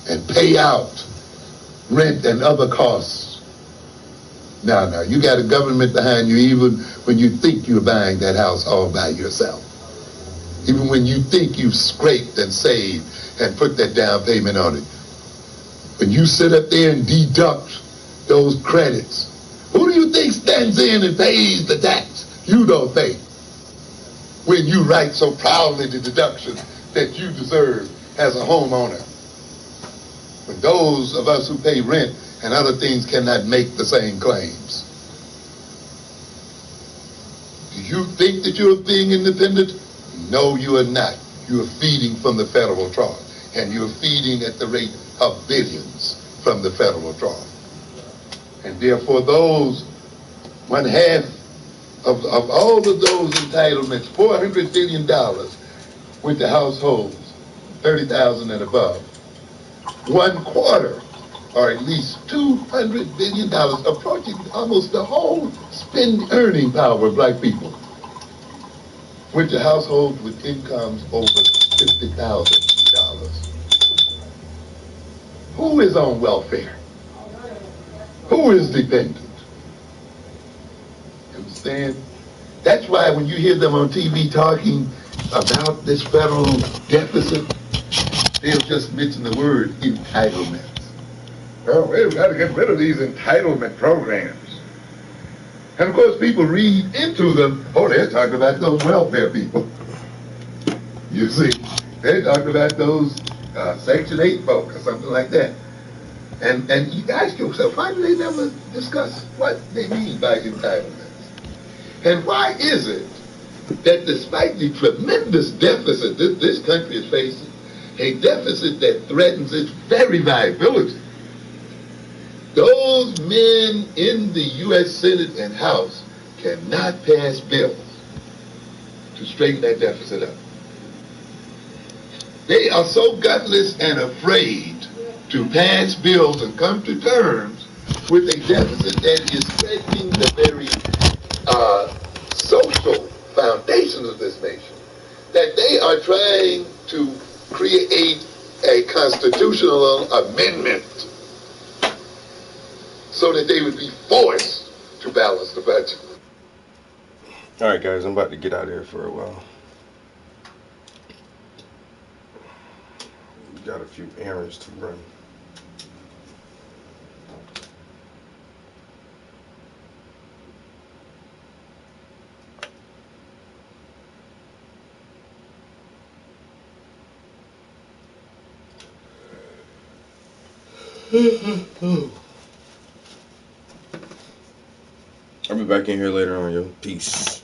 and pay out rent and other costs? No, you got a government behind you even when you think you're buying that house all by yourself. Even when you think you've scraped and saved and put that down payment on it. When you sit up there and deduct those credits, who do you think stands in and pays the tax you don't pay? When you write so proudly the deduction that you deserve as a homeowner. When those of us who pay rent and other things cannot make the same claims. Do you think that you're being independent? No, you are not. You are feeding from the federal trough. And you're feeding at the rate of billions from the federal trough. And therefore those, one half of all of those entitlements, $400 billion went to households, 30,000 and above. 1/4, or at least $200 billion, approaching almost the whole earning power of black people, went to households with incomes over $50,000. Who is on welfare? Who is dependent? You understand? That's why when you hear them on TV talking about this federal deficit, they'll just mention the word entitlement. Well, we've got to get rid of these entitlement programs. And of course people read into them, oh, they're talking about those welfare people. You see, they're talking about those Section 8 folk or something like that. And you ask yourself, why do they never discuss what they mean by entitlements? And why is it that despite the tremendous deficit that this country is facing, a deficit that threatens its very viability, those men in the U.S. Senate and House cannot pass bills to straighten that deficit up. They are so gutless and afraid to pass bills and come to terms with a deficit that is threatening the very social foundation of this nation, that they are trying to create a constitutional amendment so that they would be forced to balance the budget. All right, guys, I'm about to get out of here for a while. We got a few errands to run. I'll be back in here later on, yo. Peace.